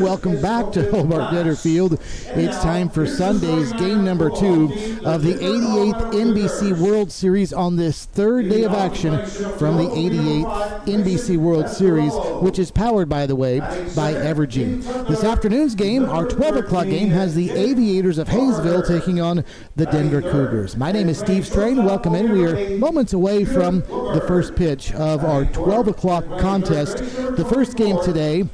Welcome back to Hobart Detter Field. It's time for Sunday's game number 2 of the 88th NBC World Series on this third day of action from the 88th NBC World Series, which is powered, by the way, by Evergy. This afternoon's game, our 12 o'clock game, has the Aviators of Haysville taking on the Denver Cougars. My name is Steve Strain. Welcome in. We are moments away from the first pitch of our 12 o'clock contest. The first game today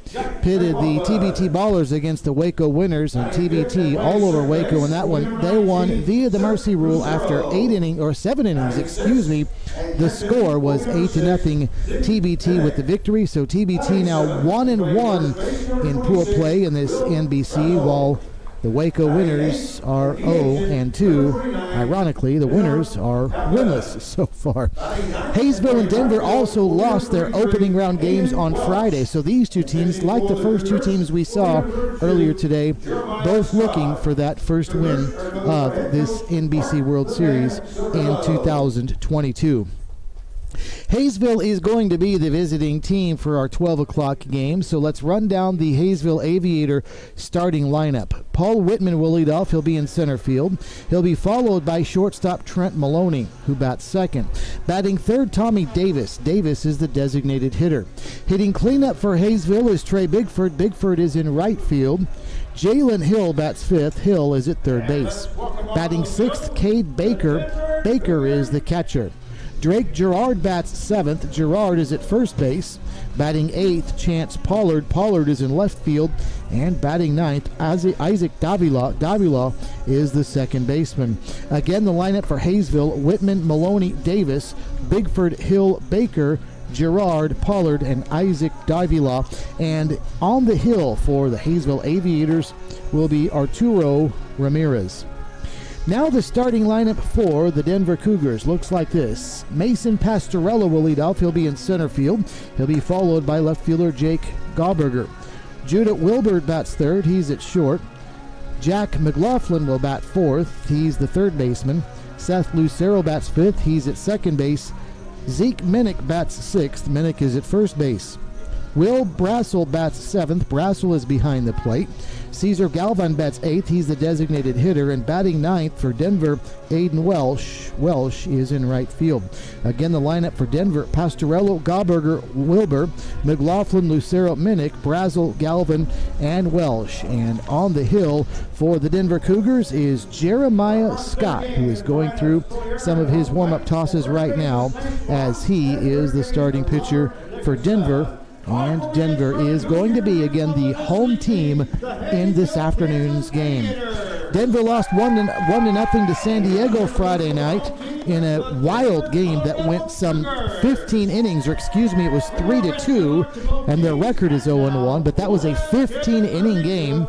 pitted the TBT Ballers against the Waco Winners, and TBT all over Waco in that one. They won via the mercy rule after 7 innings. The score was 8-0 TBT with the victory. So TBT now 1-1 in pool play in this NBC, while the Waco Winners are 0-2. Ironically, the Winners are winless so far. Hayesville and Denver also lost their opening round games on Friday. So these two teams, like the first two teams we saw earlier today, both looking for that first win of this NBC World Series in 2022. Hayesville is going to be the visiting team for our 12 o'clock game, so let's run down the Hayesville Aviator starting lineup. Paul Whitman will lead off. He'll be in center field. He'll be followed by shortstop Trent Maloney, who bats second. Batting third, Tommy Davis. Davis is the designated hitter. Hitting cleanup for Hayesville is Trey Bigford. Bigford is in right field. Jalen Hill bats fifth. Hill is at third base. Batting sixth, Cade Baker. Baker is the catcher. Drake Gerard bats seventh. Gerard is at first base. Batting eighth, Chance Pollard. Pollard is in left field. And batting ninth, Isaac Davila. Davila is the second baseman. Again, the lineup for Hayesville: Whitman, Maloney, Davis, Bigford, Hill, Baker, Gerard, Pollard, and Isaac Davila. And on the hill for the Hayesville Aviators will be Arturo Ramirez. Now the starting lineup for the Denver Cougars looks like this. Mason Pastorella will lead off. He'll be in center field. He'll be followed by left fielder Jake Gauberger. Judah Wilbert bats third. He's at short. Jack McLaughlin will bat fourth. He's the third baseman. Seth Lucero bats fifth. He's at second base. Zeke Minnick bats sixth. Minnick is at first base. Will Brassel bats seventh. Brassel is behind the plate. Caesar Galvan bats eighth. He's the designated hitter. And batting ninth for Denver, Aiden Welsh. Welsh is in right field. Again, the lineup for Denver: Pastorello, Gauberger, Wilbur, McLaughlin, Lucero, Minnick, Brassel, Galvan, and Welsh. And on the hill for the Denver Cougars is Jeremiah Scott, who is going through some of his warm-up tosses right now, as he is the starting pitcher for Denver. And Denver is going to be, again, the home team in this afternoon's game. Denver lost 1-0 to San Diego Friday night in a wild game that went some 15 innings, it was 3-2, and their record is 0-1, but that was a 15-inning game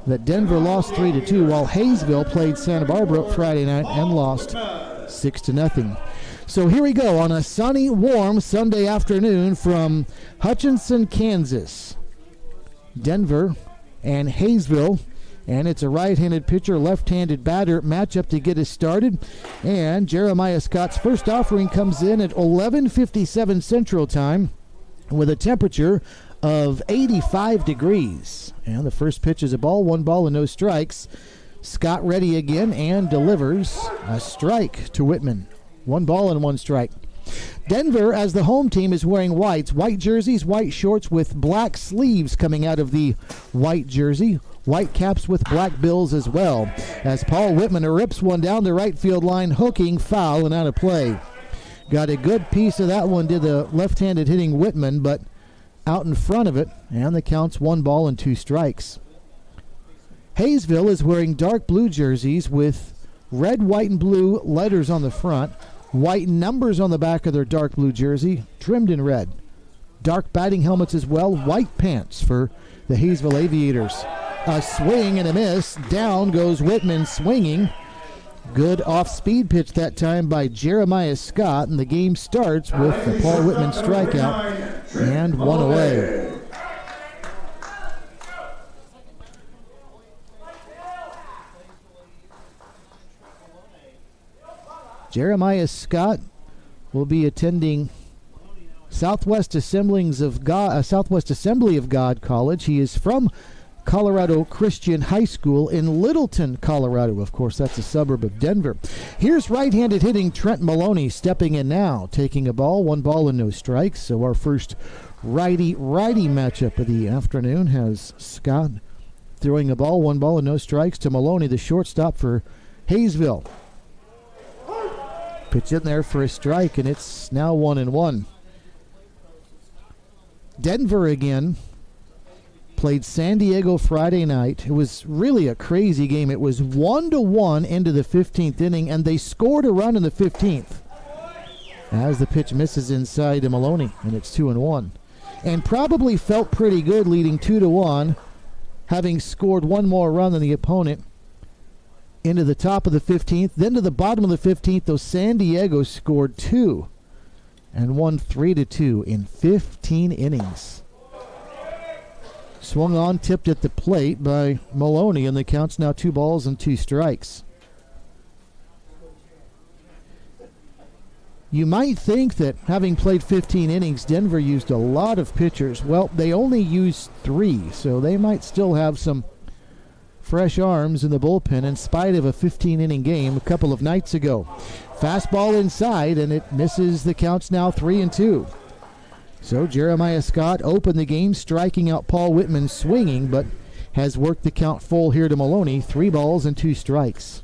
that Denver lost 3-2, while Hayesville played Santa Barbara Friday night and lost 6-0. So here we go on a sunny, warm Sunday afternoon from Hutchinson, Kansas. Denver and Hayesville, and it's a right-handed pitcher, left-handed batter matchup to get us started. And Jeremiah Scott's first offering comes in at 11:57 Central Time with a temperature of 85 degrees. And the first pitch is a ball, 1 ball and no strikes. Scott ready again and delivers a strike to Whitman. 1 ball and 1 strike. Denver, as the home team, is wearing whites. White jerseys, white shorts with black sleeves coming out of the white jersey. White caps with black bills as well. As Paul Whitman rips one down the right field line, hooking, foul, and out of play. Got a good piece of that one, did the left-handed hitting Whitman, but out in front of it, and the count's 1 ball and 2 strikes. Hayesville is wearing dark blue jerseys with red, white, and blue letters on the front. White numbers on the back of their dark blue jersey, trimmed in red. Dark batting helmets as well. White pants for the Hayesville Aviators. A swing and a miss. Down goes Whitman swinging. Good off-speed pitch that time by Jeremiah Scott, and the game starts with the Paul Whitman strikeout and 1 away. Jeremiah Scott will be attending Southwest Assembly of God College. He is from Colorado Christian High School in Littleton, Colorado. Of course, that's a suburb of Denver. Here's right-handed hitting Trent Maloney stepping in now, taking a ball, 1 ball and no strikes. So our first righty-righty matchup of the afternoon has Scott throwing a ball, 1 ball and no strikes to Maloney, the shortstop for Haysville. Pitch in there for a strike, and it's now 1-1. Denver again played San Diego Friday night. It was really a crazy game. It was 1-1 into the 15th inning, and they scored a run in the 15th. As the pitch misses inside to Maloney, and it's 2-1. And probably felt pretty good leading 2-1, having scored 1 more run than the opponent into the top of the 15th. Then to the bottom of the 15th, though, San Diego scored 2 and won 3-2 in 15 innings. Swung on, tipped at the plate by Maloney, and the count's now 2 balls and 2 strikes. You might think that having played 15 innings, Denver used a lot of pitchers. Well, they only used 3, so they might still have some fresh arms in the bullpen in spite of a 15-inning game a couple of nights ago. Fastball inside, and it misses. The count's now 3-2. So Jeremiah Scott opened the game, striking out Paul Whitman swinging, but has worked the count full here to Maloney. 3 balls and 2 strikes.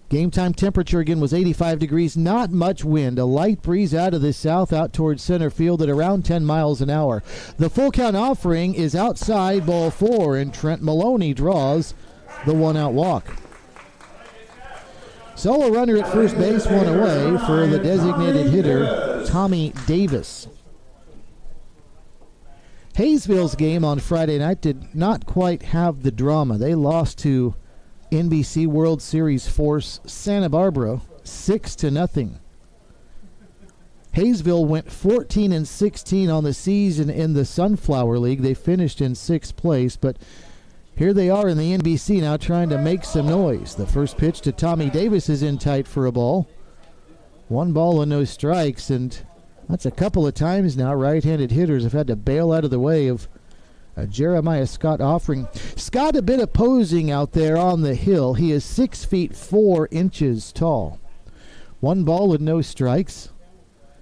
Game time temperature again was 85 degrees, not much wind. A light breeze out of the south out towards center field at around 10 miles an hour. The full count offering is outside, ball 4, and Trent Maloney draws the 1-out walk. Solo runner at first base, 1 away for the designated hitter, Tommy Davis. Haysville's game on Friday night did not quite have the drama. They lost to NBC World Series force Santa Barbara 6-0. Haysville went 14-16 on the season in the Sunflower League. They finished in 6th place, but here they are in the NBC now trying to make some noise. The first pitch to Tommy Davis is in tight for a ball. 1 ball and no strikes, and that's a couple of times now right-handed hitters have had to bail out of the way of a Jeremiah Scott offering. Scott a bit opposing out there on the hill. He is 6 feet 4 inches tall. 1 ball and no strikes.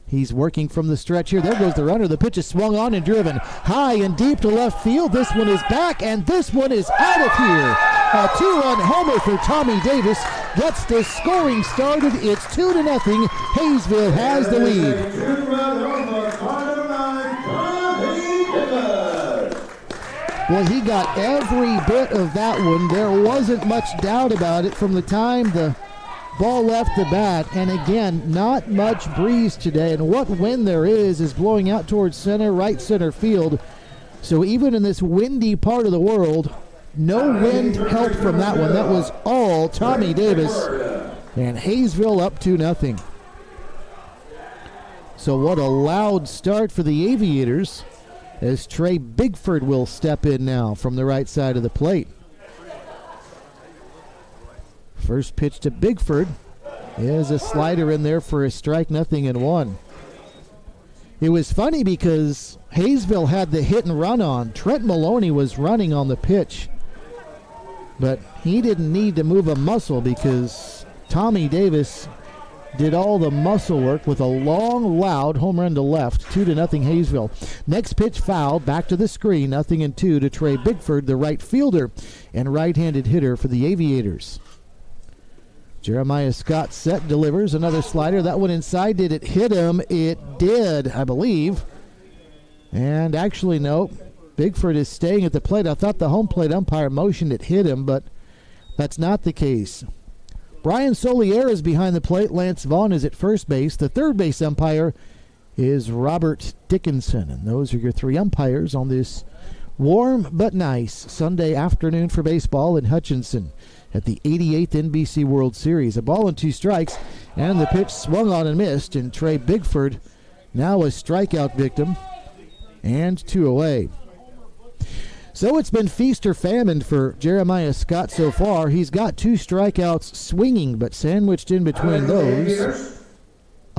He's working from the stretch here. There goes the runner. The pitch is swung on and driven high and deep to left field. This one is back, and this one is out of here. A 2-run homer for Tommy Davis gets the scoring started. It's 2-0. Haysville has the lead. Well, he got every bit of that one. There wasn't much doubt about it from the time the ball left the bat, and again, not much breeze today, and what wind there is blowing out towards center, right center field. So even in this windy part of the world, no wind helped from that one. That was all Tommy Davis, and Haysville up 2-0. So what a loud start for the Aviators as Trey Bigford will step in now from the right side of the plate. First pitch to Bigford is a slider in there for a strike, 0-1. It was funny because Haysville had the hit and run on. Trent Maloney was running on the pitch, but he didn't need to move a muscle because Tommy Davis did all the muscle work with a long, loud home run to left. 2-0 Haysville. Next pitch foul, back to the screen, 0-2 to Trey Bigford, the right fielder and right-handed hitter for the Aviators. Jeremiah Scott set, delivers another slider. That one inside. Did it hit him? It did, I believe. And actually, no. Bigford is staying at the plate. I thought the home plate umpire motioned it hit him, but that's not the case. Brian Solier is behind the plate. Lance Vaughn is at first base. The third base umpire is Robert Dickinson. And those are your 3 umpires on this warm but nice Sunday afternoon for baseball in Hutchinson at the 88th NBC World Series. A ball and 2 strikes, and the pitch swung on and missed, and Trey Bigford now a strikeout victim, and 2 away. So it's been feast or famine for Jeremiah Scott so far. He's got 2 strikeouts swinging, but sandwiched in between those,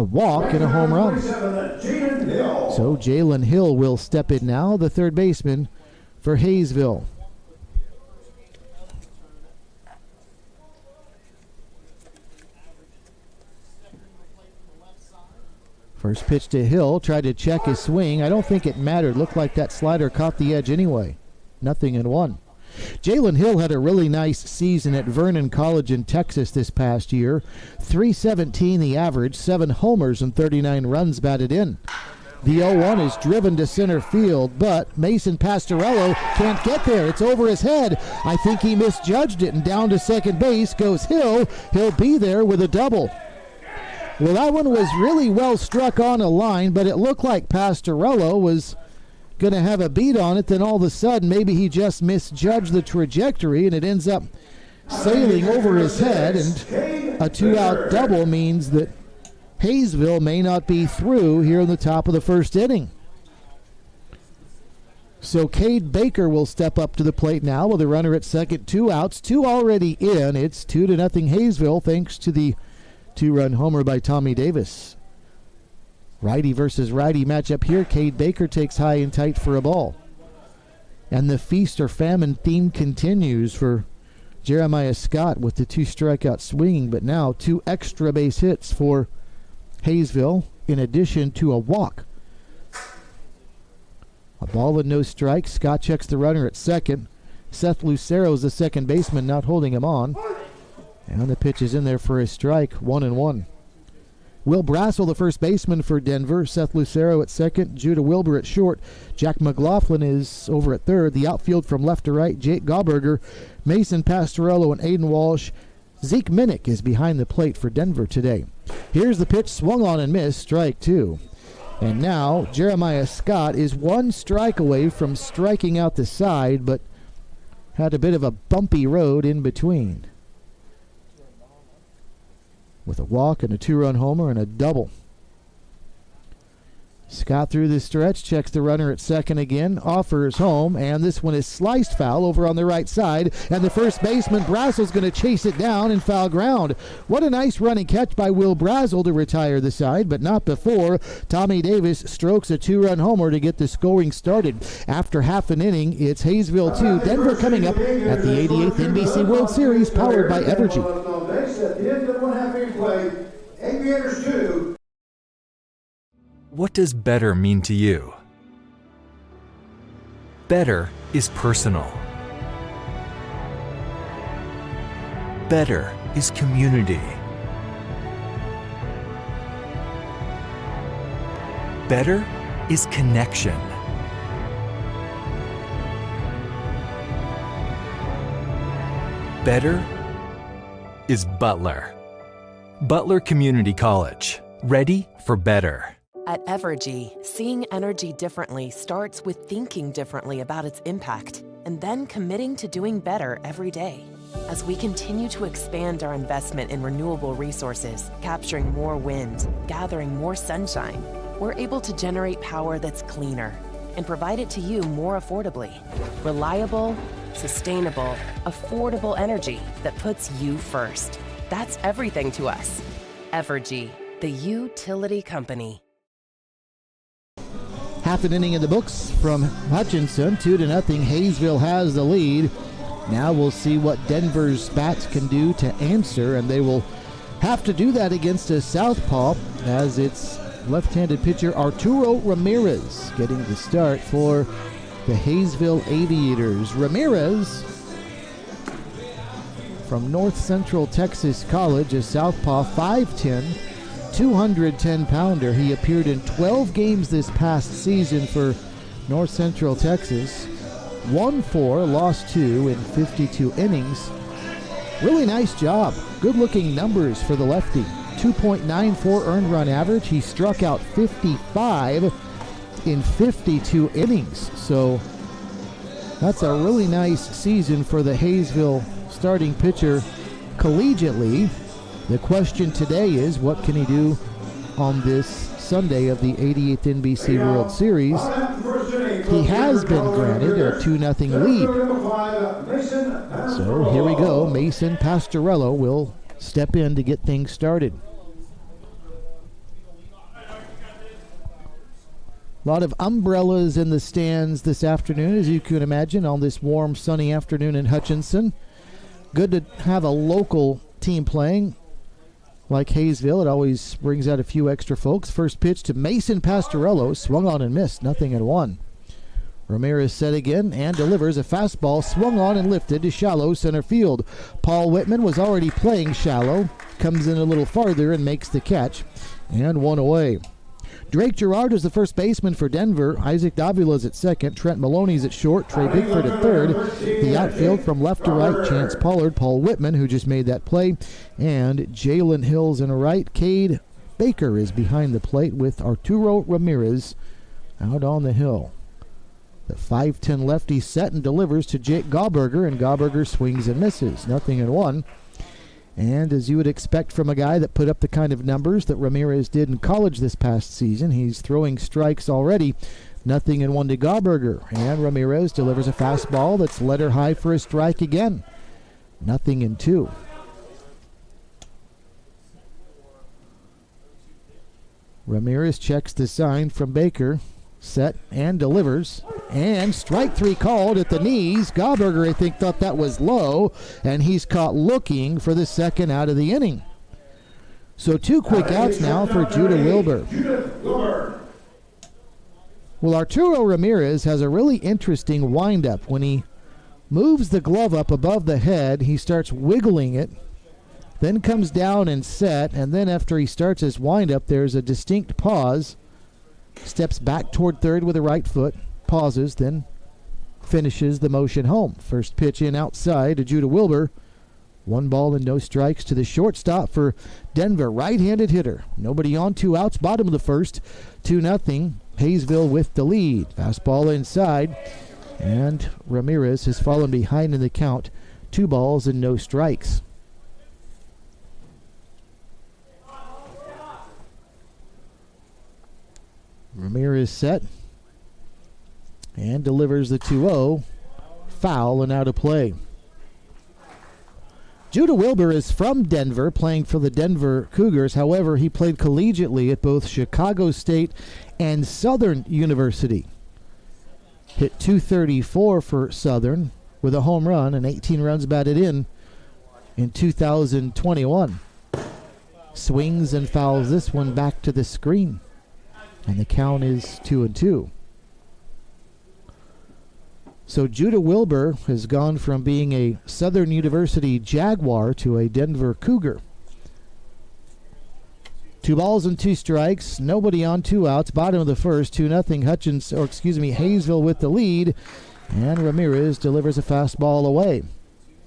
a walk, and a home run. So Jalen Hill will step in now, the third baseman for Hayesville. First pitch to Hill, tried to check his swing. I don't think it mattered. Looked like that slider caught the edge anyway. 0-1. Jalen Hill had a really nice season at Vernon College in Texas this past year. .317 the average, 7 homers and 39 runs batted in. The 0-1 is driven to center field, but Mason Pastorello can't get there. It's over his head. I think he misjudged it, and down to second base goes Hill. He'll be there with a double. Well, that one was really well struck on a line, but it looked like Pastorello was going to have a beat on it. Then all of a sudden, maybe he just misjudged the trajectory, and it ends up sailing over his head. And a 2-out double means that Hayesville may not be through here in the top of the first inning. So Cade Baker will step up to the plate now with a runner at second, 2 outs, 2 already in. It's 2-0 Hayesville, thanks to the 2-run homer by Tommy Davis. Righty versus righty matchup here. Cade Baker takes high and tight for a ball. And the feast or famine theme continues for Jeremiah Scott with the 2 strikeout swinging, but now 2 extra base hits for Hayesville in addition to a walk. A ball and no strikes. Scott checks the runner at second. Seth Lucero is the second baseman, not holding him on. And the pitch is in there for a strike, 1-1. Will Brassel, the first baseman for Denver. Seth Lucero at second. Judah Wilbur at short. Jack McLaughlin is over at third. The outfield from left to right, Jake Gauberger, Mason Pastorello, and Aiden Walsh. Zeke Minnick is behind the plate for Denver today. Here's the pitch, swung on and missed, strike 2. And now Jeremiah Scott is 1 strike away from striking out the side, but had a bit of a bumpy road in between, with a walk and a 2-run homer and a double. Scott through the stretch, checks the runner at second again, offers home, and this one is sliced foul over on the right side, and the first baseman, Brassel's going to chase it down and foul ground. What a nice running catch by Will Brassel to retire the side, but not before Tommy Davis strokes a 2-run homer to get the scoring started. After half an inning, it's Hayesville 2, Denver coming up at the 88th NBC World Series, powered by Evergy. At the end of 1/2 inning play, Aviators 2. What does better mean to you? Better is personal. Better is community. Better is connection. Better is Butler. Butler Community College. Ready for better. At Evergy, seeing energy differently starts with thinking differently about its impact and then committing to doing better every day. As we continue to expand our investment in renewable resources, capturing more wind, gathering more sunshine, we're able to generate power that's cleaner and provide it to you more affordably. Reliable, sustainable, affordable energy that puts you first. That's everything to us. Evergy, the utility company. Half an inning in the books from Hutchinson, 2-0. Hayesville has the lead. Now we'll see what Denver's bats can do to answer, and they will have to do that against a southpaw, as it's left-handed pitcher Arturo Ramirez getting the start for the Hayesville Aviators. Ramirez from North Central Texas College, a southpaw, 5'10", 210-pounder. He appeared in 12 games this past season for North Central Texas. Won 4, lost 2 in 52 innings. Really nice job. Good-looking numbers for the lefty. 2.94 earned run average. He struck out 55 in 52 innings. So that's a really nice season for the Hayesville starting pitcher collegiately. The question today is, what can he do on this Sunday of the 88th NBC World Series? He has been granted a 2-0 lead. So here we go. Mason Pastorello will step in to get things started. A lot of umbrellas in the stands this afternoon, as you can imagine, on this warm, sunny afternoon in Hutchinson. Good to have a local team playing like Haysville. It always brings out a few extra folks. First pitch to Mason Pastorello, swung on and missed, 0-1. Ramirez set again and delivers a fastball, swung on and lifted to shallow center field. Paul Whitman was already playing shallow, comes in a little farther and makes the catch, and one away. Drake Gerard is the first baseman for Denver. Isaac Davila's at second. Trent Maloney's at short. Trey Bigford at third. The outfield from left to right, Chance Pollard, Paul Whitman, who just made that play, and Jalen Hills in right. Cade Baker is behind the plate with Arturo Ramirez out on the hill. The 5'10 lefty set and delivers to Jake Gauberger, and Gauberger swings and misses. 0-1. And as you would expect from a guy that put up the kind of numbers that Ramirez did in college this past season, he's throwing strikes already. 0-1 to Gauberger. And Ramirez delivers a fastball that's letter high for a strike again. 0-2. Ramirez checks the sign from Baker. Set and delivers, and strike three called at the knees. Gauberger, I think, thought that was low, and he's caught looking for the second out of the inning. So 2 quick outs now for Judah Wilbur. Well, Arturo Ramirez has a really interesting windup. When he moves the glove up above the head, he starts wiggling it, then comes down and set, and then after he starts his windup, there's a distinct pause. Steps back toward third with the right foot, pauses, then finishes the motion home. First pitch in outside to Judah Wilbur. 1 ball and no strikes to the shortstop for Denver. Right-handed hitter. Nobody on, 2 outs. Bottom of the first. 2-0. Hayesville with the lead. Fastball inside. And Ramirez has fallen behind in the count. 2 balls and no strikes. Ramirez set and delivers the 2-0. Foul and out of play. Judah Wilbur is from Denver, playing for the Denver Cougars. However, he played collegiately at both Chicago State and Southern University. Hit .234 for Southern with a home run and 18 runs batted in 2021. Swings and fouls this one back to the screen. And the count is 2-2. So Judah Wilbur has gone from being a Southern University Jaguar to a Denver Cougar. 2 balls and 2 strikes. Nobody on, 2 outs. Bottom of the first. 2-0 Hayesville with the lead. And Ramirez delivers a fastball away.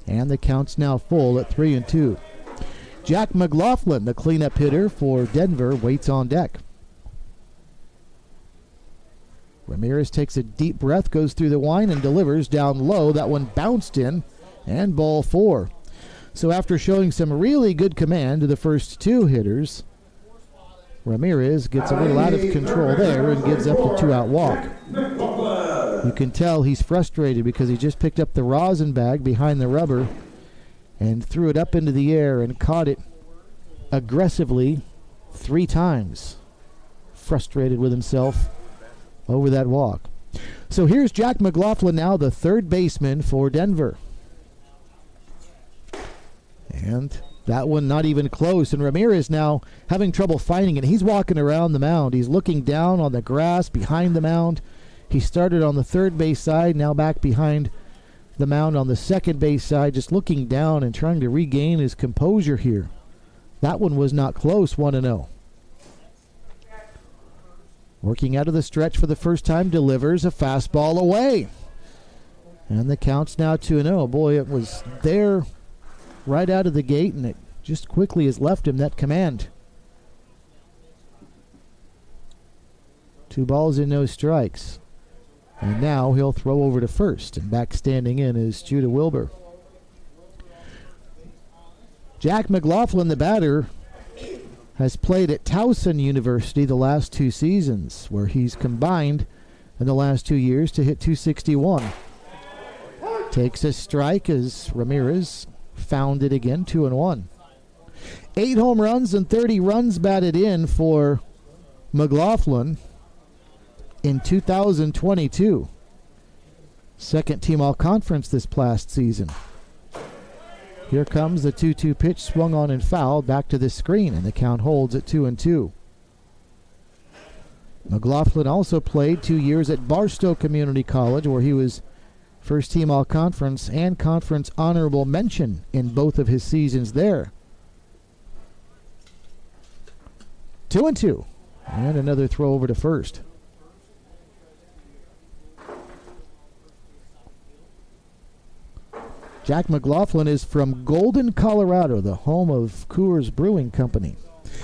And the count's now full at 3-2. Jack McLaughlin, the cleanup hitter for Denver, waits on deck. Ramirez takes a deep breath, goes through the line, and delivers down low. That one bounced in, and ball 4. So after showing some really good command to the first 2 hitters, Ramirez gets a little out of control there and gives up a 2-out walk. You can tell he's frustrated because he just picked up the rosin bag behind the rubber and threw it up into the air and caught it aggressively 3 times. Frustrated with himself over that walk. So here's Jack McLaughlin now, the third baseman for Denver. And that one not even close. And Ramirez now having trouble finding it. He's walking around the mound. He's looking down on the grass behind the mound. He started on the third base side, now back behind the mound on the second base side, just looking down and trying to regain his composure here. That one was not close, 1-0. Working out of the stretch for the first time, delivers a fastball away. And the count's now 2-0. Boy, it was there right out of the gate, and it just quickly has left him that command. 2 balls and no strikes. And now he'll throw over to first, and back standing in is Judah Wilbur. Jack McLaughlin, the batter, has played at Towson University the last 2 seasons, where he's combined in the last 2 years to hit .261. Takes a strike as Ramirez found it again, 2-1. 8 home runs and 30 runs batted in for McLaughlin. in 2022. Second team all-conference this past season. Here comes the 2-2 pitch, swung on and fouled, back to the screen, and the count holds at 2-2. McLaughlin also played 2 years at Barstow Community College, where he was first team all-conference and conference honorable mention in both of his seasons there. 2-2, and another throw over to first. Jack McLaughlin is from Golden, Colorado, the home of Cougars Brewing Company.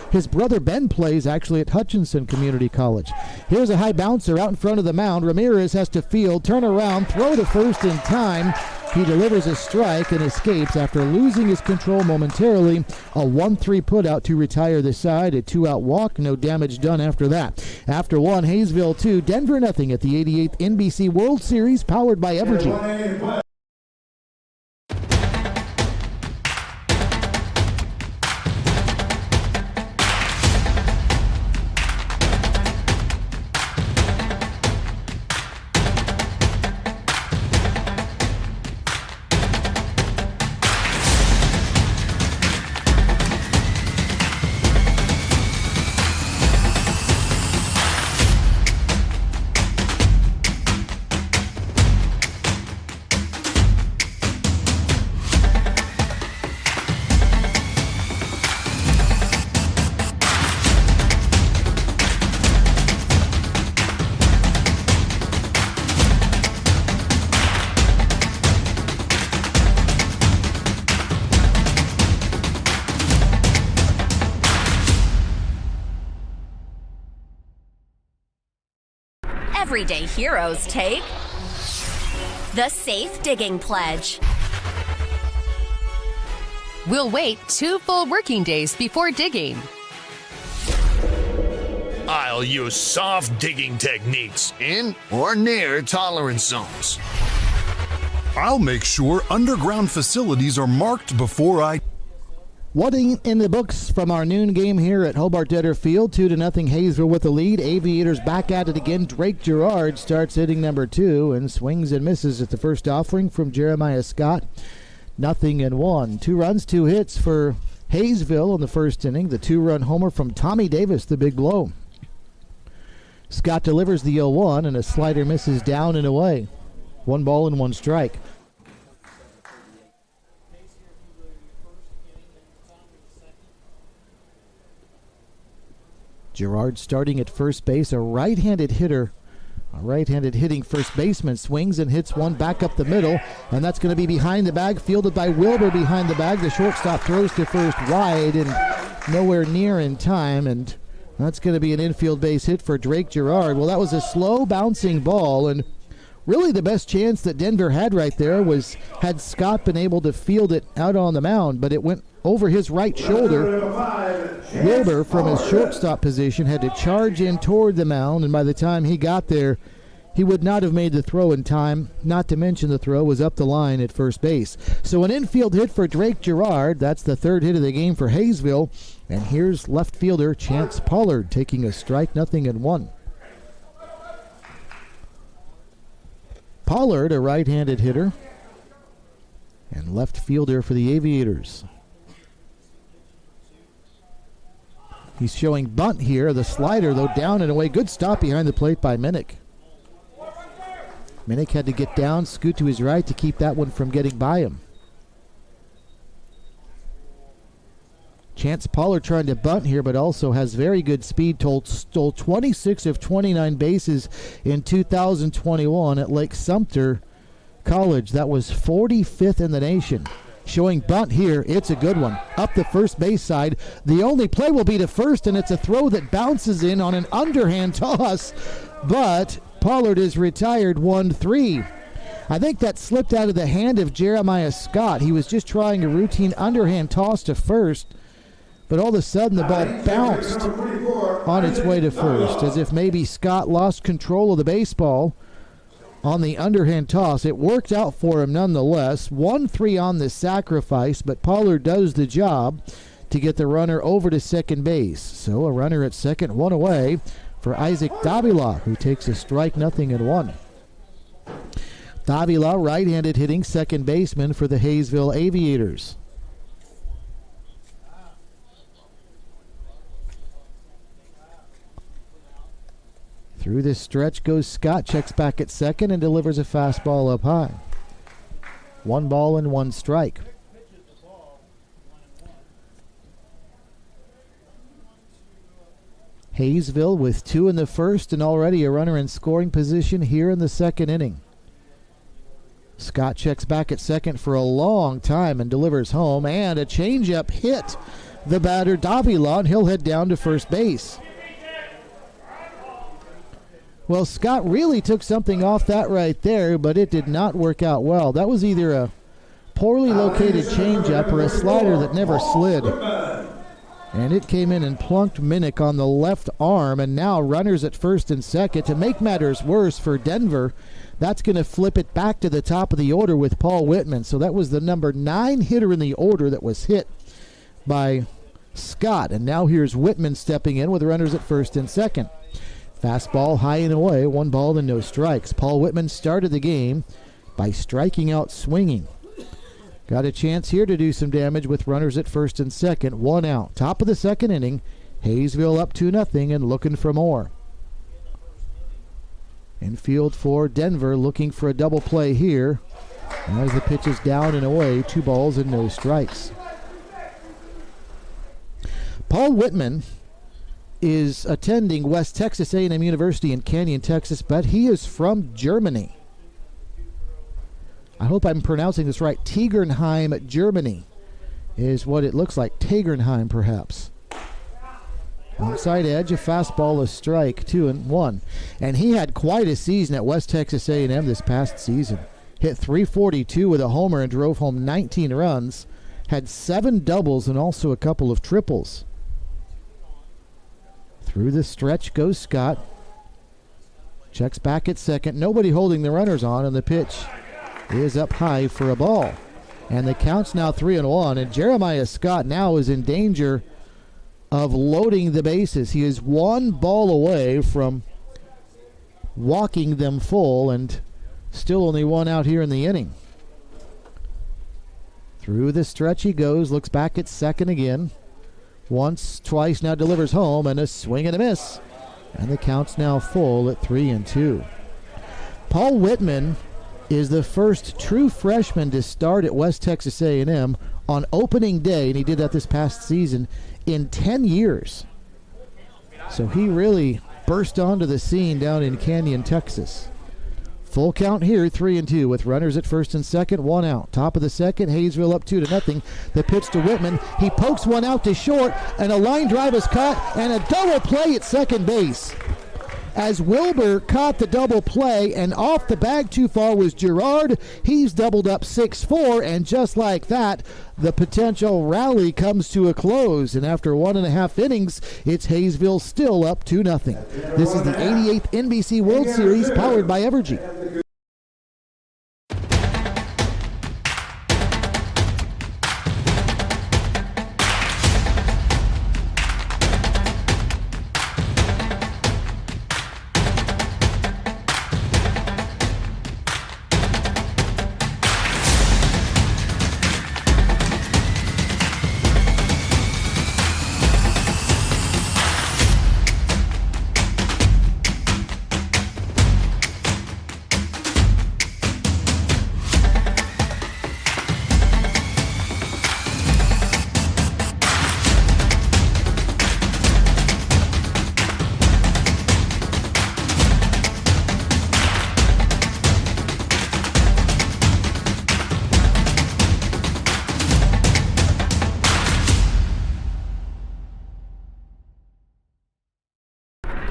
His brother Ben plays actually at Hutchinson Community College. Here's a high bouncer out in front of the mound. Ramirez has to field, turn around, throw to first in time. He delivers a strike and escapes after losing his control momentarily. A 1-3 putout to retire the side. A 2-out walk, no damage done after that. After one, Hayesville 2, Denver nothing at the 88th NBC World Series, powered by Evergy. Everyday heroes take the Safe Digging Pledge. We'll wait 2 full working days before digging. I'll use soft digging techniques in or near tolerance zones. I'll make sure underground facilities are marked before I... One in the books from our noon game here at Hobart Detter Field. 2-0 Hayesville with the lead. Aviators back at it again. Drake Gerard starts hitting number 2 and swings and misses at the first offering from Jeremiah Scott. 0-1. 2 runs, 2 hits for Hayesville in the first inning. The 2-run homer from Tommy Davis, the big blow. Scott delivers the 0-1 and a slider misses down and away. 1 ball and 1 strike. Gerard starting at first base, a right-handed hitter. A right-handed hitting first baseman swings and hits one back up the middle, and that's going to be behind the bag, fielded by Wilbur behind the bag. The shortstop throws to first wide and nowhere near in time, and that's going to be an infield base hit for Drake Gerard. Well, that was a slow bouncing ball, and really the best chance that Denver had right there was had Scott been able to field it out on the mound, but it went over his right shoulder. Wilbur, from his shortstop position, had to charge in toward the mound, and by the time he got there, he would not have made the throw in time, not to mention the throw was up the line at first base. So an infield hit for Drake Gerard. That's the 3rd hit of the game for Hayesville. And here's left fielder Chance Pollard taking a strike, 0-1. Pollard, a right-handed hitter, and left fielder for the Aviators. He's showing bunt here. The slider, though, down and away. Good stop behind the plate by Minnick. Minnick had to get down, scoot to his right to keep that one from getting by him. Chance Pollard trying to bunt here, but also has very good speed. Stole 26 of 29 bases in 2021 at Lake Sumter College. That was 45th in the nation. Showing bunt here. It's a good one. Up the first base side. The only play will be to first, and it's a throw that bounces in on an underhand toss. But Pollard is retired 1-3. I think that slipped out of the hand of Jeremiah Scott. He was just trying a routine underhand toss to first, but all of a sudden the ball bounced on its way to first, as if maybe Scott lost control of the baseball on the underhand toss. It worked out for him nonetheless. 1-3 on the sacrifice, but Pollard does the job to get the runner over to second base. So a runner at second, 1 away for Isaac Davila, who takes a strike, 0-1. Davila, right-handed hitting second baseman for the Haysville Aviators. Through this stretch goes Scott, checks back at second and delivers a fastball up high. 1 ball and 1 strike. Haysville with 2 in the first and already a runner in scoring position here in the second inning. Scott checks back at second for a long time and delivers home, and a changeup hit the batter Davila, and he'll head down to first base. Well, Scott really took something off that right there, but it did not work out well. That was either a poorly located changeup or a slider that never slid. And it came in and plunked Minnick on the left arm, and now runners at first and second. To make matters worse for Denver, that's going to flip it back to the top of the order with Paul Whitman. So that was the number 9 hitter in the order that was hit by Scott. And now here's Whitman stepping in with runners at first and second. Fastball high and away, 1 ball and no strikes. Paul Whitman started the game by striking out swinging. Got a chance here to do some damage with runners at first and second. 1 out. Top of the second inning. Haysville up 2-0 and looking for more. Infield for Denver, looking for a double play here. As the pitch is down and away, 2 balls and no strikes. Paul Whitman is attending West Texas A&M University in Canyon, Texas, but he is from Germany. I hope I'm pronouncing this right. Tegernheim, Germany is what it looks like. Tegernheim, perhaps. Outside edge, a fastball, a strike, 2-1. And he had quite a season at West Texas A&M this past season. Hit .342 with a homer and drove home 19 runs. Had 7 doubles and also a couple of triples. Through the stretch goes Scott. Checks back at second. Nobody holding the runners on, and the pitch is up high for a ball. And the count's now 3-1, and Jeremiah Scott now is in danger of loading the bases. He is 1 ball away from walking them full, and still only 1 out here in the inning. Through the stretch he goes, looks back at second again. Once, twice, now delivers home, and a swing and a miss. And the count's now full at 3-2. Paul Whitman is the first true freshman to start at West Texas A&M on opening day, and he did that this past season, in 10 years. So he really burst onto the scene down in Canyon, Texas. Full count here, 3-2, with runners at first and second, 1 out. Top of the second, Haysville up 2-0. The pitch to Whitman. He pokes one out to short, and a line drive is caught, and a double play at second base. As Wilbur caught the double play, and off the bag too far was Gerard. He's doubled up 6-4, and just like that, the potential rally comes to a close. And after 1.5 innings, it's Haysville still up 2-0. This is the 88th NBC World Series, powered by Evergy.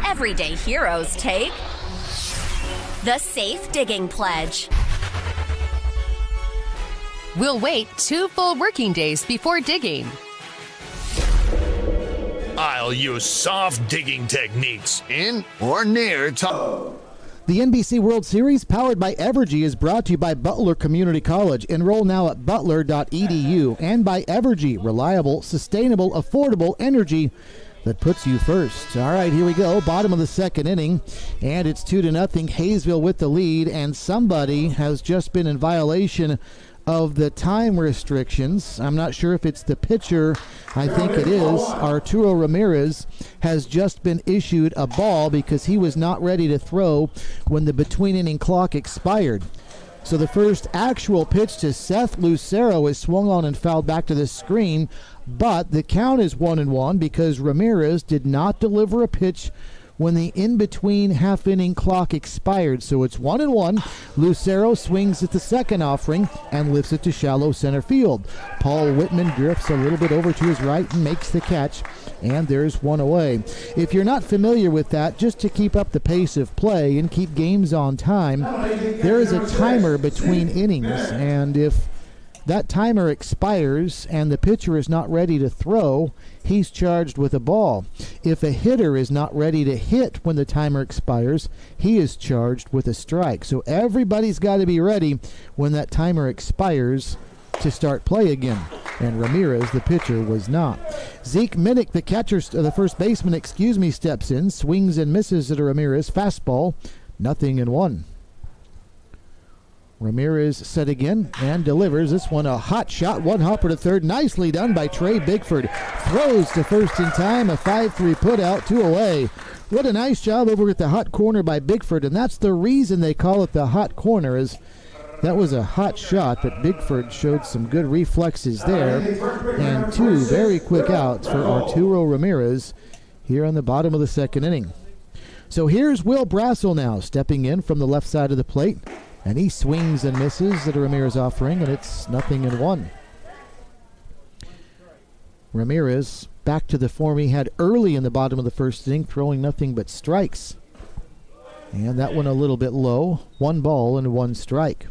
Everyday heroes take the Safe Digging Pledge. We'll wait 2 full working days before digging. I'll use soft digging techniques in or near top. The NBC World Series, powered by Evergy, is brought to you by Butler Community College. Enroll now at butler.edu, and by Evergy, reliable, sustainable, affordable energy that puts you first. All right, here we go. Bottom of the second inning, and it's 2-0. Hayesville with the lead, and somebody has just been in violation of the time restrictions. I'm not sure if it's the pitcher. I think it is. Arturo Ramirez has just been issued a ball because he was not ready to throw when the between inning clock expired. So the first actual pitch to Seth Lucero is swung on and fouled back to the screen, but the count is 1-1 because Ramirez did not deliver a pitch when the in-between half-inning clock expired. So it's 1-1. Lucero swings at the second offering and lifts it to shallow center field. Paul Whitman drifts a little bit over to his right and makes the catch, and there's one away. If you're not familiar with that, just to keep up the pace of play and keep games on time, there is a timer between innings, and if that timer expires and the pitcher is not ready to throw, he's charged with a ball. If a hitter is not ready to hit when the timer expires, he is charged with a strike. So everybody's got to be ready when that timer expires to start play again. And Ramirez, the pitcher, was not. Zeke Minnick, the catcher, the first baseman, steps in, swings and misses at a Ramirez fastball, 0-1. Ramirez set again and delivers this one, a hot shot, one hopper to third, nicely done by Trey Bigford. Throws to first in time, a 5-3 put out, 2 away. What a nice job over at the hot corner by Bigford, and that's the reason they call it the hot corner, is that was a hot shot, but Bigford showed some good reflexes there, and 2 very quick outs for Arturo Ramirez here on the bottom of the second inning. So here's Will Brassel now, stepping in from the left side of the plate. And he swings and misses at a Ramirez offering, and it's 0-1. Ramirez back to the form he had early in the bottom of the first inning, throwing nothing but strikes. And that one a little bit low. 1 ball and 1 strike.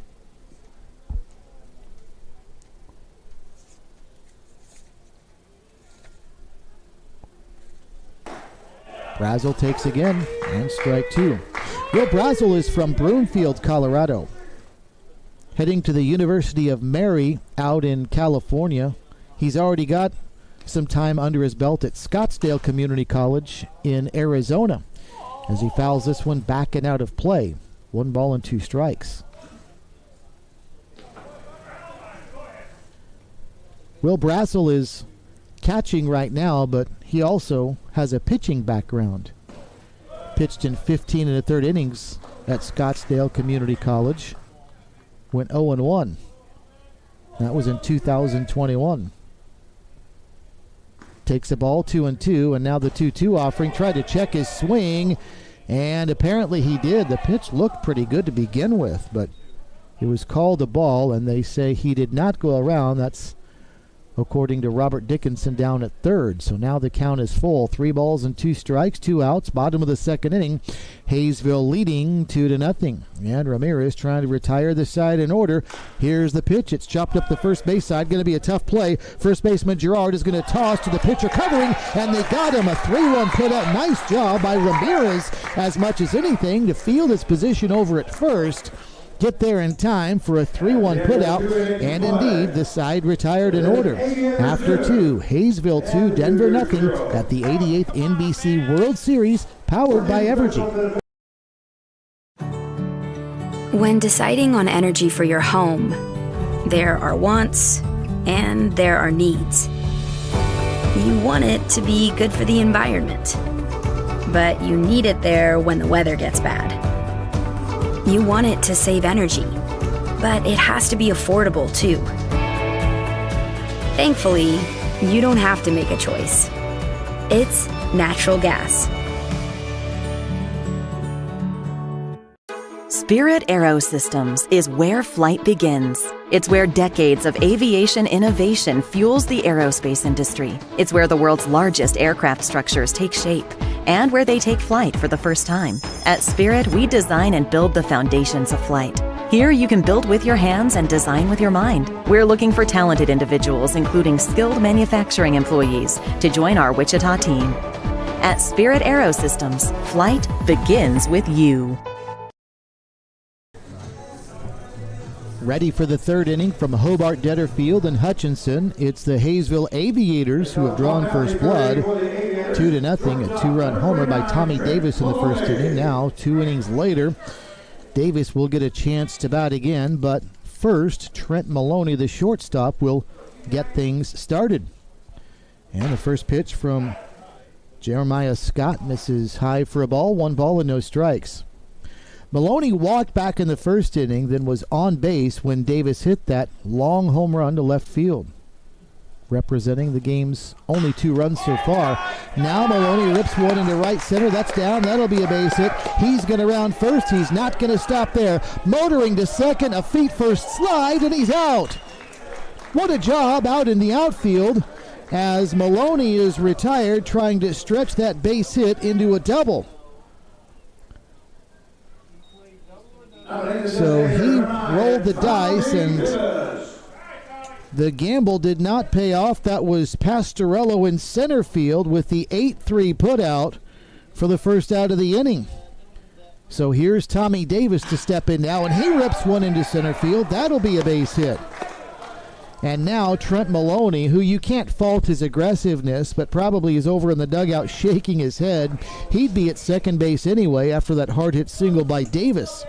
Brassel takes again, and strike 2. Will Brassel is from Broomfield, Colorado. Heading to the University of Mary out in California. He's already got some time under his belt at Scottsdale Community College in Arizona as he fouls this one back and out of play. 1 ball and 2 strikes. Will Brassel is catching right now, but he also has a pitching background. Pitched in 15 1/3 innings at Scottsdale Community College. Went 0-1. That was in 2021. Takes the ball 2-2, and now the 2-2 offering. Tried to check his swing, and apparently he did. The pitch looked pretty good to begin with, but it was called a ball, and they say he did not go around. That's according to Robert Dickinson down at third. So now the count is full. 3 balls and 2 strikes, 2 outs. Bottom of the second inning. Hayesville leading 2-0. And Ramirez trying to retire the side in order. Here's the pitch. It's chopped up the first base side. Going to be a tough play. First baseman Gerard is going to toss to the pitcher covering, and they got him. A 3-1 put out. Nice job by Ramirez, as much as anything, to field his position over at first. Get there in time for a 3-1 put out, and indeed the side retired in order. After 2, Hayesville 2, Denver 0 at the 88th NBC World Series, powered by Evergy. When deciding on energy for your home, there are wants and there are needs. You want it to be good for the environment, but you need it there when the weather gets bad. You want it to save energy, but it has to be affordable too. Thankfully, you don't have to make a choice. It's natural gas. Spirit Aerosystems is where flight begins. It's where decades of aviation innovation fuels the aerospace industry. It's where the world's largest aircraft structures take shape and where they take flight for the first time. At Spirit, we design and build the foundations of flight. Here you can build with your hands and design with your mind. We're looking for talented individuals, including skilled manufacturing employees, to join our Wichita team. At Spirit Aerosystems, flight begins with you. Ready for the third inning from Hobart, Detterfield, and Hutchinson. It's the Haysville Aviators who have drawn first blood. 2-0, a 2-run homer by Tommy Davis in the first inning. Now, 2 innings later, Davis will get a chance to bat again, but first, Trent Maloney, the shortstop, will get things started. And the first pitch from Jeremiah Scott misses high for a ball, 1 ball and no strikes. Maloney walked back in the first inning, then was on base when Davis hit that long home run to left field. Representing the game's only 2 runs so far. Now Maloney rips one into right center. That's down. That'll be a base hit. He's going to round first. He's not going to stop there. Motoring to second, a feet first slide, and he's out. What a job out in the outfield as Maloney is retired, trying to stretch that base hit into a double. So he rolled the dice, and the gamble did not pay off. That was Pastorello in center field with the 8-3 putout for the first out of the inning. So here's Tommy Davis to step in now, and he rips one into center field. That'll be a base hit. And now Trent Maloney, who you can't fault his aggressiveness, but probably is over in the dugout shaking his head. He'd be at second base anyway after that hard-hit single by Davis.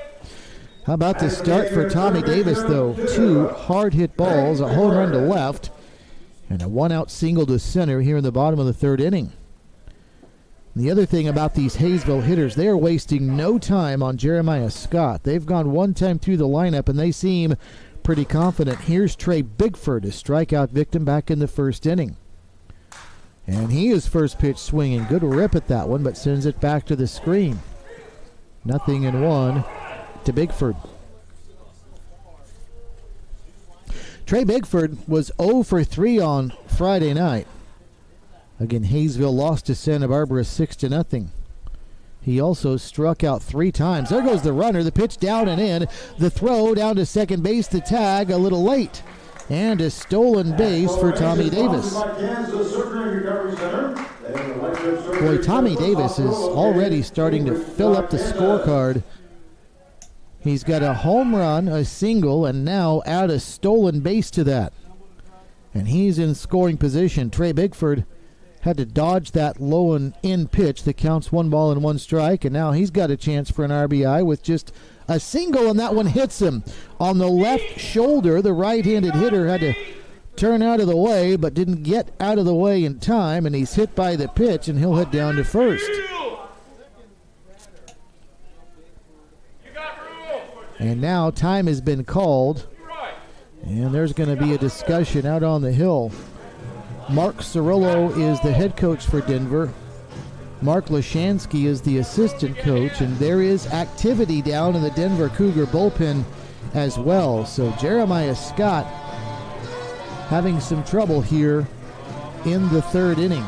How about the start for Tommy Davis, though? 2 hard-hit balls, a home run to left, and a 1-out single to center here in the bottom of the third inning. The other thing about these Hayesville hitters, they are wasting no time on Jeremiah Scott. They've gone one time through the lineup, and they seem pretty confident. Here's Trey Bigford, a strikeout victim back in the first inning. And he is first pitch swinging. Good rip at that one, but sends it back to the screen. 0-1. To Bigford. Trey Bigford was 0 for 3 on Friday night. Again, Hayesville lost to Santa Barbara 6-0. He also struck out 3 times. There goes the runner. The pitch down and in. The throw down to second base. The tag a little late. And a stolen base for Tommy Davis. Boy, Tommy Davis is already starting to fill up the scorecard. He's got a home run, a single, and now add a stolen base to that. And he's in scoring position. Trey Bigford had to dodge that low and in pitch that counts 1 ball and 1 strike, and now he's got a chance for an RBI with just a single, and that one hits him on the left shoulder. The right-handed hitter had to turn out of the way, but didn't get out of the way in time, and he's hit by the pitch, and he'll head down to first. And now time has been called, and there's going to be a discussion out on the hill. Mark Cirillo is the head coach for Denver. Mark Lashansky is the assistant coach, and there is activity down in the Denver Cougar bullpen as well. So Jeremiah Scott having some trouble here in the third inning.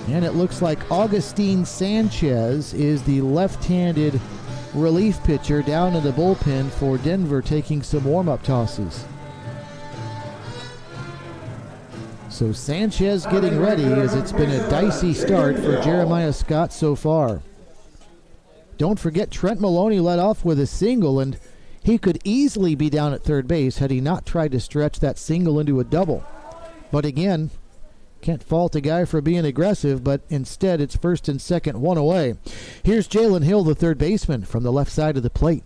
And it looks like Augustine Sanchez is the left-handed relief pitcher down in the bullpen for Denver, taking some warm-up tosses. So Sanchez getting ready, as it's been a dicey start for Jeremiah Scott so far. Don't forget, Trent Maloney led off with a single, and he could easily be down at third base had he not tried to stretch that single into a double. But again, can't fault a guy for being aggressive, but instead it's first and second, 1 away. Here's Jalen Hill, the third baseman, from the left side of the plate.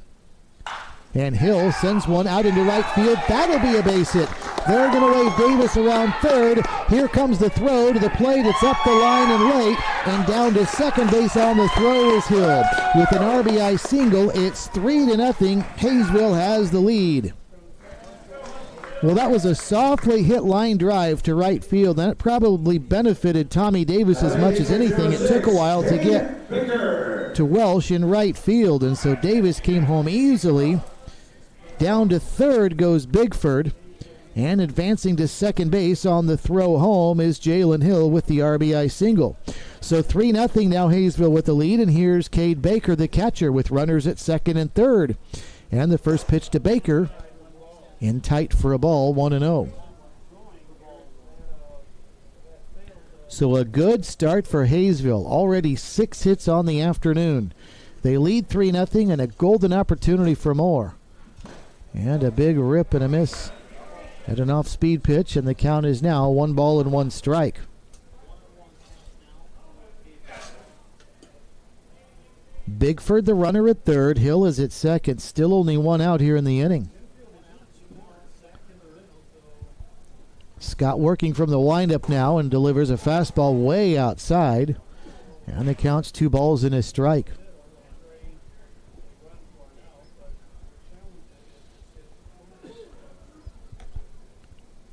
And Hill sends one out into right field. That'll be a base hit. They're going to wave Davis around third. Here comes the throw to the plate. It's up the line and late. And down to second base on the throw is Hill. With an RBI single, it's 3-0. Hayesville has the lead. Well, that was a softly hit line drive to right field, and it probably benefited Tommy Davis as much as anything. It took a while to get to Welsh in right field, and so Davis came home easily. Down to third goes Bigford, and advancing to second base on the throw home is Jalen Hill with the RBI single. So 3-0 now, Hayesville with the lead, and here's Cade Baker, the catcher, with runners at second and third. And the first pitch to Baker, in tight for a ball, 1-0. So a good start for Hayesville. Already 6 hits on the afternoon. They lead 3-0 and a golden opportunity for more. And a big rip and a miss at an off-speed pitch, and the count is now 1-1 strike. Bigford, the runner at third. Hill is at second. Still only one out here in the inning. Scott working from the windup now and delivers a fastball way outside. And the count's 2 and a strike.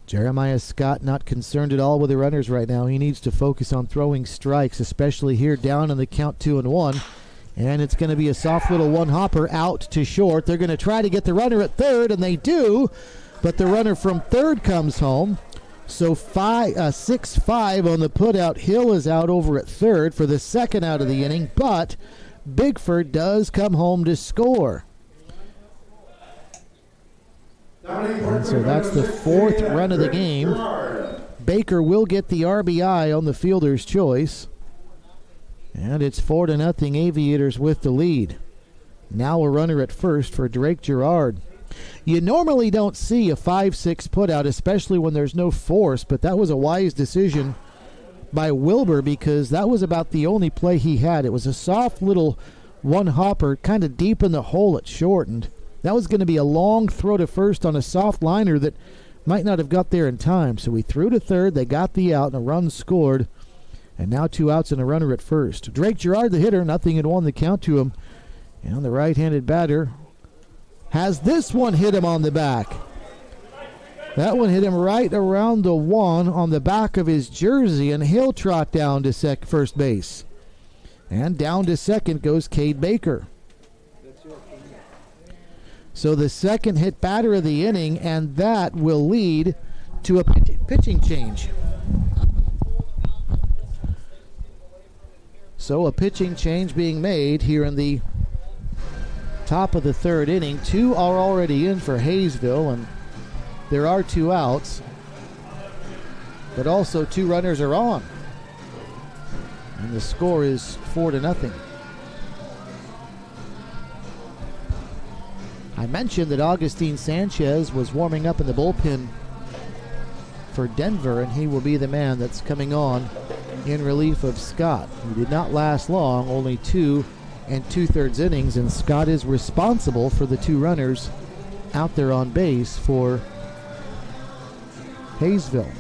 Jeremiah Scott not concerned at all with the runners right now. He needs to focus on throwing strikes, especially here down in the count 2-1. And it's going to be a soft little one-hopper out to short. They're going to try to get the runner at third, and they do. But the runner from third comes home. So 6-5 on the putout. Hill is out over at third for the second out of the inning. But Bigford does come home to score. And so that's the 4th run of the game. Baker will get the RBI on the fielder's choice. And it's 4-0 Aviators with the lead. Now a runner at first for Drake Gerard. You normally don't see a 5-6 putout, especially when there's no force, but that was a wise decision by Wilbur because that was about the only play he had. It was a soft little one-hopper kind of deep in the hole at short, and that was going to be a long throw to first on a soft liner that might not have got there in time. So he threw to third, they got the out, and a run scored. And now 2 outs and a runner at first. Drake Gerard, the hitter, 0-1 the count to him. And the right-handed batter has this one hit him on the back. That one hit him right around the one on the back of his jersey, and he'll trot down to first base. And down to second goes Cade Baker. So the second hit batter of the inning, and that will lead to a pitching change. So a pitching change being made here in the top of the third inning. 2 are already in for Hayesville, and there are 2 outs. But also 2 runners are on. And the score is 4-0. I mentioned that Augustine Sanchez was warming up in the bullpen for Denver, and he will be the man that's coming on in relief of Scott. He did not last long, only 2 2/3 innings, and Scott is responsible for the 2 runners out there on base for Haysville.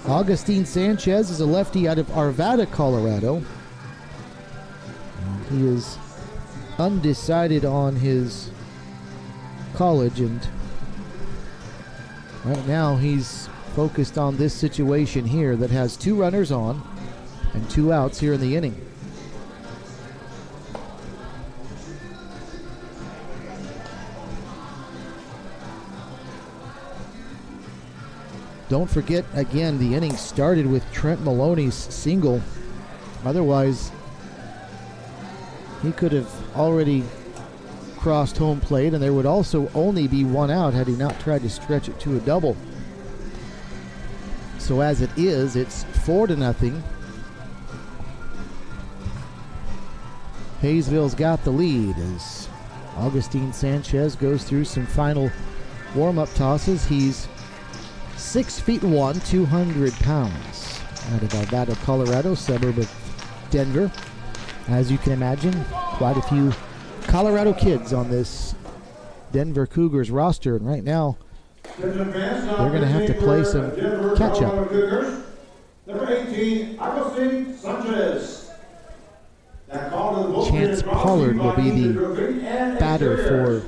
Augustine Sanchez is a lefty out of Arvada, Colorado. He is undecided on his college, and right now he's focused on this situation here that has 2 runners on and 2 outs here in the inning. Don't forget, again, the inning started with Trent Maloney's single. Otherwise, he could have already crossed home plate, and there would also only be 1 out had he not tried to stretch it to a double. So as it is, it's 4-0. Hayesville's got the lead as Augustine Sanchez goes through some final warm-up tosses. He's 6'1", 200 pounds, out of Arvada, Colorado, suburb of Denver. As you can imagine, quite a few Colorado kids on this Denver Cougars roster, and right now they're going to have to play some catch-up. Number 18, Agustin Sanchez. Chance Pollard will be the batter for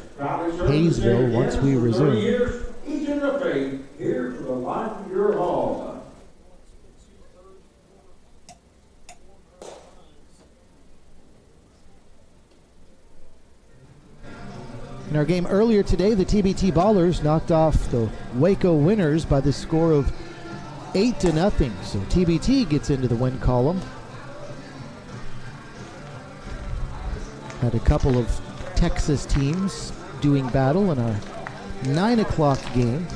Hayesville once we resume. Each in the faith, here for the life of your home. In our game earlier today, the TBT Ballers knocked off the Waco Winners by the score of 8-0. So TBT gets into the win column. Had a couple of Texas teams doing battle in our 9 o'clock game.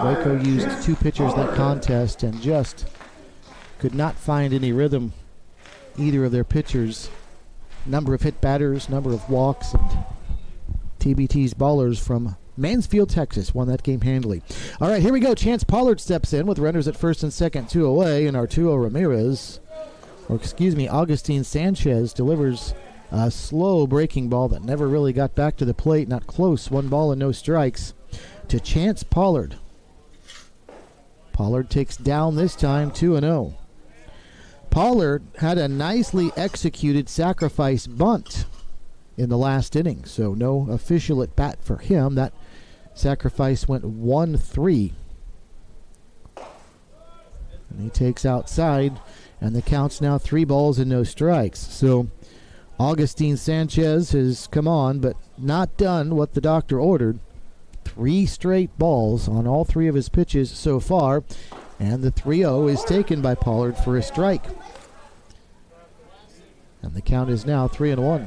Waco used 2 pitchers that contest and just could not find any rhythm, either of their pitchers. Number of hit batters, number of walks, and TBT's ballers from Mansfield, Texas won that game handily. All right, here we go. Chance Pollard steps in with runners at first and second, 2 away, and Arturo Ramirez, Augustine Sanchez delivers a slow breaking ball that never really got back to the plate. Not close. 1 ball and no strikes to Chance Pollard. Pollard takes down this time 2-0. Pollard had a nicely executed sacrifice bunt in the last inning, so no official at bat for him. That sacrifice went 1-3. And he takes outside, and the count's now 3 balls and no strikes. So Augustine Sanchez has come on, but not done what the doctor ordered. 3 straight balls on all 3 of his pitches so far, and the 3-0 is taken by Pollard for a strike. And the count is now 3-1.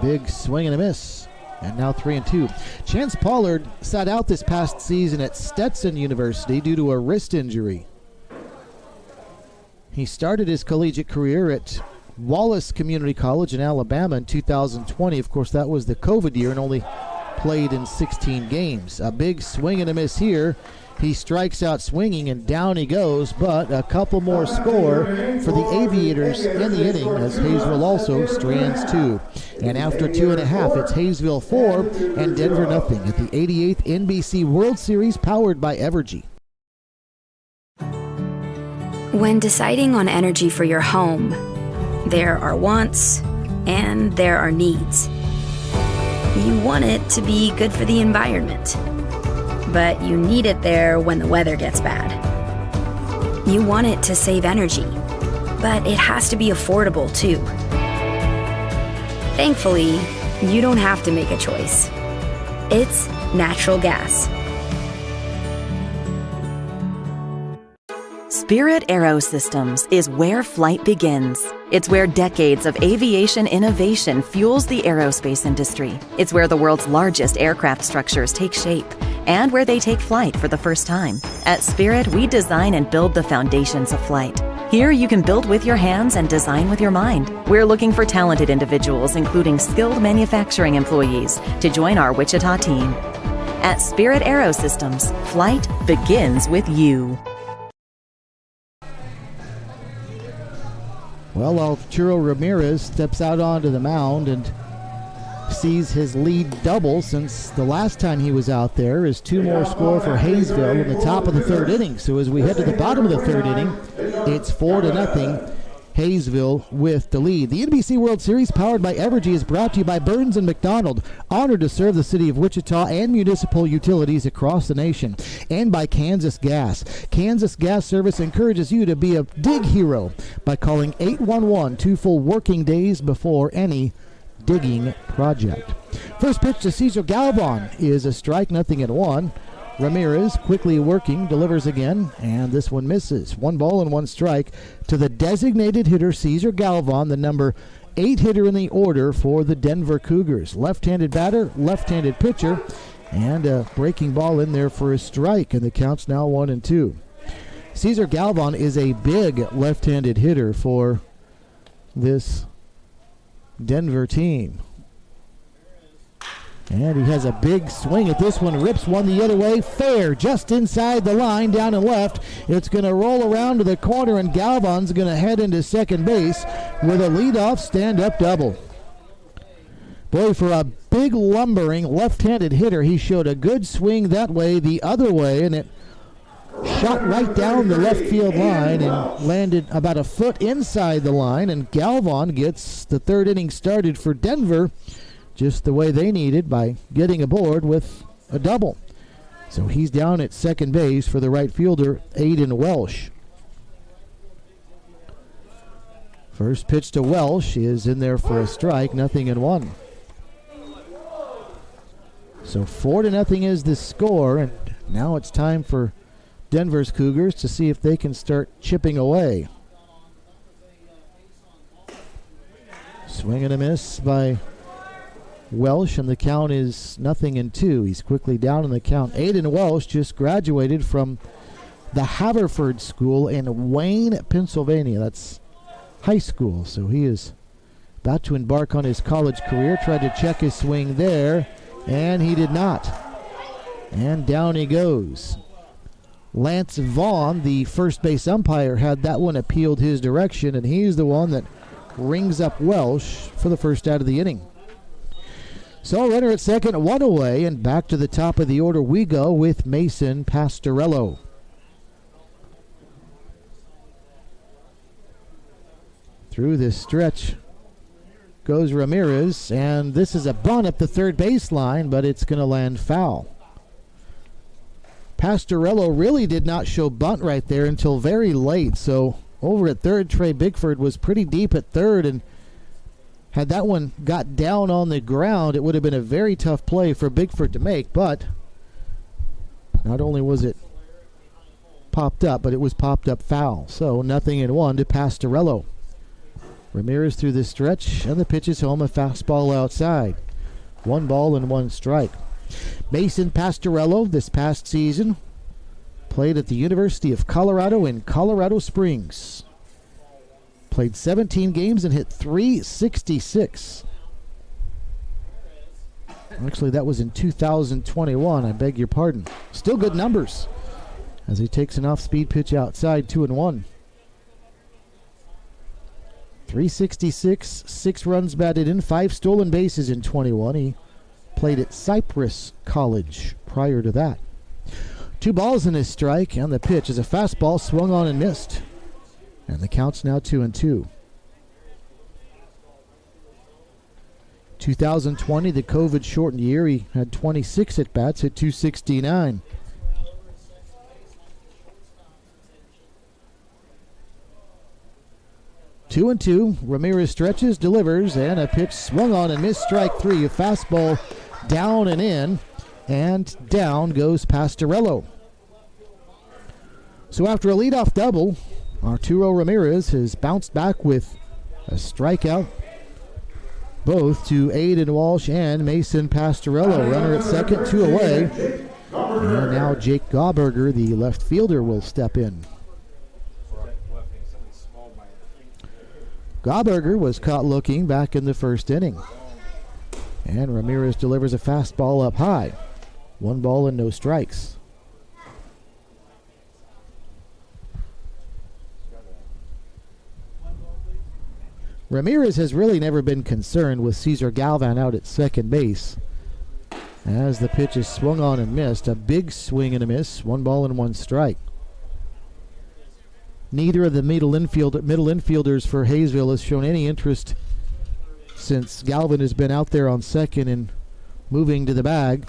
Big swing and a miss. And now 3-2. Chance Pollard sat out this past season at Stetson University due to a wrist injury. He started his collegiate career at Wallace Community College in Alabama in 2020. Of course, that was the COVID year and only played in 16 games. A big swing and a miss here. He strikes out swinging, and down he goes, but a couple more score for the Aviators in the inning as Hayesville also strands 2. And after 2.5, it's Hayesville 4 and Denver nothing at the 88th NBC World Series powered by Evergy. When deciding on energy for your home, there are wants and there are needs. You want it to be good for the environment, but you need it there when the weather gets bad. You want it to save energy, but it has to be affordable too. Thankfully, you don't have to make a choice. It's natural gas. Spirit Aerosystems is where flight begins. It's where decades of aviation innovation fuels the aerospace industry. It's where the world's largest aircraft structures take shape and where they take flight for the first time. At Spirit, we design and build the foundations of flight. Here, you can build with your hands and design with your mind. We're looking for talented individuals, including skilled manufacturing employees, to join our Wichita team. At Spirit Aerosystems, flight begins with you. Well, Arturo Ramirez steps out onto the mound and sees his lead double since the last time he was out there. Is 2 more score for Hayesville in the top of the 3rd inning. So as we head to the bottom of the 3rd inning, it's 4-0. Hayesville with the lead. The NBC World Series powered by Evergy is brought to you by Burns & McDonald, honored to serve the city of Wichita and municipal utilities across the nation, and by Kansas Gas. Kansas Gas Service encourages you to be a dig hero by calling 811 2 full working days before any digging project. First pitch to Cesar Galvan is a strike, 0-1. Ramirez quickly working, delivers again, and this one misses. 1 ball and 1 strike to the designated hitter, Cesar Galvan, the number 8 hitter in the order for the Denver Cougars. Left-handed batter, left-handed pitcher, and a breaking ball in there for a strike, and the count's now 1-2. Cesar Galvan is a big left-handed hitter for this Denver team. And he has a big swing at this one, rips one the other way, fair, just inside the line, down and left. It's going to roll around to the corner, and Galvan's going to head into second base with a leadoff stand-up double. Boy, for a big lumbering left-handed hitter, he showed a good swing that way, the other way, and it shot right down the left field line and landed about a foot inside the line, and Galvan gets the 3rd inning started for Denver just the way they needed by getting aboard with a double. So he's down at second base for the right fielder, Aiden Welsh. First pitch to Welsh is in there for a strike, 0-1. So 4-0 is the score, and now it's time for Denver's Cougars to see if they can start chipping away. Swing and a miss by Welsh, and the count is 0-2. He's quickly down in the count. Aiden Welsh just graduated from the Haverford School in Wayne, Pennsylvania. That's high school, so he is about to embark on his college career. Tried to check his swing there, and he did not. And down he goes. Lance Vaughn, the first base umpire, had that one appealed his direction, and he's the one that rings up Welsh for the first out of the inning. So runner at second, one away, and back to the top of the order we go with Mason Pastorello. Through this stretch goes Ramirez, and this is a bunt up the third baseline, but it's going to land foul. Pastorello really did not show bunt right there until very late, so over at third, Trey Bigford was pretty deep at third, and had that one got down on the ground, it would have been a very tough play for Bigford to make, but not only was it popped up, but it was popped up foul. So 0-1 to Pastorello. Ramirez through the stretch, and the pitch is home, a fastball outside. 1-1 strike. Mason Pastorello this past season played at the University of Colorado in Colorado Springs. Played 17 games and hit .366. Actually, that was in 2021. I beg your pardon. Still good numbers as he takes an off-speed pitch outside, 2-1. .366, 6 runs batted in, 5 stolen bases in 21. He played at Cypress College prior to that. 2 balls in his strike, and the pitch is a fastball swung on and missed. And the count's now 2-2. 2020, the COVID-shortened year, he had 26 at-bats at .269. Two and two. Ramirez stretches, delivers, and a pitch swung on and missed. Strike 3. A fastball down and in, and down goes Pastorello. So after a leadoff double, Arturo Ramirez has bounced back with a strikeout, both to Aiden Walsh and Mason Pastorello. Runner at second, 2 away. And now Jake Gauberger, the left fielder, will step in. Gauberger was caught looking back in the first inning. And Ramirez delivers a fastball up high. 1 ball and no strikes. Ramirez has really never been concerned with Cesar Galvan out at second base. As the pitch is swung on and missed, a big swing and a miss, 1 ball and 1 strike. Neither of the middle infielders for Hayesville has shown any interest since Galvin has been out there on second and moving to the bag.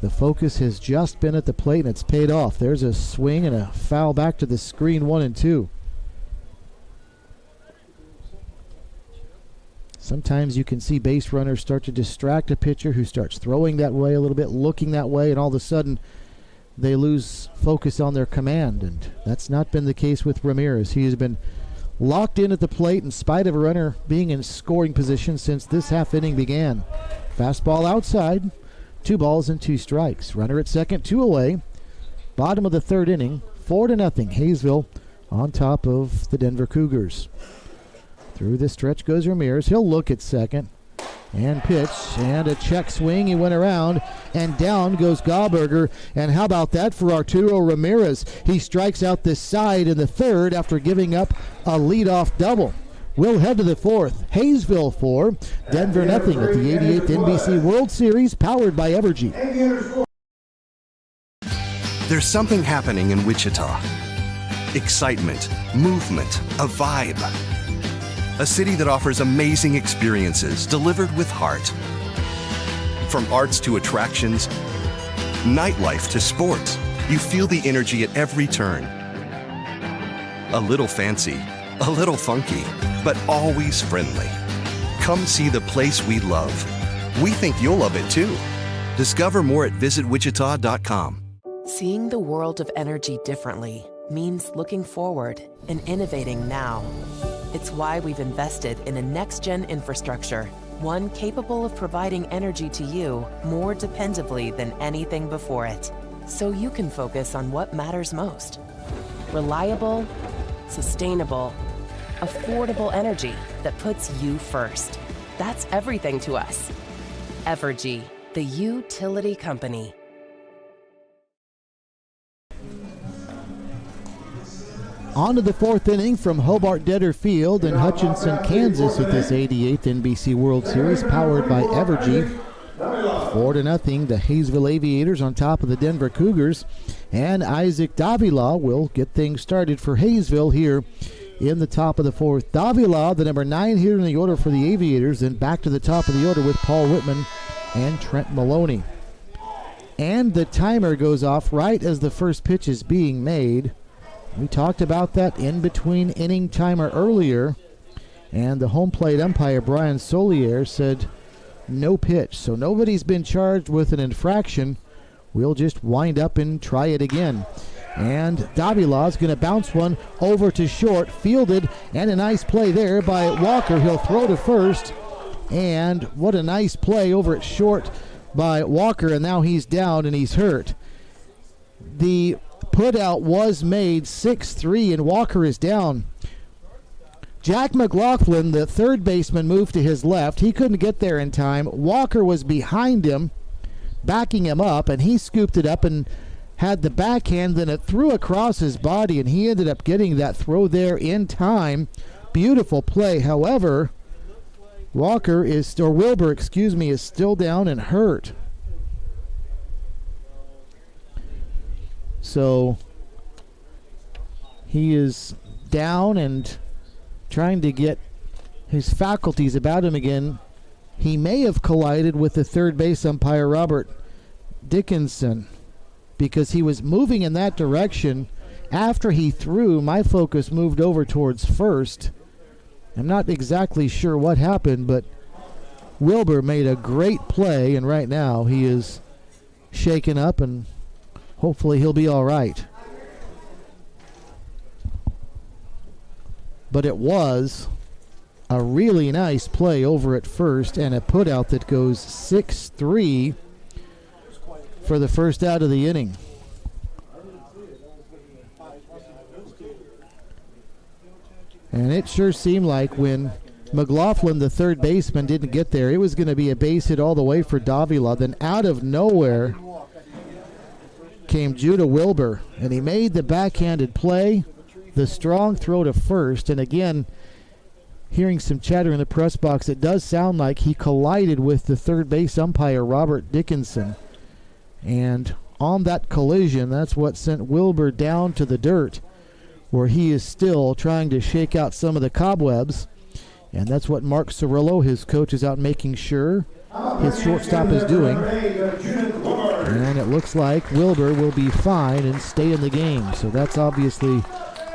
The focus has just been at the plate, and it's paid off. There's a swing and a foul back to the screen, 1-2. Sometimes you can see base runners start to distract a pitcher who starts throwing that way a little bit, looking that way, and all of a sudden they lose focus on their command, and that's not been the case with Ramirez. He has been locked in at the plate in spite of a runner being in scoring position since this half inning began. Fastball outside, 2 balls and 2 strikes. Runner at second, 2 away. Bottom of the third inning, 4-0. Hayesville on top of the Denver Cougars. Through this stretch goes Ramirez. He'll look at second and pitch, and a check swing. He went around, and down goes Gauberger. And how about that for Arturo Ramirez? He strikes out the side in the third after giving up a leadoff double. We'll head to the fourth. Hayesville 4, Denver 0 at the 88th NBC World Series, powered by Evergy. There's something happening in Wichita. Excitement, movement, a vibe. A city that offers amazing experiences delivered with heart. From arts to attractions, nightlife to sports, you feel the energy at every turn. A little fancy, a little funky, but always friendly. Come see the place we love. We think you'll love it too. Discover more at visitwichita.com. Seeing the world of energy differently means looking forward and innovating now. It's why we've invested in a next-gen infrastructure, one capable of providing energy to you more dependably than anything before it, so you can focus on what matters most. Reliable, sustainable, affordable energy that puts you first. That's everything to us. Evergy, the utility company. On to the fourth inning from Hobart Detter Field in Hutchinson, Kansas with this 88th NBC World Series powered by Evergy. 4-0, the Hayesville Aviators on top of the Denver Cougars. And Isaac Davila will get things started for Hayesville here in the top of the fourth. Davila, the number 9 here in the order for the Aviators, then back to the top of the order with Paul Whitman and Trent Maloney. And the timer goes off right as the first pitch is being made. We talked about that in between inning timer earlier, and the home plate umpire Brian Solier said no pitch. So nobody's been charged with an infraction. We'll just wind up and try it again. And Davila's going to bounce one over to short, fielded, and a nice play there by Walker. He'll throw to first, and what a nice play over at short by Walker, and now he's down and he's hurt. The put out was made 6-3, and Walker is down. Jack McLaughlin, the third baseman, moved to his left. He couldn't get there in time. Walker was behind him, backing him up, and he scooped it up and had the backhand, then it threw across his body, and he ended up getting that throw there in time. Beautiful play. However, Wilbur is still down and hurt. So he is down and trying to get his faculties about him again. He may have collided with the third base umpire, Robert Dickinson, because he was moving in that direction. After he threw, my focus moved over towards first. I'm not exactly sure what happened, but Wilbur made a great play, and right now he is shaken up, and hopefully he'll be all right. But it was a really nice play over at first and a put out that goes 6-3 for the first out of the inning. And it sure seemed like when McLaughlin, the third baseman, didn't get there, it was going to be a base hit all the way for Davila. Then out of nowhere came Judah Wilbur, and he made the backhanded play, the strong throw to first. And again, hearing some chatter in the press box, it does sound like he collided with the third base umpire, Robert Dickinson. And on that collision, that's what sent Wilbur down to the dirt, where he is still trying to shake out some of the cobwebs. And that's what Mark Cirillo, his coach, is out making sure his shortstop is doing. And it looks like Wilbur will be fine and stay in the game. So that's obviously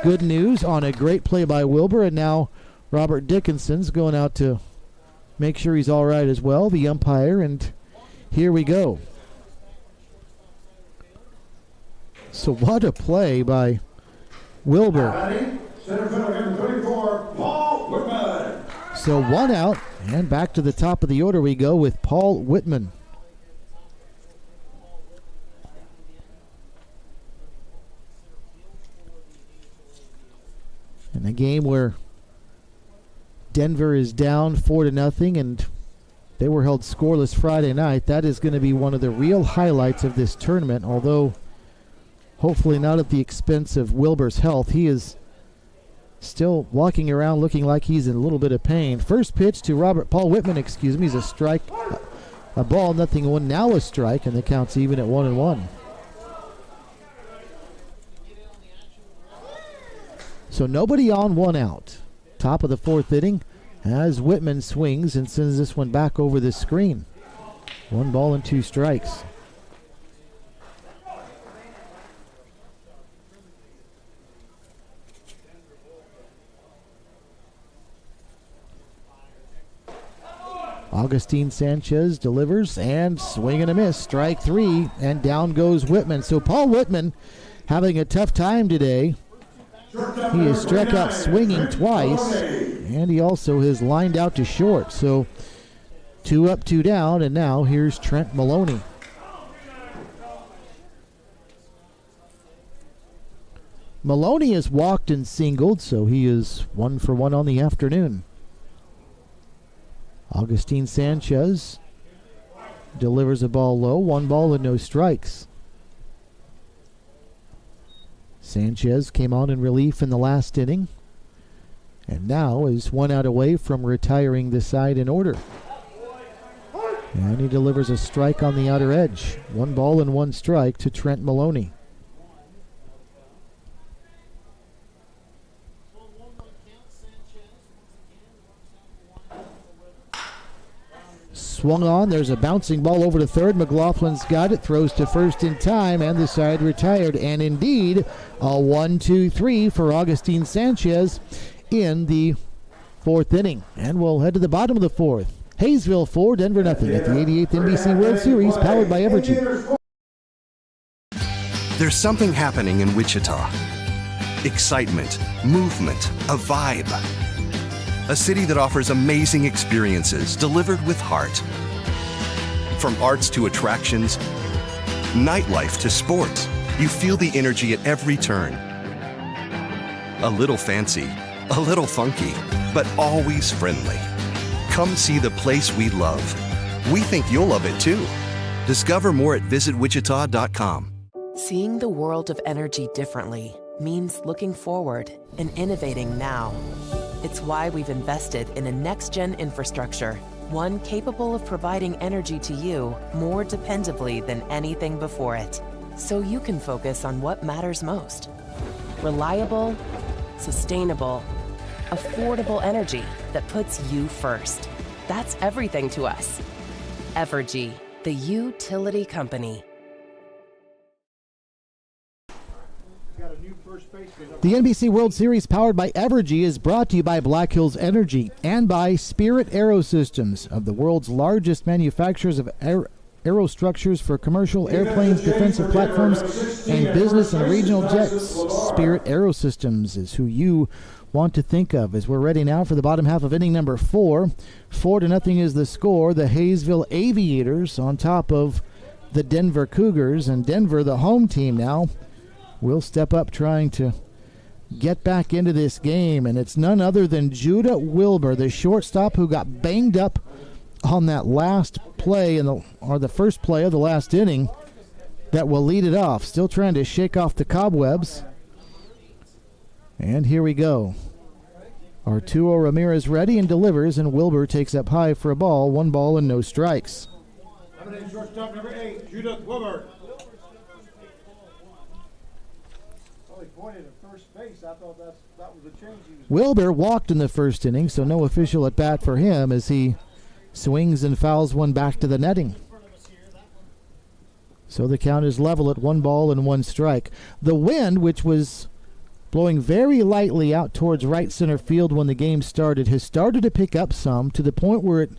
good news on a great play by Wilbur. And now Robert Dickinson's going out to make sure he's all right as well, the umpire. And here we go. So what a play by Wilbur. So one out, and back to the top of the order we go with Paul Whitman. In a game where Denver is down 4-0, and they were held scoreless Friday night, that is going to be one of the real highlights of this tournament, although hopefully not at the expense of Wilbur's health. He is still walking around looking like he's in a little bit of pain. First pitch to Paul Whitman, is a strike. A ball, 0-1, now a strike, and the count's even at 1-1. So nobody on, one out. Top of the fourth inning as Whitman swings and sends this one back over the screen. 1 ball and 2 strikes. Augustine Sanchez delivers and swing and a miss. Strike 3, and down goes Whitman. So Paul Whitman having a tough time today. He is struck out swinging twice. and he also has lined out to short. So 2 up, 2 down, and now here's Trent Maloney. Maloney has walked and singled, so he is 1 for 1 on the afternoon. Augustine Sanchez delivers a ball low, 1 ball and no strikes. Sanchez came on in relief in the last inning, and now is 1 out away from retiring the side in order. And he delivers a strike on the outer edge. 1 ball and 1 strike to Trent Maloney. Swung on, there's a bouncing ball over to third. McLaughlin's got it, throws to first in time, and the side retired. And indeed, a 1-2-3 for Augustine Sanchez in the 4th inning. And we'll head to the bottom of the 4th. Hayesville 4, Denver nothing at the 88th NBC World Series, powered by Evergy. There's something happening in Wichita. Excitement, movement, a vibe. A city that offers amazing experiences delivered with heart. From arts to attractions, nightlife to sports, you feel the energy at every turn. A little fancy, a little funky, but always friendly. Come see the place we love. We think you'll love it too. Discover more at visitwichita.com. Seeing the world of energy differently means looking forward and innovating now. It's why we've invested in a next-gen infrastructure, one capable of providing energy to you more dependably than anything before it, so you can focus on what matters most. Reliable, sustainable, affordable energy that puts you first. That's everything to us. Evergy, the utility company. The NBC World Series, powered by Evergy, is brought to you by Black Hills Energy and by Spirit Aerosystems, of the world's largest manufacturers of aerostructures for commercial airplanes, defensive platforms, and business and regional jets. Spirit Aerosystems is who you want to think of as we're ready now for the bottom half of inning number 4. 4-0 is the score. The Haysville Aviators on top of the Denver Cougars, and Denver, the home team now, will step up trying to get back into this game, and it's none other than Judah Wilbur, the shortstop who got banged up on that last play or the first play of the last inning, that will lead it off. Still trying to shake off the cobwebs. And here we go. Arturo Ramirez ready and delivers, and Wilbur takes up high for a ball. 1 ball and no strikes. Shortstop number 8, Judah Wilbur. Pointed at first base. I thought that was a change. Wilbur walked in the first inning, so no official at bat for him as he swings and fouls one back to the netting. So the count is level at 1 ball and 1 strike. The wind, which was blowing very lightly out towards right center field when the game started, has started to pick up some, to the point where it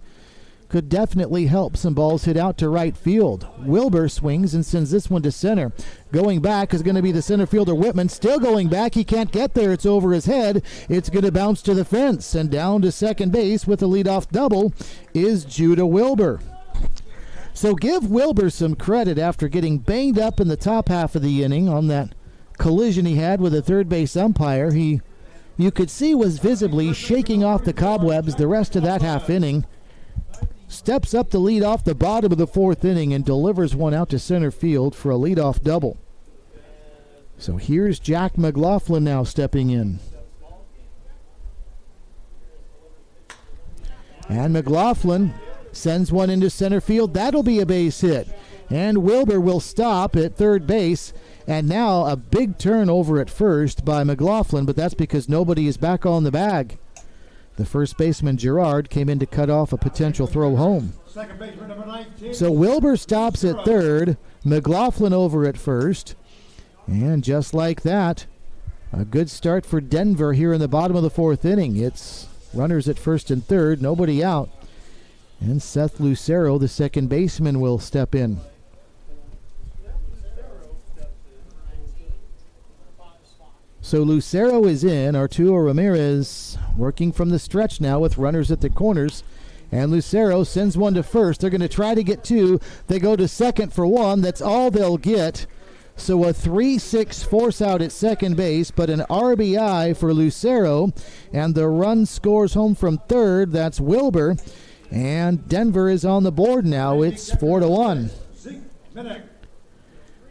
could definitely help some balls hit out to right field. Wilbur swings and sends this one to center. Going back is going to be the center fielder Whitman. Still going back. He can't get there. It's over his head. It's going to bounce to the fence. And down to second base with a leadoff double is Judah Wilbur. So give Wilbur some credit after getting banged up in the top half of the inning on that collision he had with a third base umpire. You could see was visibly shaking off the cobwebs the rest of that half inning. Steps up to lead off the bottom of the 4th inning and delivers one out to center field for a leadoff double. So here's Jack McLaughlin now stepping in. And McLaughlin sends one into center field. That'll be a base hit. And Wilbur will stop at third base. And now a big turn over at first by McLaughlin, but that's because nobody is back on the bag. The first baseman, Gerard, came in to cut off a potential throw home. So Wilbur stops at third, McLaughlin over at first, and just like that, a good start for Denver here in the bottom of the 4th inning. It's runners at first and third, nobody out, and Seth Lucero, the second baseman, will step in. So Lucero is in. Arturo Ramirez working from the stretch now with runners at the corners. And Lucero sends one to first. They're going to try to get two. They go to second for one. That's all they'll get. So a 3-6 force out at second base, but an RBI for Lucero. And the run scores home from third. That's Wilbur. And Denver is on the board now. It's 4-1.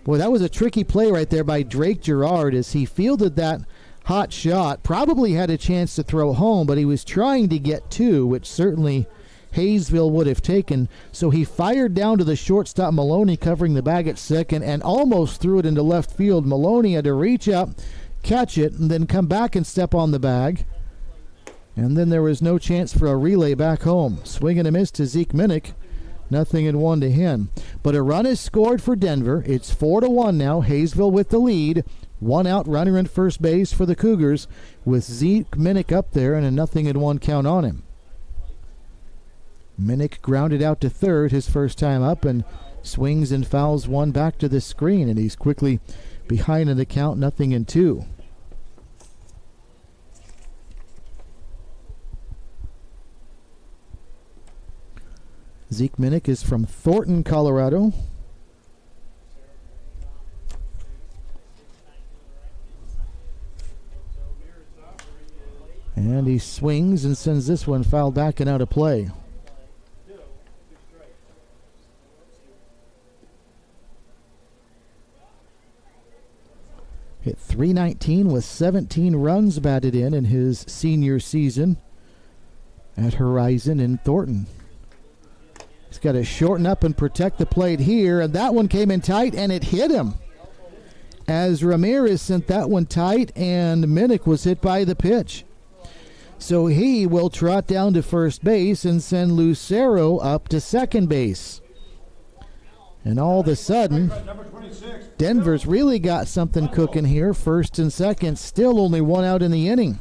Boy, that was a tricky play right there by Drake Gerard as he fielded that hot shot. Probably had a chance to throw home, but he was trying to get two, which certainly Hayesville would have taken. So he fired down to the shortstop Maloney covering the bag at second and almost threw it into left field. Maloney had to reach up, catch it, and then come back and step on the bag. And then there was no chance for a relay back home. Swing and a miss to Zeke Minnick. 0-1 to him. But a run is scored for Denver. It's 4-1 now. Hayesville with the lead. One out runner in first base for the Cougars with Zeke Minnick up there and a 0-1 count on him. Minnick grounded out to third his first time up and swings and fouls one back to the screen, and he's quickly behind in the count, 0-2. Zeke Minnick is from Thornton, Colorado. And he swings and sends this one foul back and out of play. Hit .319 with 17 runs batted in his senior season at Horizon in Thornton. He's got to shorten up and protect the plate here, and that one came in tight, and it hit him. As Ramirez sent that one tight, and Minnick was hit by the pitch. So he will trot down to first base and send Lucero up to second base. And all of a sudden, Denver's really got something cooking here. First and second, still only one out in the inning.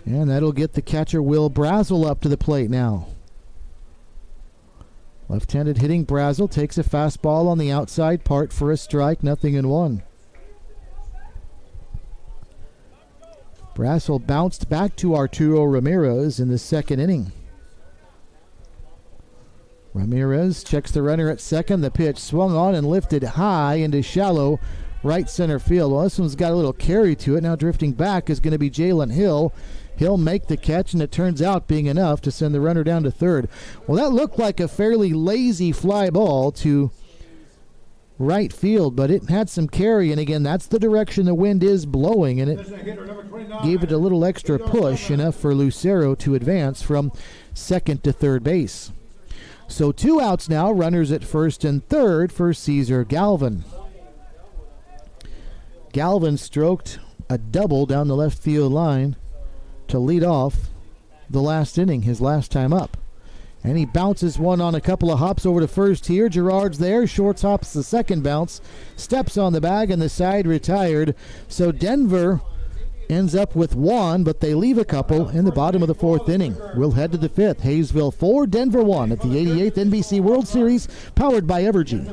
And that'll get the catcher Will Brazel up to the plate now. Left-handed hitting Brazel takes a fastball on the outside part for a strike, 0-1. Brazel bounced back to Arturo Ramirez in the second inning. Ramirez checks the runner at second. The pitch swung on and lifted high into shallow right center field. Well, this one's got a little carry to it. Now drifting back is going to be Jalen Hill. He'll make the catch, and it turns out being enough to send the runner down to third. Well, that looked like a fairly lazy fly ball to right field, but it had some carry, and again, that's the direction the wind is blowing, and it gave it a little extra push, enough for Lucero to advance from second to third base. So two outs now, runners at first and third for Caesar Galvin. Galvin stroked a double down the left field line to lead off the last inning, his last time up. And he bounces one on a couple of hops over to first here. Gerard's there, shorts hops the second bounce, steps on the bag, and the side retired. So Denver ends up with one, but they leave a couple in the bottom of the fourth inning. We'll head to the fifth. Hayesville 4, Denver 1 at the 88th NBC World Series, powered by Evergy.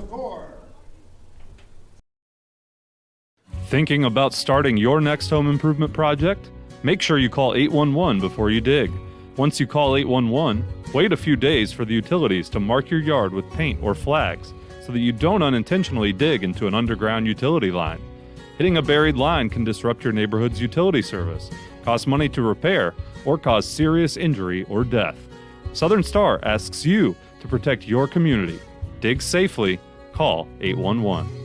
Thinking about starting your next home improvement project? Make sure you call 811 before you dig. Once you call 811, wait a few days for the utilities to mark your yard with paint or flags so that you don't unintentionally dig into an underground utility line. Hitting a buried line can disrupt your neighborhood's utility service, cost money to repair, or cause serious injury or death. Southern Star asks you to protect your community. Dig safely. Call 811.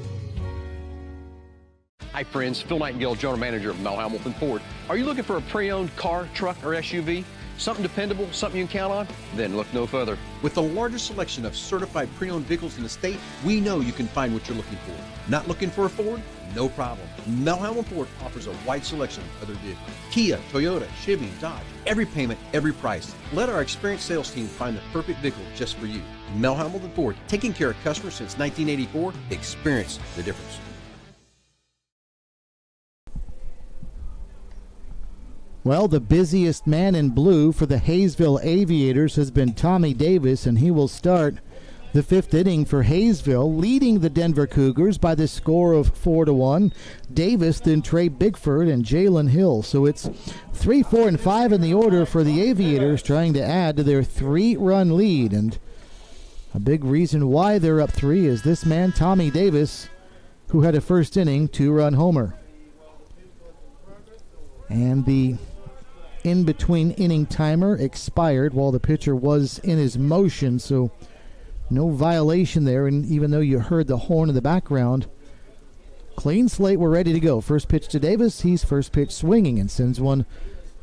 Hi friends, Phil Nightingale, General Manager of Mel Hamilton Ford. Are you looking for a pre-owned car, truck, or SUV? Something dependable, something you can count on? Then look no further. With the largest selection of certified pre-owned vehicles in the state, we know you can find what you're looking for. Not looking for a Ford? No problem. Mel Hamilton Ford offers a wide selection of other vehicles. Kia, Toyota, Chevy, Dodge. Every payment, every price. Let our experienced sales team find the perfect vehicle just for you. Mel Hamilton Ford, taking care of customers since 1984. Experience the difference. Well, the busiest man in blue for the Hayesville Aviators has been Tommy Davis, and he will start The fifth inning for Hayesville, leading the Denver Cougars by the score of 4-1. Davis, then Trey Bigford, and Jalen Hill. So it's 3, 4, and 5 in the order for the Aviators, trying to add to their 3-run lead. And a big reason why they're up 3 is this man, Tommy Davis, who had a first inning 2-run homer. And the in-between inning timer expired while the pitcher was in his motion, so no violation there. And even though you heard the horn in the background, clean slate, we're ready to go. First pitch to Davis. He's first pitch swinging and sends one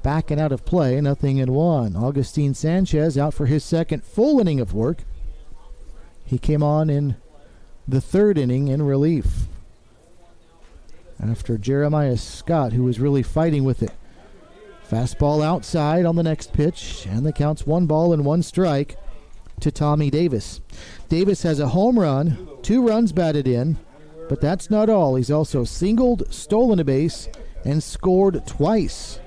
back and out of play. 0-1. Augustine Sanchez out for his second full inning of work. He came on in the third inning in relief after Jeremiah Scott, who was really fighting with it. Fastball outside on the next pitch, and the count's 1 strike to Tommy Davis. Davis has a home run, 2 runs batted in, but that's not all. He's also singled, stolen a base, and scored twice.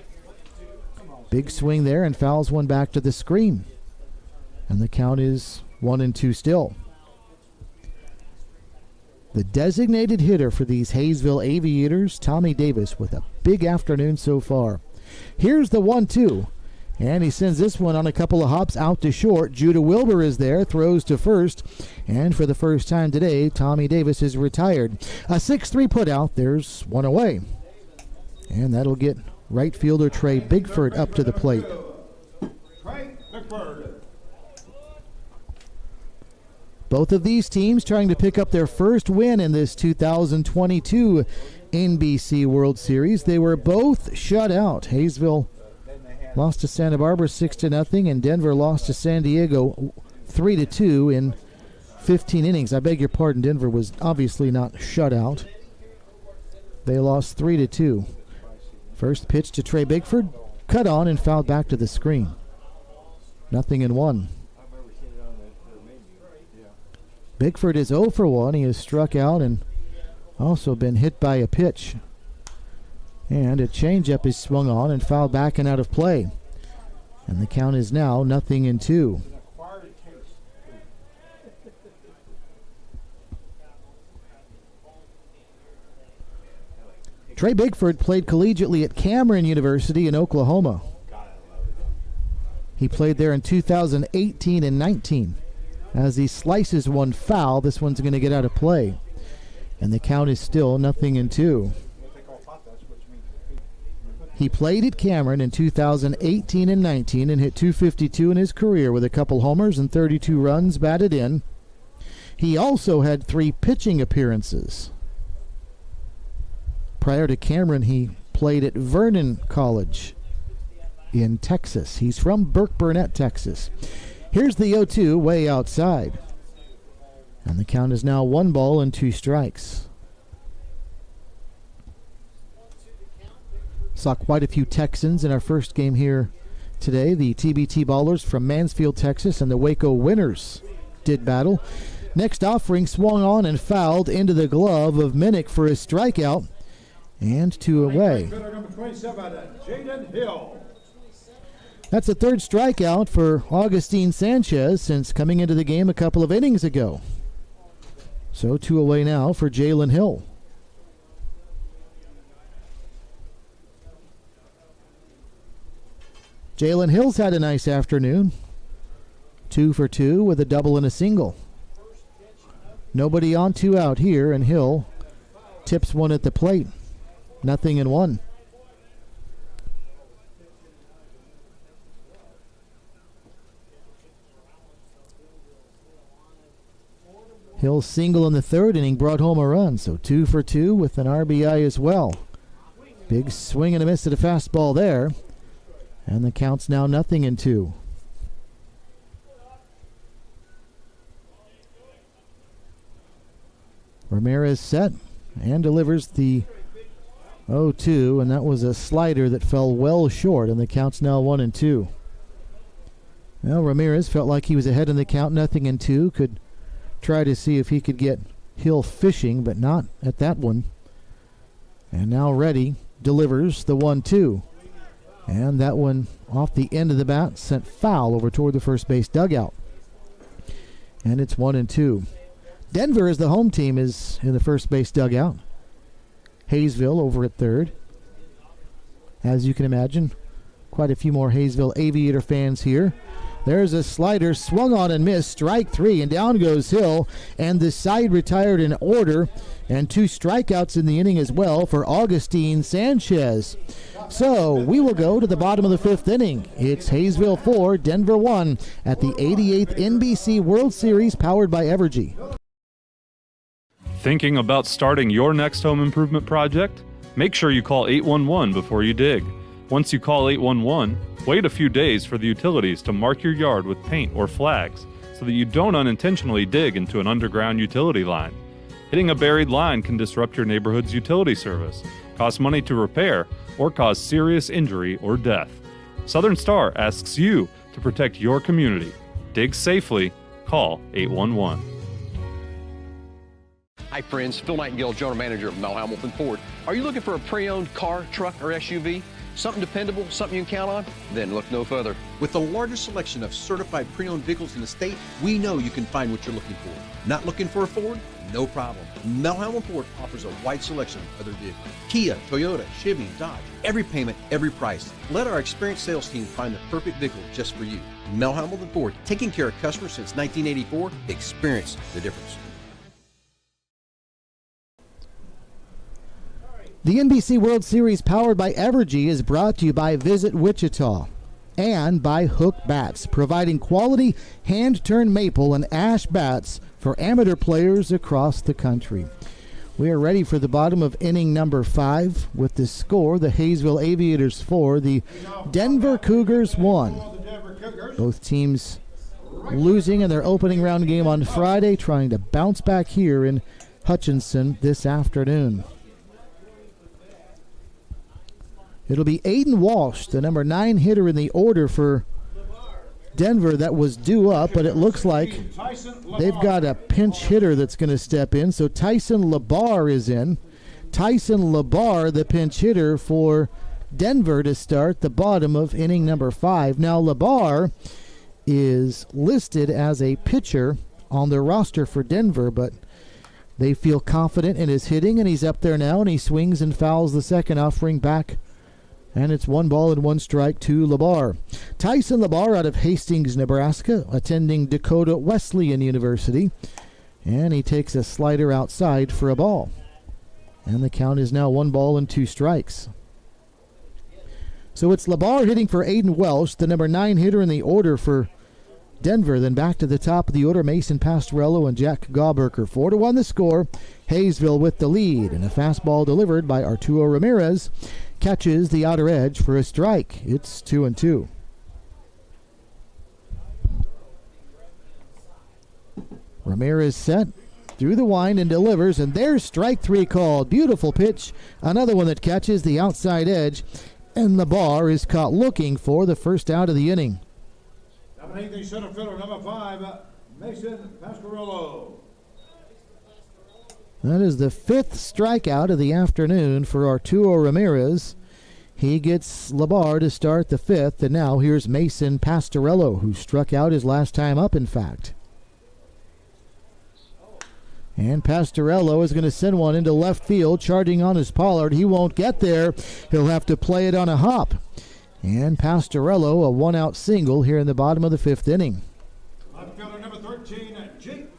Big swing there, and fouls one back to the screen. And the count is 1-2 still. The designated hitter for these Hayesville Aviators, Tommy Davis, with a big afternoon so far. Here's the 1-2, and he sends this one on a couple of hops out to short. Judah Wilbur is there, throws to first, and for the first time today, Tommy Davis is retired. A 6-3 put out, there's one away. And that'll get right fielder Trey Bigford up to the plate. Both of these teams trying to pick up their first win in this 2022 NBC World Series. They were both shut out. Hayesville lost to Santa Barbara 6-0, and Denver lost to San Diego 3-2 in 15 innings. I beg your pardon, Denver was obviously not shut out. They lost 3-2. First pitch to Trey Bigford, cut on and fouled back to the screen. 0-1. Bigford is 0 for 1. He has struck out and also been hit by a pitch. And a changeup is swung on and fouled back and out of play. And the count is now 0-2. Trey Bigford played collegiately at Cameron University in Oklahoma. He played there in 2018 and 19. As he slices one foul, this one's going to get out of play. And the count is still 0-2. He played at Cameron in 2018 and 19 and hit .252 in his career with a couple homers and 32 runs batted in. He also had 3 pitching appearances. Prior to Cameron, he played at Vernon College in Texas. He's from Burke Burnett, Texas. Here's the 0-2 way outside. And the count is now 1-2 strikes. Saw quite a few Texans in our first game here today. The TBT Ballers from Mansfield, Texas, and the Waco Winners did battle. Next offering swung on and fouled into the glove of Minnick for his strikeout. And 2 away. That's the third strikeout for Augustine Sanchez since coming into the game a couple of innings ago. So 2 away now for Jalen Hill. Jalen Hill's had a nice afternoon. 2 for 2 with a double and a single. Nobody on, 2 out here, and Hill tips one at the plate. 0-1. Hill single in the third inning brought home a run, so 2 for 2 with an RBI as well. Big swing and a miss at a fastball there, and the count's now 0-2. Ramirez set and delivers the 0-2, and that was a slider that fell well short, and the count's now 1-2. Well, Ramirez felt like he was ahead in the count, 0-2, could try to see if he could get Hill fishing, but not at that one. And now Reddy delivers the 1-2. And that one off the end of the bat sent foul over toward the first base dugout. And it's 1-2. Denver, as the home team, is in the first base dugout. Haysville over at third. As you can imagine, quite a few more Haysville Aviator fans here. There's a slider swung on and missed. Strike three, and down goes Hill. And the side retired in order. And 2 strikeouts in the inning as well for Augustine Sanchez. So we will go to the bottom of the 5th inning. It's Haysville 4, Denver 1 at the 88th NBC World Series powered by Evergy. Thinking about starting your next home improvement project? Make sure you call 811 before you dig. Once you call 811, wait a few days for the utilities to mark your yard with paint or flags so that you don't unintentionally dig into an underground utility line. Hitting a buried line can disrupt your neighborhood's utility service, cost money to repair, or cause serious injury or death. Southern Star asks you to protect your community. Dig safely. Call 811. Hi friends, Phil Nightingale, General Manager of Mel Hamilton Ford. Are you looking for a pre-owned car, truck, or SUV? Something dependable, something you can count on? Then look no further. With the largest selection of certified pre-owned vehicles in the state, we know you can find what you're looking for. Not looking for a Ford? No problem. Mel Hamilton Ford offers a wide selection of other vehicles. Kia, Toyota, Chevy, Dodge. Every payment, every price. Let our experienced sales team find the perfect vehicle just for you. Mel Hamilton Ford, taking care of customers since 1984. Experience the difference. The NBC World Series powered by Evergy is brought to you by Visit Wichita and by Hook Bats, providing quality hand-turned maple and ash bats for amateur players across the country. We are ready for the bottom of inning number 5 with the score, the Haysville Aviators 4, the Denver Cougars 1. Both teams losing in their opening round game on Friday, trying to bounce back here in Hutchinson this afternoon. It'll be Aiden Walsh, the number 9 hitter in the order for Denver that was due up, but it looks like they've got a pinch hitter that's going to step in. So Tyson Labar is in. Tyson Labar, the pinch hitter for Denver to start the bottom of inning number 5. Now Labar is listed as a pitcher on their roster for Denver, but they feel confident in his hitting, and he's up there now, and he swings and fouls the second offering back. And it's 1 ball and 1 strike to Labar. Tyson Labar out of Hastings, Nebraska, attending Dakota Wesleyan University. And he takes a slider outside for a ball. And the count is now 1 ball and 2 strikes. So it's Labar hitting for Aiden Welsh, the number 9 hitter in the order for Denver. Then back to the top of the order, Mason Pastorello and Jack Gauberger. 4-1 the score. Haysville with the lead. And a fastball delivered by Arturo Ramirez catches the outer edge for a strike. It's 2-2. Ramirez set through the wind and delivers, and there's strike 3 called. Beautiful pitch. Another one that catches the outside edge, and Labar is caught looking for the first out of the inning. Dominating the center fielder, number 5, Mason Pasquarello. That is the 5th strikeout of the afternoon for Arturo Ramirez. He gets Labar to start the 5th, and now here's Mason Pastorello, who struck out his last time up, in fact. And Pastorello is going to send one into left field, charging on his Pollard. He won't get there. He'll have to play it on a hop. And Pastorello, a 1-out single here in the bottom of the 5th inning. Number 13, Jake.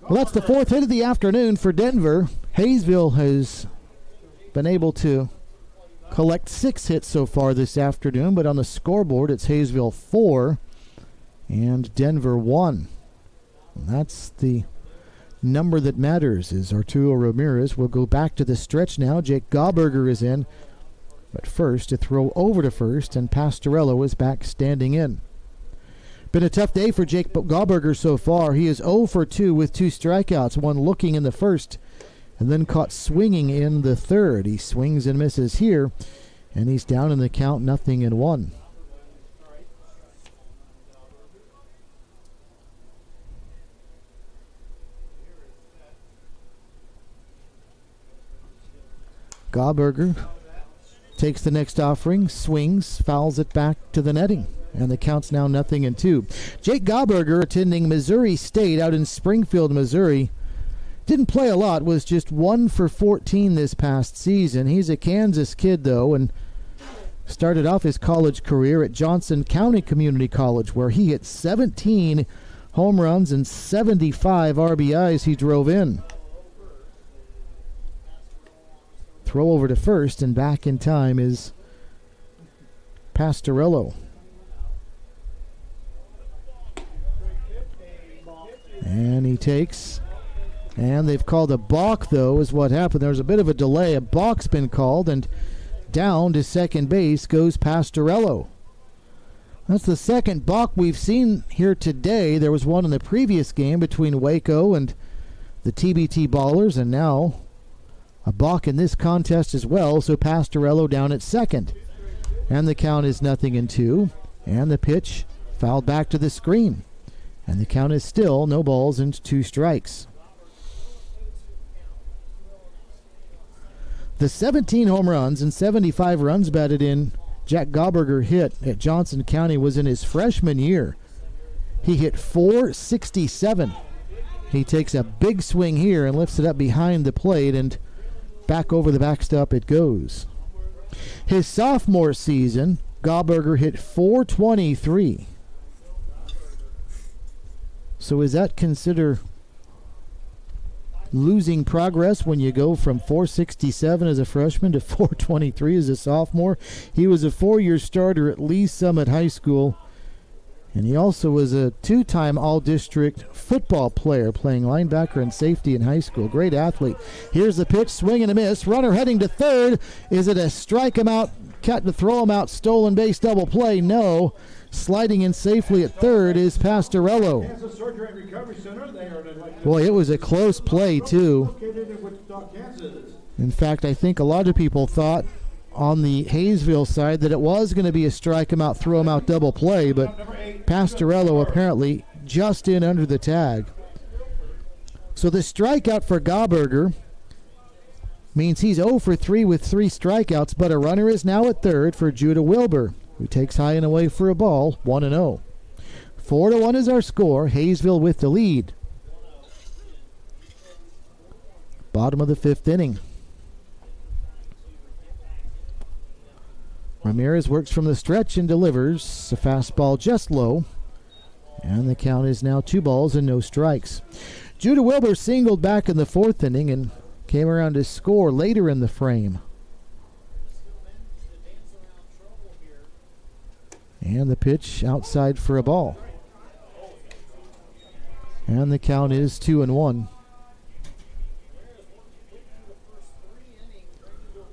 Well, that's the 4th hit of the afternoon for Denver. Haysville has been able to collect 6 hits so far this afternoon, but on the scoreboard it's Haysville 4 and Denver 1. And that's the number that matters, is Arturo Ramirez. We'll go back to the stretch now. Jake Gauberger is in, but first to throw over to first, and Pastorello is back standing in. Been a tough day for Jake Gauberger so far. He is 0 for 2 with 2 strikeouts, one looking in the first, and then caught swinging in the third. He swings and misses here, and he's down in the count, 0-1. Gauberger takes the next offering, swings, fouls it back to the netting. And the count's now 0-2. Jake Gauberger, attending Missouri State out in Springfield, Missouri, didn't play a lot, was just 1 for 14 this past season. He's a Kansas kid, though, and started off his college career at Johnson County Community College, where he hit 17 home runs and 75 RBIs he drove in. Throw over to first, and back in time is Pastorello. And he takes, and they've called a balk, though, is what happened. There was a bit of a delay. A balk's been called, and down to second base goes Pastorello. That's the second balk we've seen here today. There was one in the previous game between Waco and the TBT Ballers, and now a balk in this contest as well, so Pastorello down at second. And the count is 0-2, and the pitch fouled back to the screen. And the count is still no balls and 2 strikes. The 17 home runs and 75 runs batted in Jack Gauberger hit at Johnson County was in his freshman year. He hit .467. He takes a big swing here and lifts it up behind the plate, and back over the backstop it goes. His sophomore season, Gauberger hit .423. So is that consider losing progress when you go from .467 as a freshman to .423 as a sophomore? He was a 4-year starter at Lee Summit High School, and he also was a 2-time all-district football player, playing linebacker and safety in high school. Great athlete. Here's the pitch, swing and a miss. Runner heading to third. Is it a strike him out, cut to throw him out, stolen base, double play? No. Sliding in safely at third is Pastorello. Boy, it was a close play, too. In fact, I think a lot of people thought on the Hayesville side that it was going to be a strike him out, throw him out double play, but Pastorello apparently just in under the tag. So the strikeout for Gauberger means he's 0 for 3 with 3 strikeouts, but a runner is now at third for Judah Wilbur, who takes high and away for a ball, 1-0. 4-1 is our score. Hayesville with the lead. Bottom of the 5th inning. Ramirez works from the stretch and delivers a fastball just low. And the count is now 2 balls and no strikes. Judah Wilbur singled back in the 4th inning and came around to score later in the frame. And the pitch outside for a ball. And the count is 2-1.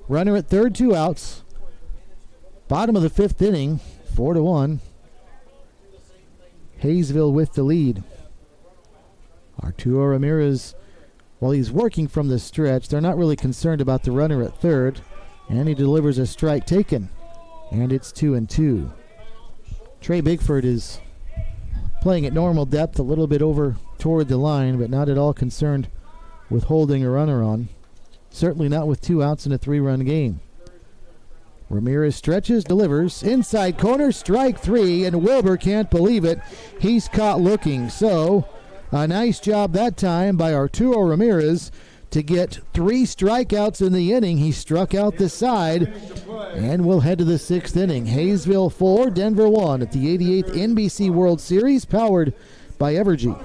Runner at third, 2 outs. Bottom of the 5th inning, 4-1. Hayesville with the lead. Arturo Ramirez, while he's working from the stretch, they're not really concerned about the runner at third. And he delivers a strike taken. And it's 2-2. Trey Bigford is playing at normal depth, a little bit over toward the line, but not at all concerned with holding a runner on. Certainly not with 2 outs in a 3-run game. Ramirez stretches, delivers, inside corner, strike 3, and Wilbur can't believe it. He's caught looking. So, a nice job that time by Arturo Ramirez to get 3 strikeouts in the inning. He struck out the side, and we'll head to the 6th inning. Hayesville 4, Denver 1 at the 88th NBC World Series, powered by Evergy.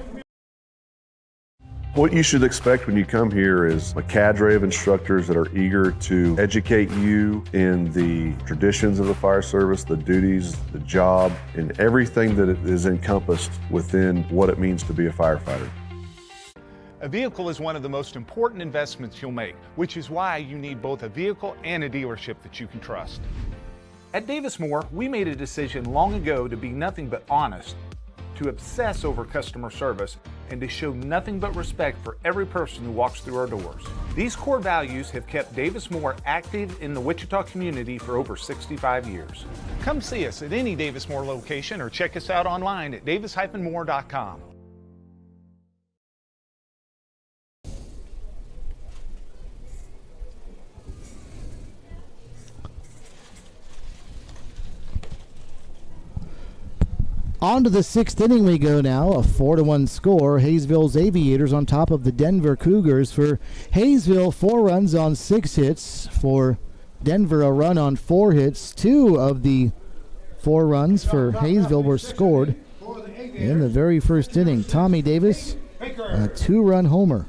What you should expect when you come here is a cadre of instructors that are eager to educate you in the traditions of the fire service, the duties, the job, and everything that is encompassed within what it means to be a firefighter. A vehicle is one of the most important investments you'll make, which is why you need both a vehicle and a dealership that you can trust. At Davis Moore, we made a decision long ago to be nothing but honest, to obsess over customer service, and to show nothing but respect for every person who walks through our doors. These core values have kept Davis Moore active in the Wichita community for over 65 years. Come see us at any Davis Moore location or check us out online at davis-moore.com. On to the 6th inning we go now. A 4-1 score. Hayesville's Aviators on top of the Denver Cougars. For Hayesville, 4 runs on 6 hits. For Denver, a run on 4 hits. 2 of the 4 runs for Hayesville were scored in the very first inning. Tommy Davis, a 2-run homer.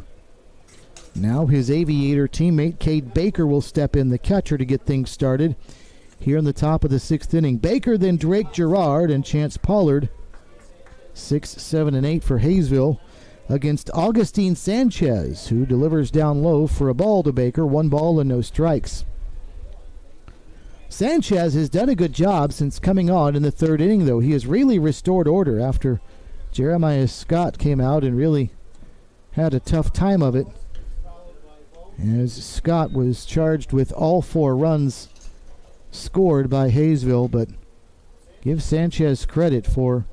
Now his Aviator teammate, Cade Baker, will step in, the catcher, to get things started here in the top of the 6th inning. Baker, then Drake Gerard and Chance Pollard. 6, 7, and 8 for Hayesville against Augustine Sanchez, who delivers down low for a ball to Baker. 1 ball and no strikes. Sanchez has done a good job since coming on in the 3rd inning, though. He has really restored order after Jeremiah Scott came out and really had a tough time of it, as Scott was charged with all 4 runs scored by Hayesville, but give Sanchez credit for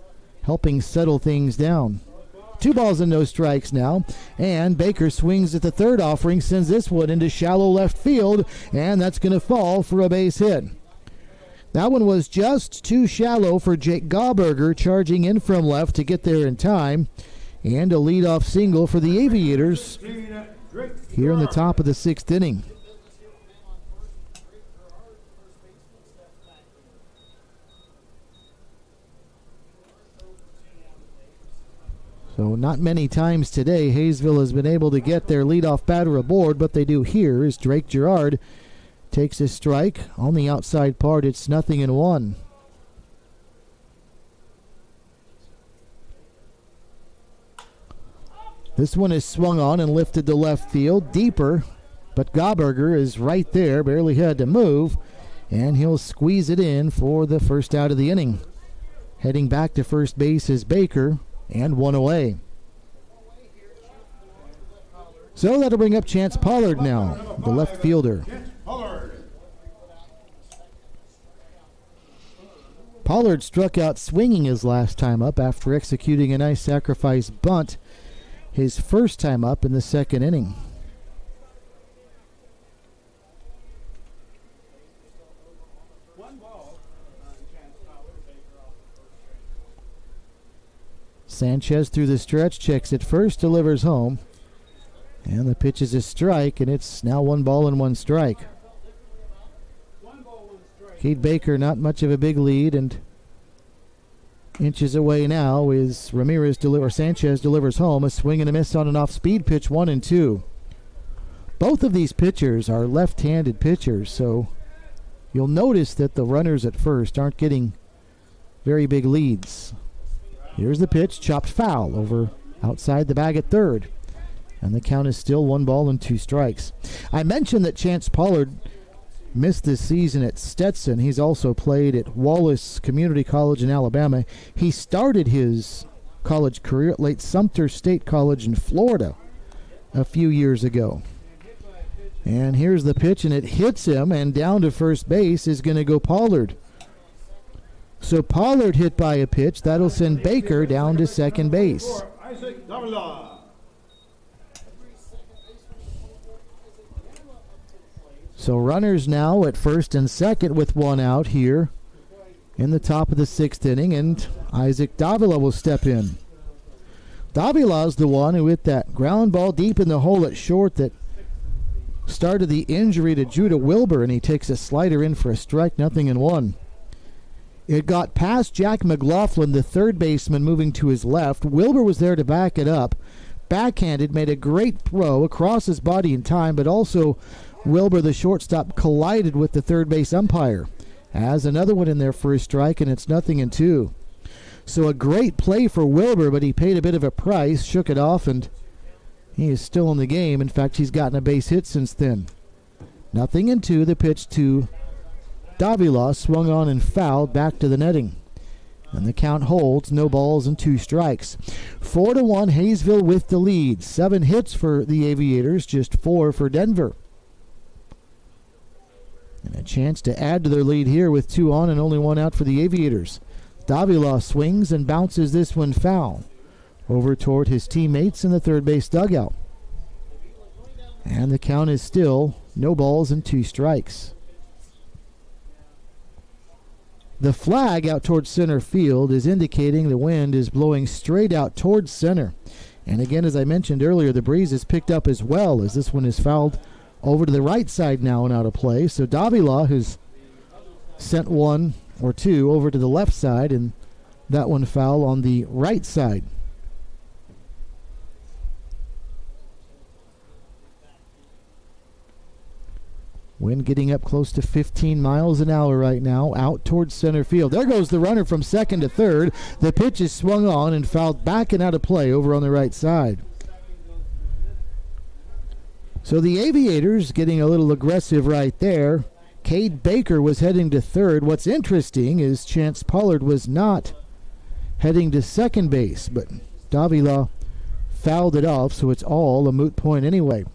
helping settle things down. 2 balls and no strikes now, and Baker swings at the 3rd offering, sends this one into shallow left field, and that's going to fall for a base hit. That one was just too shallow for Jake Gauberger, charging in from left to get there in time, and a leadoff single for the Aviators here in the top of the 6th inning. So not many times today Hayesville has been able to get their leadoff batter aboard, but they do here as Drake Gerard takes a strike. On the outside part, it's 0-1. This one is swung on and lifted to left field, deeper, but Gauberger is right there, barely had to move, and he'll squeeze it in for the first out of the inning. Heading back to first base is Baker, and 1 away. So that'll bring up Chance Pollard now, the left fielder. Pollard struck out swinging his last time up after executing a nice sacrifice bunt his first time up in the 2nd inning. Sanchez through the stretch, checks it first, delivers home. And the pitch is a strike, and it's now 1 ball and 1 strike. Cade Baker, not much of a big lead, and inches away now is Sanchez delivers home. A swing and a miss on an off-speed pitch, 1-2. Both of these pitchers are left-handed pitchers, so you'll notice that the runners at first aren't getting very big leads. Here's the pitch, chopped foul over outside the bag at 3rd. And the count is still 1 ball and 2 strikes. I mentioned that Chance Pollard missed this season at Stetson. He's also played at Wallace Community College in Alabama. He started his college career at Lake Sumter State College in Florida a few years ago. And here's the pitch, and it hits him, and down to first base is going to go Pollard. So Pollard hit by a pitch. That'll send Baker down to second base. So runners now at first and second with 1 out here in the top of the 6th inning, and Isaac Davila will step in. Davila's the one who hit that ground ball deep in the hole at short that started the injury to Judah Wilbur, and he takes a slider in for a strike, 0-1. It got past Jack McLaughlin, the 3rd baseman, moving to his left. Wilbur was there to back it up. Backhanded, made a great throw across his body in time, but also Wilbur, the shortstop, collided with the 3rd base umpire. Has another one in there for a strike, and it's 0-2. So a great play for Wilbur, but he paid a bit of a price, shook it off, and he is still in the game. In fact, he's gotten a base hit since then. 0-2, the pitch to Davila, swung on and fouled back to the netting. And the count holds, no balls and 2 strikes. 4-1, Hayesville with the lead. 7 hits for the Aviators, just 4 for Denver. And a chance to add to their lead here with 2 on and only 1 out for the Aviators. Davila swings and bounces this one foul over toward his teammates in the 3rd base dugout. And the count is still no balls and 2 strikes. The flag out towards center field is indicating the wind is blowing straight out towards center. And again, as I mentioned earlier, the breeze is picked up as well, as this one is fouled over to the right side now and out of play. So Davila has sent one or two over to the left side, and that one foul on the right side. Wind getting up close to 15 miles an hour right now, out towards center field. There goes the runner from second to third. The pitch is swung on and fouled back and out of play over on the right side. So the Aviators getting a little aggressive right there. Cade Baker was heading to third. What's interesting is Chance Pollard was not heading to second base, but Davila fouled it off, so it's all a moot point anyway.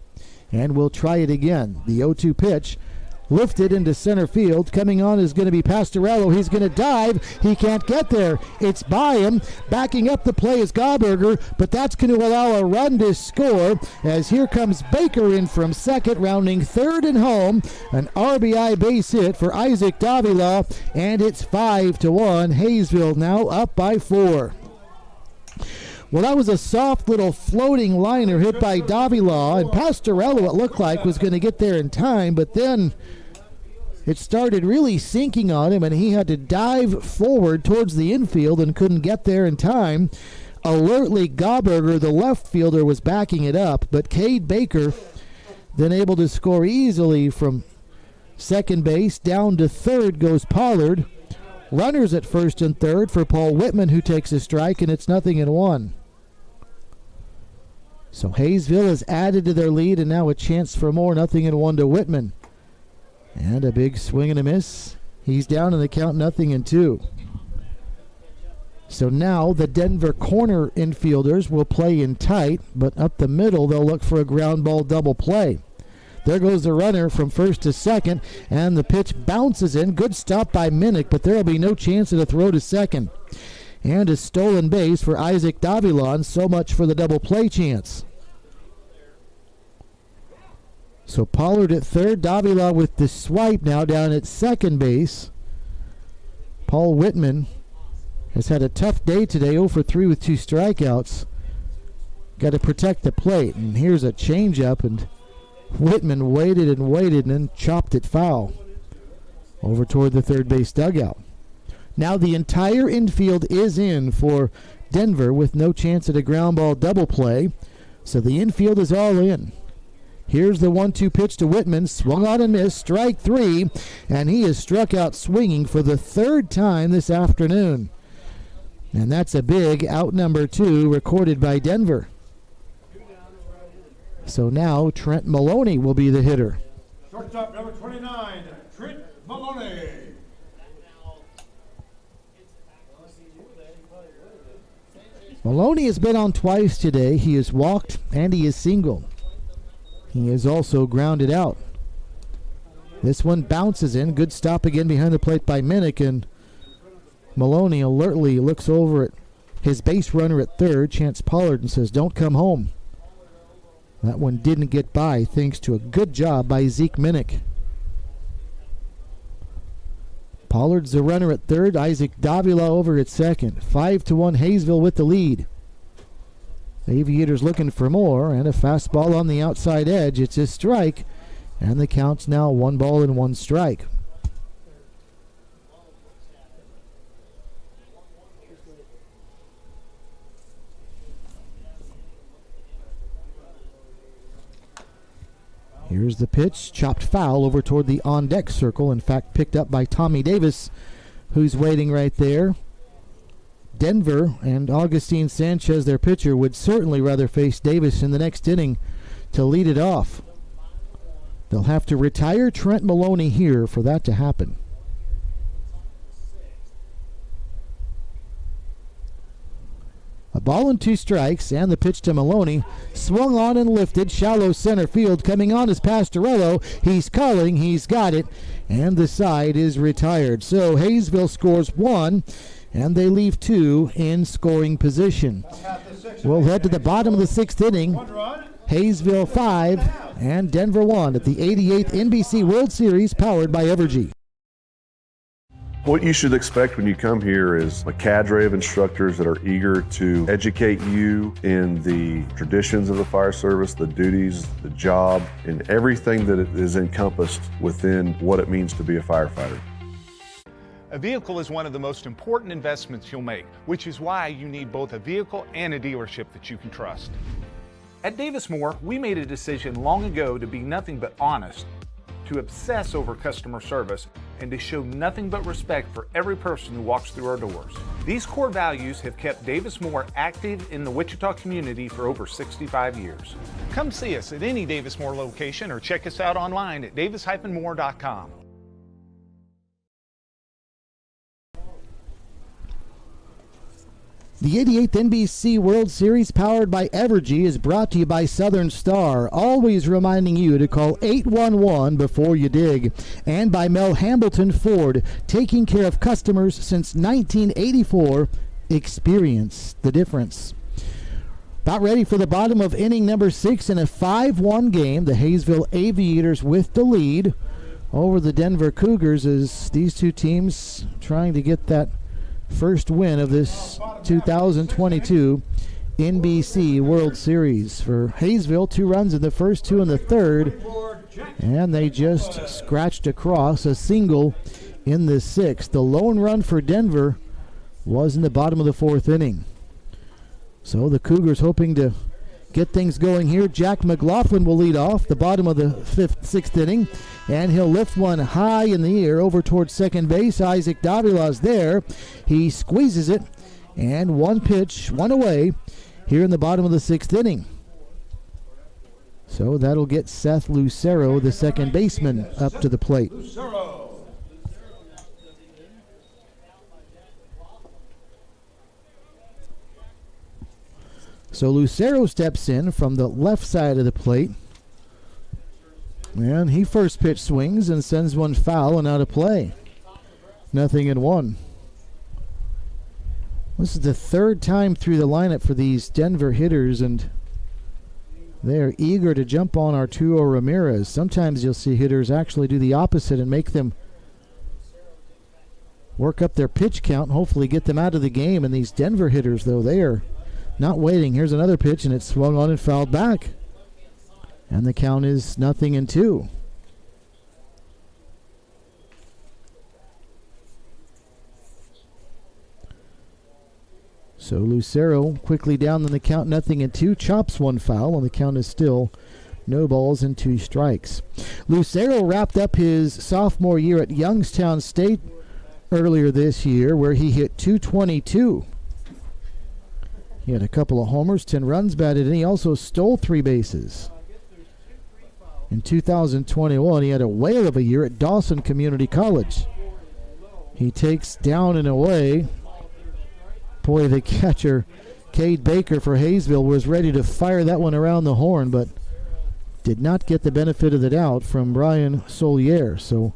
And we'll try it again. The 0-2 pitch lifted into center field. Coming on is going to be Pastorello. He's going to dive. He can't get there. It's by him. Backing up the play is Gauberger, but that's going to allow a run to score as here comes Baker in from second, rounding third and home. An RBI base hit for Isaac Davila, and it's 5-1. Hayesville now up by 4. Well, that was a soft little floating liner hit by Davila, and Pastorello, it looked like, was going to get there in time, but then it started really sinking on him, and he had to dive forward towards the infield and couldn't get there in time. Alertly, Gauberger, the left fielder, was backing it up, but Cade Baker then able to score easily from second base. Down to third goes Pollard. Runners at first and third for Paul Whitman, who takes a strike, and it's 0-1. So Hayesville has added to their lead, and now a chance for more. 0-1 to Whitman. And a big swing and a miss. He's down in the count, 0-2. So now the Denver corner infielders will play in tight, but up the middle they'll look for a ground ball double play. There goes the runner from first to second, and the pitch bounces in. Good stop by Minnick, but there will be no chance at a throw to second. And a stolen base for Isaac Davila, and so much for the double play chance. So Pollard at third, Davila with the swipe now down at second base. Paul Whitman has had a tough day today, 0 for 3 with 2 strikeouts. Got to protect the plate, and here's a changeup, and Whitman waited and then chopped it foul over toward the third base dugout. Now the entire infield is in for Denver with no chance at a ground ball double play. So the infield is all in. Here's the 1-2 pitch to Whitman. Swung on and missed. Strike 3. And he is struck out swinging for the third time this afternoon. And that's a big out number 2 recorded by Denver. So now Trent Maloney will be the hitter. Shortstop number 29, Trent Maloney. Maloney has been on twice today. He has walked and he is singled. He is also grounded out. This one bounces in. Good stop again behind the plate by Minnick, and Maloney alertly looks over at his base runner at third, Chance Pollard, and says, "Don't come home." That one didn't get by thanks to a good job by Zeke Minnick. Pollard's the runner at third. Isaac Davila over at second. 5-1 Hayesville with the lead. The Aviators looking for more, and a fastball on the outside edge. It's a strike, and the count's now 1 ball and 1 strike. Here's the pitch, chopped foul over toward the on-deck circle. In fact, picked up by Tommy Davis, who's waiting right there. Denver and Augustine Sanchez, their pitcher, would certainly rather face Davis in the next inning to lead it off. They'll have to retire Trent Maloney here for that to happen. A ball and 2 strikes, and the pitch to Maloney. Swung on and lifted, shallow center field. Coming on is Pastorello. He's calling, he's got it, and the side is retired. So Hayesville scores 1, and they leave 2 in scoring position. We'll head to the bottom of the 6th inning. Hayesville 5 and Denver 1 at the 88th NBC World Series, powered by Evergy. What you should expect when you come here is a cadre of instructors that are eager to educate you in the traditions of the fire service, the duties, the job, and everything that is encompassed within what it means to be a firefighter. A vehicle is one of the most important investments you'll make, which is why you need both a vehicle and a dealership that you can trust. At Davis Moore, we made a decision long ago to be nothing but honest, to obsess over customer service, and to show nothing but respect for every person who walks through our doors. These core values have kept Davis Moore active in the Wichita community for over 65 years. Come see us at any Davis Moore location or check us out online at davis-moore.com. The 88th NBC World Series, powered by Evergy, is brought to you by Southern Star, always reminding you to call 811 before you dig, and by Mel Hambleton Ford, taking care of customers since 1984. Experience the difference. About ready for the bottom of inning number 6 in a 5-1 game. The Hayesville Aviators with the lead over the Denver Cougars, as these two teams trying to get that first win of this 2022 NBC World Series. For Hayesville, 2 runs in the first, 2 in the third, and they just scratched across a single in the 6th. The lone run for Denver was in the bottom of the 4th inning. So the Cougars hoping to get things going here. Jack McLaughlin will lead off the bottom of the 6th inning, and he'll lift one high in the air over towards second base. Isaac Davila's there. He squeezes it, and one pitch, one away here in the bottom of the 6th inning. So that'll get Seth Lucero, the second baseman, up to the plate. So Lucero steps in from the left side of the plate. And he first pitch swings and sends one foul and out of play. 0-1. This is the 3rd time through the lineup for these Denver hitters, and they're eager to jump on Arturo Ramirez. Sometimes you'll see hitters actually do the opposite and make them work up their pitch count and hopefully get them out of the game. And these Denver hitters, though, they are not waiting. Here's another pitch, and it's swung on and fouled back. And the count is 0-2. So Lucero quickly down in the count, 0-2, chops one foul, and the count is still no balls and 2 strikes. Lucero wrapped up his sophomore year at Youngstown State earlier this year, where he hit .222. He had a couple of homers, 10 runs batted in. He also stole 3 bases. In 2021, he had a whale of a year at Dawson Community College. He takes down and away. Boy, the catcher, Cade Baker for Hayesville, was ready to fire that one around the horn, but did not get the benefit of the doubt from Brian Solier. So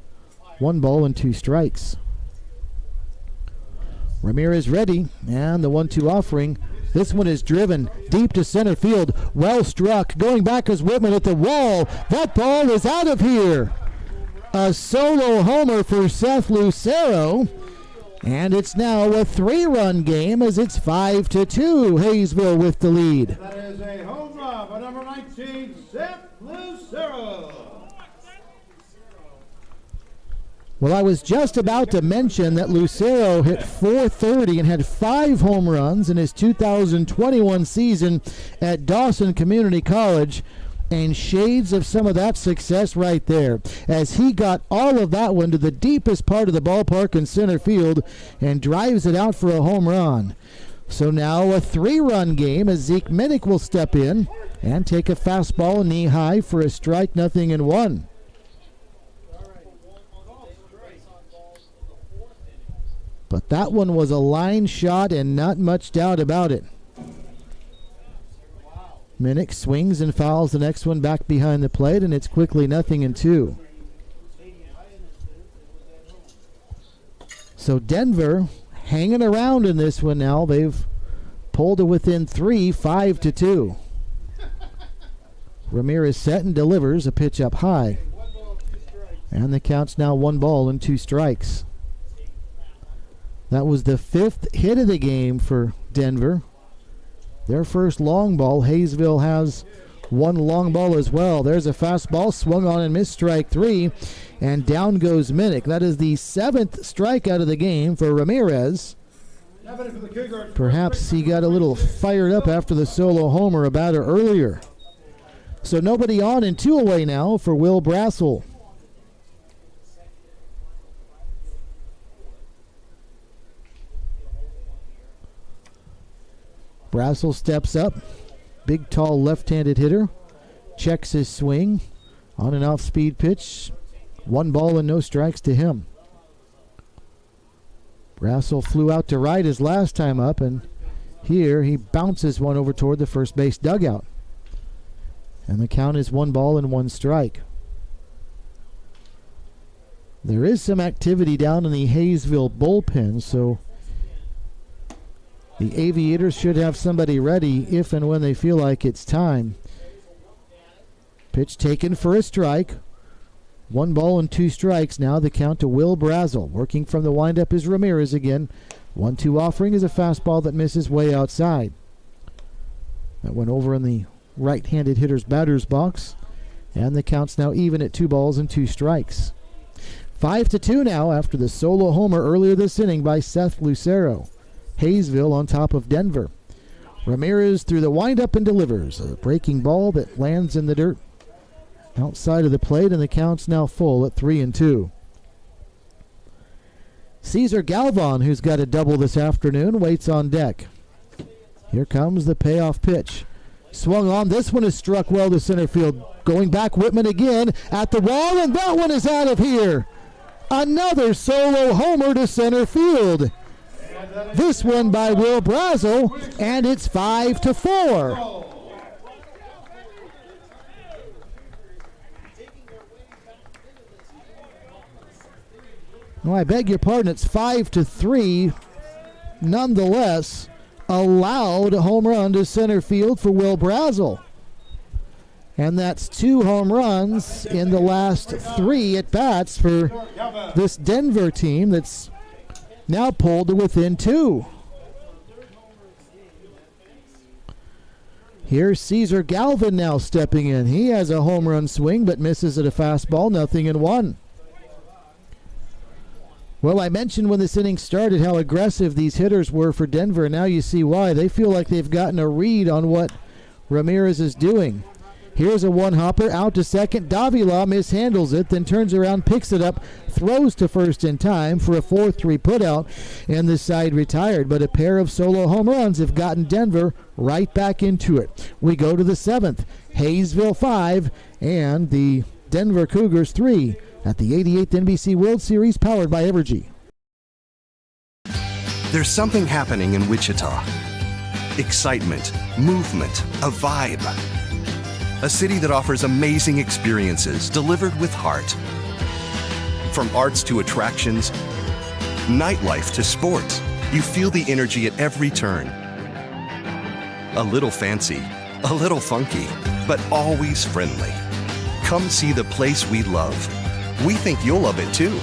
1 ball and 2 strikes. Ramirez ready, and the 1-2 offering. This one is driven deep to center field. Well struck. Going back is Whitman at the wall. That ball is out of here. A solo homer for Seth Lucero. And it's now a 3-run game as it's 5-2. Hayesville with the lead. That is a home run by number 19, Seth Lucero. Well, I was just about to mention that Lucero hit .430 and had 5 home runs in his 2021 season at Dawson Community College, and shades of some of that success right there, as he got all of that one to the deepest part of the ballpark in center field and drives it out for a home run. So now a 3-run game as Zeke Minnick will step in and take a fastball knee high for a strike, 0-1. But that one was a line shot and not much doubt about it. Minnick swings and fouls the next one back behind the plate, and it's quickly 0-2. So Denver hanging around in this one now. They've pulled to within 3, 5-2. Ramirez set and delivers a pitch up high. And the count's now 1 ball and 2 strikes. That was the 5th hit of the game for Denver. Their first long ball. Hayesville has one long ball as well. There's a fastball swung on and missed, strike 3, and down goes Minnick. That is the 7th strikeout of the game for Ramirez. Perhaps he got a little fired up after the solo homer a batter earlier. So nobody on and 2 away now for Will Brassel. Brassel steps up. Big, tall, left-handed hitter. Checks his swing. On and off speed pitch. 1 ball and no strikes to him. Brassel flew out to right his last time up, and here he bounces one over toward the first base dugout. And the count is 1 ball and 1 strike. There is some activity down in the Hayesville bullpen, so the Aviators should have somebody ready if and when they feel like it's time. Pitch taken for a strike. 1 ball and 2 strikes. Now the count to Will Brassel. Working from the windup is Ramirez again. 1-2 offering is a fastball that misses way outside. That went over in the right-handed hitter's batter's box. And the count's now even at 2 balls and 2 strikes. 5-2 now after the solo homer earlier this inning by Seth Lucero. Hayesville on top of Denver. Ramirez through the windup and delivers a breaking ball that lands in the dirt outside of the plate, and the count's now full at 3-2. Cesar Galvan, who's got a double this afternoon, waits on deck. Here comes the payoff pitch. Swung on. This one is struck well to center field. Going back, Whitman again at the wall, and that one is out of here. Another solo homer to center field. This one by Will Brassel, and it's 5-4. No, I beg your pardon, it's 5-3. Nonetheless, a loud home run to center field for Will Brassel. And that's 2 home runs in the last 3 at-bats for this Denver team that's now pulled to within 2. Here's Cesar Galvan now stepping in. He has a home run swing but misses at a fastball, 0-1. Well, I mentioned when this inning started how aggressive these hitters were for Denver, and now you see why. They feel like they've gotten a read on what Ramirez is doing. Here's a one-hopper out to second. Davila mishandles it, then turns around, picks it up, throws to first in time for a 4-3 putout, and the side retired. But a pair of solo home runs have gotten Denver right back into it. We go to the 7th. Hayesville 5 and the Denver Cougars 3 at the 88th NBC World Series, powered by Evergy. There's something happening in Wichita. Excitement, movement, a vibe. A city that offers amazing experiences delivered with heart. From arts to attractions, nightlife to sports, you feel the energy at every turn. A little fancy, a little funky, but always friendly. Come see the place we love. We think you'll love it too.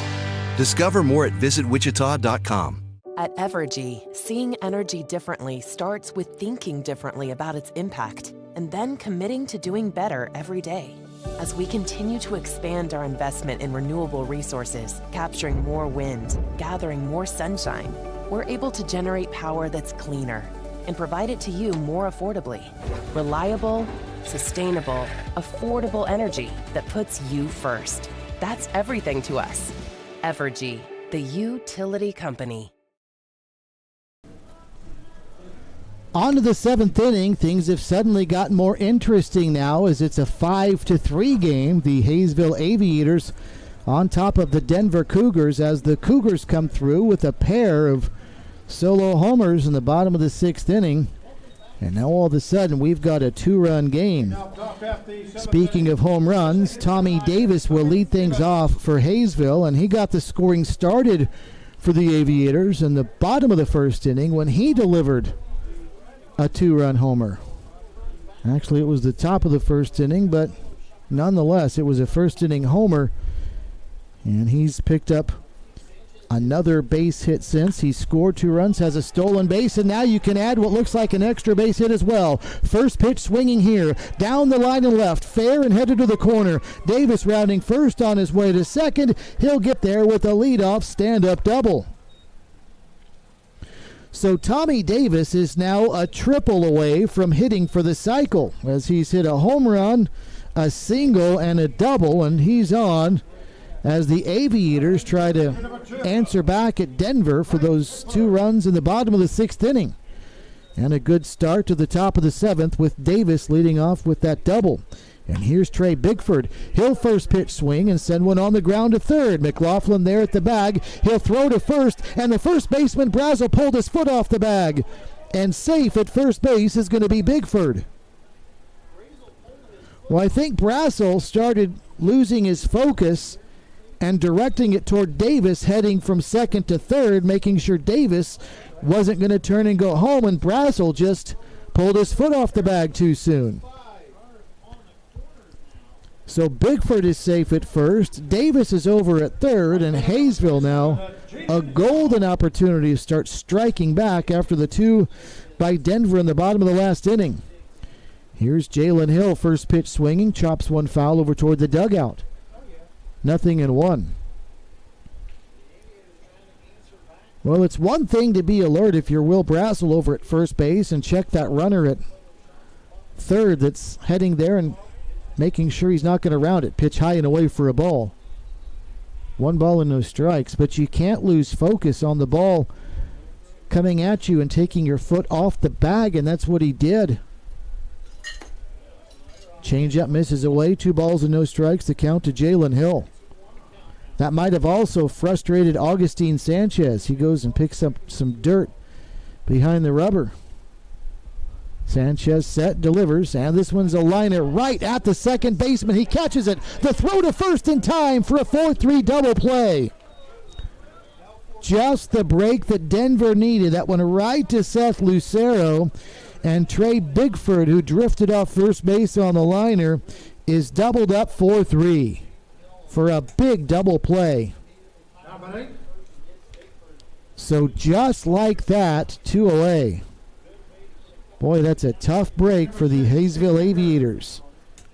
Discover more at visitwichita.com. At Evergy, seeing energy differently starts with thinking differently about its impact and then committing to doing better every day. As we continue to expand our investment in renewable resources, capturing more wind, gathering more sunshine, we're able to generate power that's cleaner and provide it to you more affordably. Reliable, sustainable, affordable energy that puts you first. That's everything to us. Evergy, the utility company. On to the 7th inning. Things have suddenly gotten more interesting now as it's a 5-3 game. The Hayesville Aviators on top of the Denver Cougars as the Cougars come through with a pair of solo homers in the bottom of the 6th inning. And now all of a sudden we've got a 2-run game. Speaking of home runs, Tommy Davis will lead things off for Hayesville, and he got the scoring started for the Aviators in the bottom of the 1st inning when he delivered a 2-run homer. Actually, it was the top of the 1st inning, but nonetheless, it was a 1st inning homer, and he's picked up Another base hit since. He scored 2 runs, has a stolen base, and now you can add what looks like an extra base hit as well. First pitch swinging here. Down the line and left. Fair and headed to the corner. Davis rounding first on his way to second. He'll get there with a leadoff stand-up double. So Tommy Davis is now a triple away from hitting for the cycle, as he's hit a home run, a single, and a double, and he's on as the Aviators try to answer back at Denver for those 2 runs in the bottom of the 6th inning. And a good start to the top of the 7th with Davis leading off with that double. And here's Trey Bigford. He'll first pitch swing and send one on the ground to third. McLaughlin there at the bag. He'll throw to first, and the first baseman, Brazel, pulled his foot off the bag. And safe at first base is going to be Bigford. Well, I think Brazel started losing his focus and directing it toward Davis, heading from second to third, making sure Davis wasn't going to turn and go home, and Brazel just pulled his foot off the bag too soon. So Bigford is safe at first, Davis is over at third, and Hayesville now a golden opportunity to start striking back after the 2 by Denver in the bottom of the last inning. Here's Jalen Hill, first pitch swinging, chops one foul over toward the dugout. 0-1. Well, it's one thing to be alert if you're Will Brazel over at first base and check that runner at third that's heading there and making sure he's not going to round it. Pitch high and away for a ball. 1 ball and no strikes, but you can't lose focus on the ball coming at you and taking your foot off the bag, and that's what he did. Changeup misses away, 2 balls and no strikes, the count to Jalen Hill. That might have also frustrated Augustine Sanchez. He goes and picks up some dirt behind the rubber. Sanchez set, delivers, and this one's a liner right at the second baseman. He catches it. The throw to first in time for a 4-3 double play. Just the break that Denver needed. That one right to Seth Lucero. And Trey Bigford, who drifted off first base on the liner, is doubled up 4-3 for a big double play. So just like that, 2 away. Boy, that's a tough break for the Hayesville Aviators.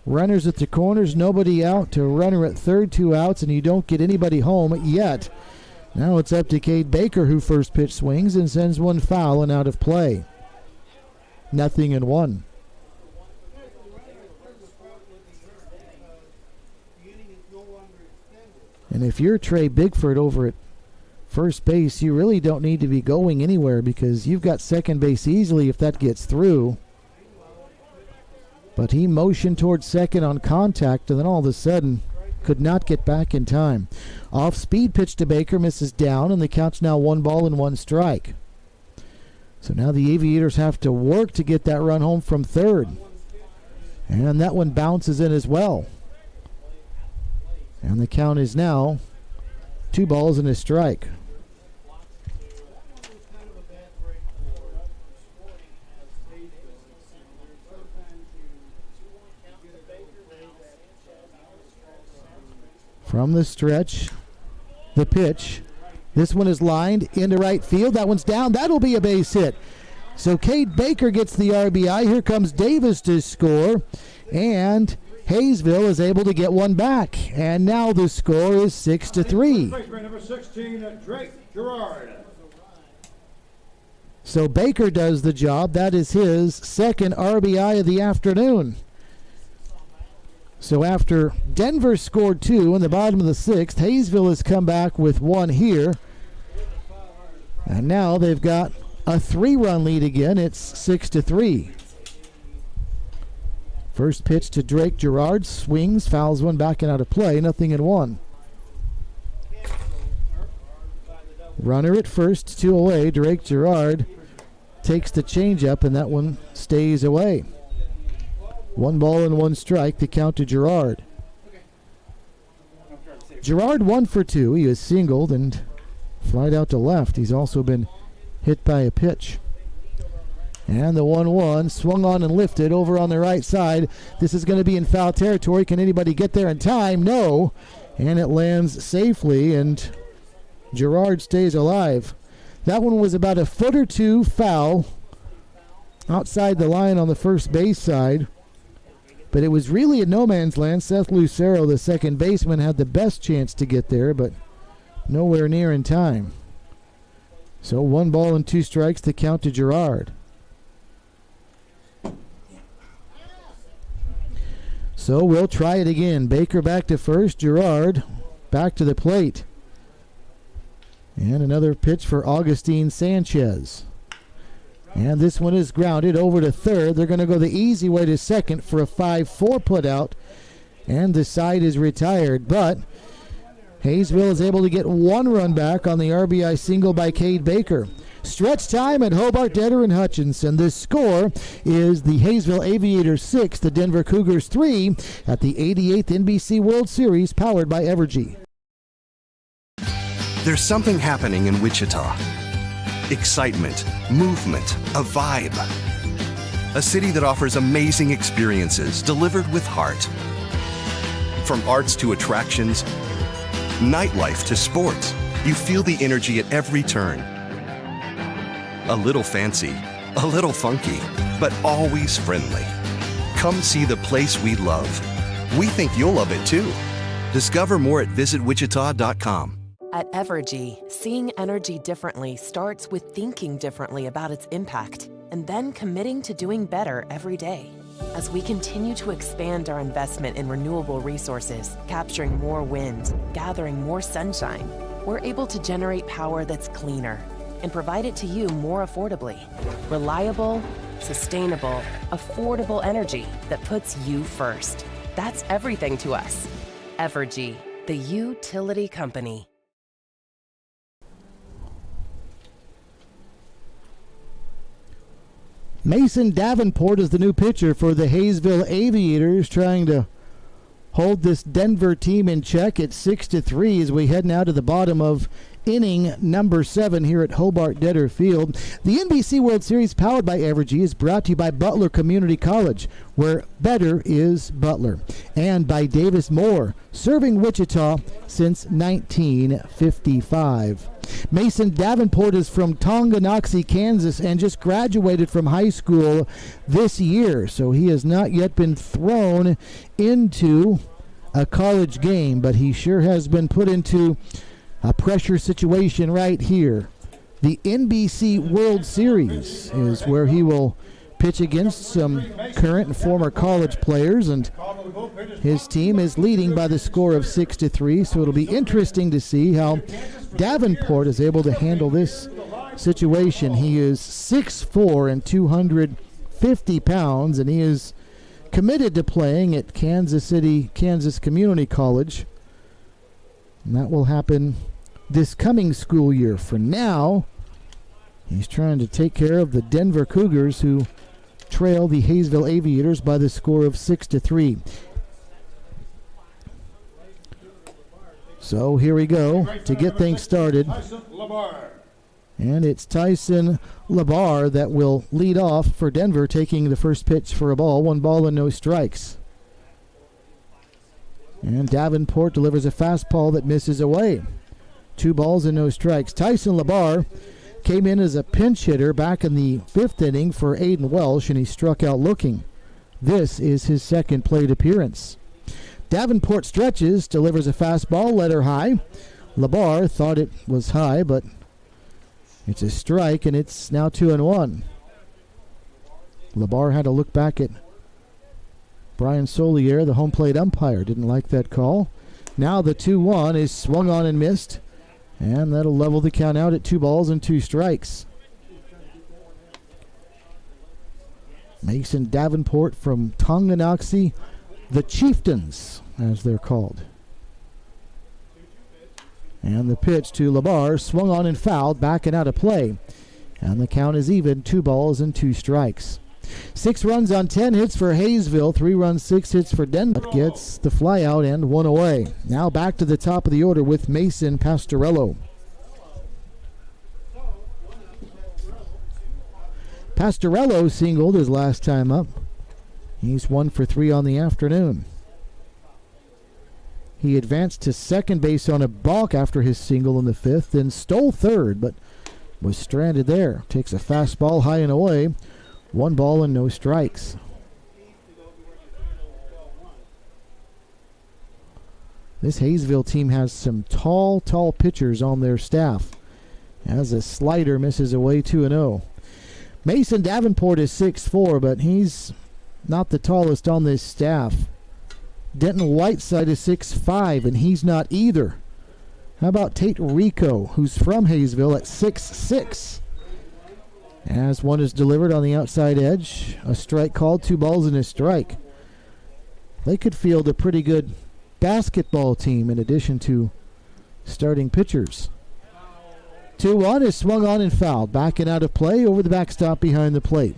Runners at the corners, nobody out, to runner at third, 2 outs, and you don't get anybody home yet. Now it's up to Cade Baker, who first pitch swings and sends one foul and out of play. 0-1. And if you're Trey Bigford over at first base, you really don't need to be going anywhere because you've got second base easily if that gets through. But he motioned towards second on contact and then all of a sudden could not get back in time. Off speed pitch to Baker, misses down, and the count's now 1 ball and 1 strike. So now the Aviators have to work to get that run home from third. And that one bounces in as well. And the count is now 2 balls and a strike. From the stretch, the pitch. This one is lined into right field. That one's down. That'll be a base hit. So Cade Baker gets the RBI. Here comes Davis to score. And Hayesville is able to get one back. And now the score is 6-3. Number 16, Drake Gerard. So Baker does the job. That is his second RBI of the afternoon. So after Denver scored 2 in the bottom of the 6th, Hayesville has come back with 1 here. And now they've got a 3-run lead again. It's 6-3. First pitch to Drake Gerard. Swings, fouls one back and out of play. 0-1. Runner at first, 2 away. Drake Gerard takes the changeup, and that one stays away. 1 ball and 1 strike, the count to Gerard. Gerard 1 for 2. He is singled and flied out to left. He's also been hit by a pitch. And the 1-1 swung on and lifted over on the right side. This is going to be in foul territory. Can anybody get there in time? No. And it lands safely, and Gerard stays alive. That one was about a foot or two foul outside the line on the first base side. But it was really a no man's land. Seth Lucero, the second baseman, had the best chance to get there, but nowhere near in time. So 1 ball and 2 strikes to count to Gerard. So we'll try it again. Baker back to first. Gerard back to the plate. And another pitch for Augustine Sanchez. And this one is grounded over to third. They're going to go the easy way to second for a 5-4 put out. And the side is retired. But Hayesville is able to get 1 run back on the RBI single by Cade Baker. Stretch time at Hobart, Detter, and Hutchinson. The score is the Haysville Aviators 6, the Denver Cougars 3 at the 88th NBC World Series powered by Evergy. There's something happening in Wichita. Excitement, movement, a vibe. A city that offers amazing experiences delivered with heart. From arts to attractions, nightlife to sports, you feel the energy at every turn. A little fancy, a little funky, but always friendly. Come see the place we love. We think you'll love it too. Discover more at visitwichita.com. At Evergy, seeing energy differently starts with thinking differently about its impact and then committing to doing better every day. As we continue to expand our investment in renewable resources, capturing more wind, gathering more sunshine, we're able to generate power that's cleaner and provide it to you more affordably. Reliable, sustainable, affordable energy that puts you first. That's everything to us. Evergy, the utility company. Mason Davenport is the new pitcher for the Hayesville Aviators, trying to hold this Denver team in check at 6-3 as we head now to the bottom of inning number 7 here at Hobart Detter Field. The NBC World Series powered by Evergy is brought to you by Butler Community College, where better is Butler, and by Davis Moore, serving Wichita since 1955. Mason Davenport is from Tonganoxie, Kansas, and just graduated from high school this year, so he has not yet been thrown into a college game, but he sure has been put into a pressure situation right here. The NBC World Series is where he will pitch against some current and former college players, and his team is leading by the score of 6-3, so it'll be interesting to see how Davenport is able to handle this situation. He is 6'4" and 250 pounds, and he is committed to playing at Kansas City, Kansas Community College, and that will happen this coming school year. For now, he's trying to take care of the Denver Cougars, who trail the Hayesville Aviators by the score of 6-3. So here we go to get things started. And it's Tyson Labar that will lead off for Denver, taking the first pitch for a ball. 1 ball and no strikes. And Davenport delivers a fastball that misses away. 2 balls and no strikes. Tyson Labar came in as a pinch hitter back in the 5th inning for Aiden Welsh, and he struck out looking. This is his second plate appearance. Davenport stretches, delivers a fastball, letter high. Labar thought it was high, but it's a strike, and it's now 2-1. Labar had to look back at Brian Solier, the home plate umpire. Didn't like that call. Now the 2-1 is swung on and missed, and that'll level the count out at 2 balls and 2 strikes. Mason Davenport from Tonganoxie, the Chieftains, as they're called. And the pitch to Labar, swung on and fouled, backing out of play. And the count is even, 2 balls and 2 strikes. 6 runs on 10 hits for Hayesville, 3 runs, 6 hits for Denver. Gets the fly out and 1 away. Now back to the top of the order with Mason Pastorello. Pastorello singled his last time up. He's 1 for 3 on the afternoon. He advanced to second base on a balk after his single in the 5th, then stole third, but was stranded there. Takes a fastball high and away. 1 ball and no strikes. This Hayesville team has some tall pitchers on their staff. As a slider misses away 2-0. Mason Davenport is 6'4", but he's not the tallest on this staff. Denton Whiteside is 6'5", and he's not either. How about Tate Rico, who's from Hayesville, at 6'6"? As one is delivered on the outside edge, a strike called, 2 balls and a strike. They could field a pretty good basketball team in addition to starting pitchers. 2-1 is swung on and fouled. Backing out of play over the backstop behind the plate.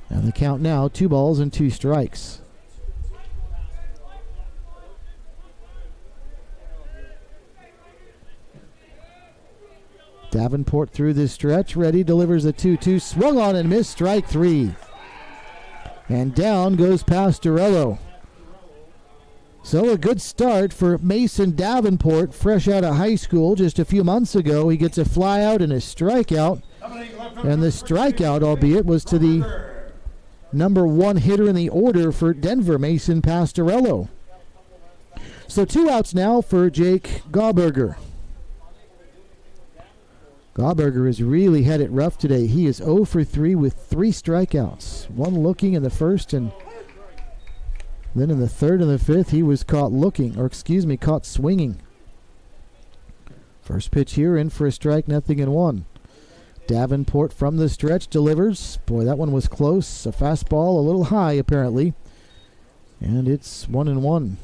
And the count now, 2 balls and 2 strikes. Davenport through this stretch, ready, delivers a 2-2, swung on and missed, strike 3. And down goes Pastorello. So a good start for Mason Davenport, fresh out of high school just a few months ago. He gets a fly out and a strikeout. And the strikeout, albeit, was to the number 1 hitter in the order for Denver, Mason Pastorello. So 2 outs now for Jake Gauberger. Gauberger has really had it rough today. He is 0 for 3 with 3 strikeouts. 1 looking in the first, and then in the 3rd and the 5th, he was caught swinging. First pitch here, in for a strike, 0-1. Davenport from the stretch delivers. Boy, that one was close. A fastball, a little high apparently. And it's 1-1.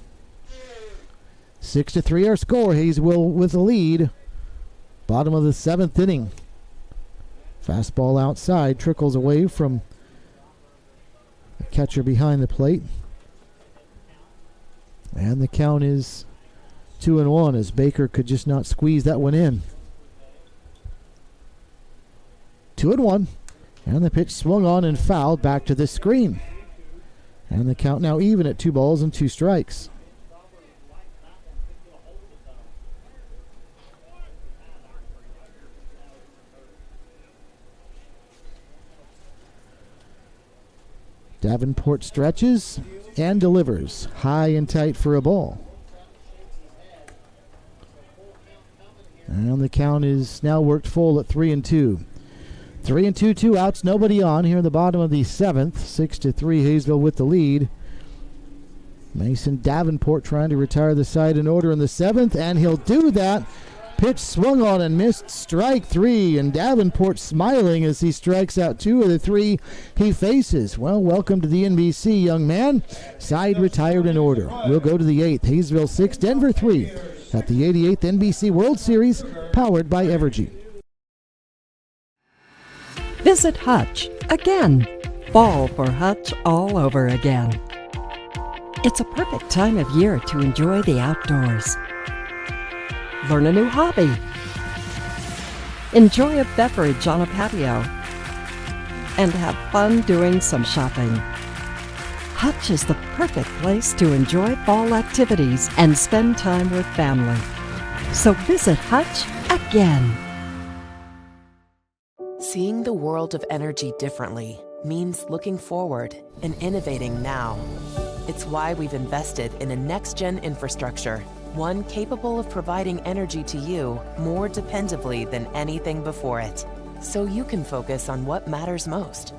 6-3 our score. Hayesville with the lead. Bottom of the 7th inning. Fastball outside, trickles away from the catcher behind the plate. And the count is 2-1 as Baker could just not squeeze that one in. 2-1. And the pitch swung on and fouled back to the screen. And the count now even at 2 balls and 2 strikes. Davenport stretches and delivers high and tight for a ball. And the count is now worked full at 3-2. 3-2, 2 outs, nobody on here in the bottom of the 7th. 6-3 Hayesville with the lead. Mason Davenport trying to retire the side in order in the 7th, and he'll do that. Pitch swung on and missed, strike 3, and Davenport smiling as he strikes out 2 of the 3 he faces. Well, welcome to the NBC, young man. Side retired in order. We'll go to the 8th. Hayesville 6, Denver 3 at the 88th NBC World Series, powered by Evergy. Visit Hutch again. Fall for Hutch all over again. It's a perfect time of year to enjoy the outdoors. Learn a new hobby. Enjoy a beverage on a patio. And have fun doing some shopping. Hutch is the perfect place to enjoy fall activities and spend time with family. So visit Hutch again. Seeing the world of energy differently means looking forward and innovating now. It's why we've invested in a next-gen infrastructure, one capable of providing energy to you more dependably than anything before it, so you can focus on what matters most.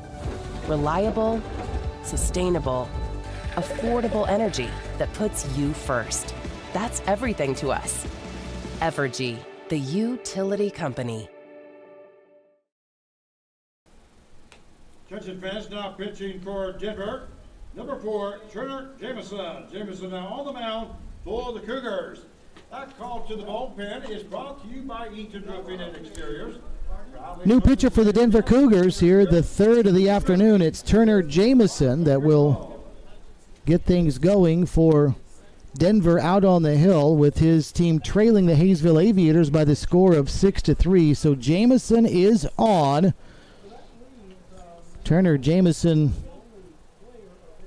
Reliable, sustainable, affordable energy that puts you first. That's everything to us. Evergy, the utility company. Attention fans, now pitching for Denver, number 4, Turner Jameson. Jameson now on the mound for the Cougars. That call to the bullpen is brought to you by Eaton Roofing and Exteriors. New pitcher for the Denver Cougars here, the 3rd of the afternoon. It's Turner Jameson that will get things going for Denver out on the hill, with his team trailing the Hayesville Aviators by the score of 6-3. So Jameson is on. Turner Jameson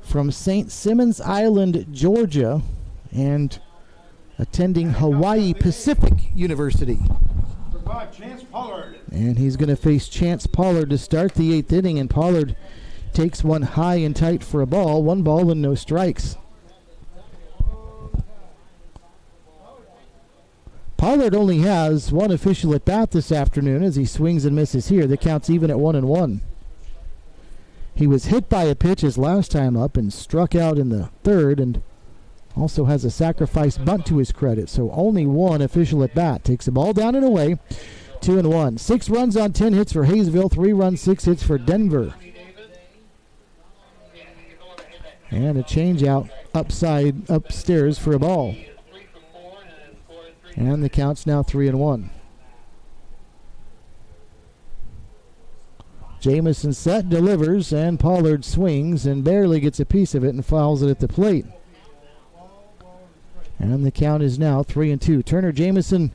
from St. Simons Island, Georgia, and attending Hawaii Pacific University. Chance Pollard. And he's going to face Chance Pollard to start the 8th inning, and Pollard takes one high and tight for a ball. 1 ball and no strikes. Pollard only has one official at bat this afternoon as he swings and misses here. The count's even at 1-1. He was hit by a pitch his last time up and struck out in the 3rd, and also has a sacrifice bunt to his credit. So only one official at bat. Takes the ball down and away. 2-1. 6 runs on 10 hits for Haysville. 3 runs, 6 hits for Denver. And a change out upstairs for a ball. And the count's now 3-1. Jamison set, delivers, and Pollard swings and barely gets a piece of it and fouls it at the plate. And the count is now 3-2. Turner Jamison,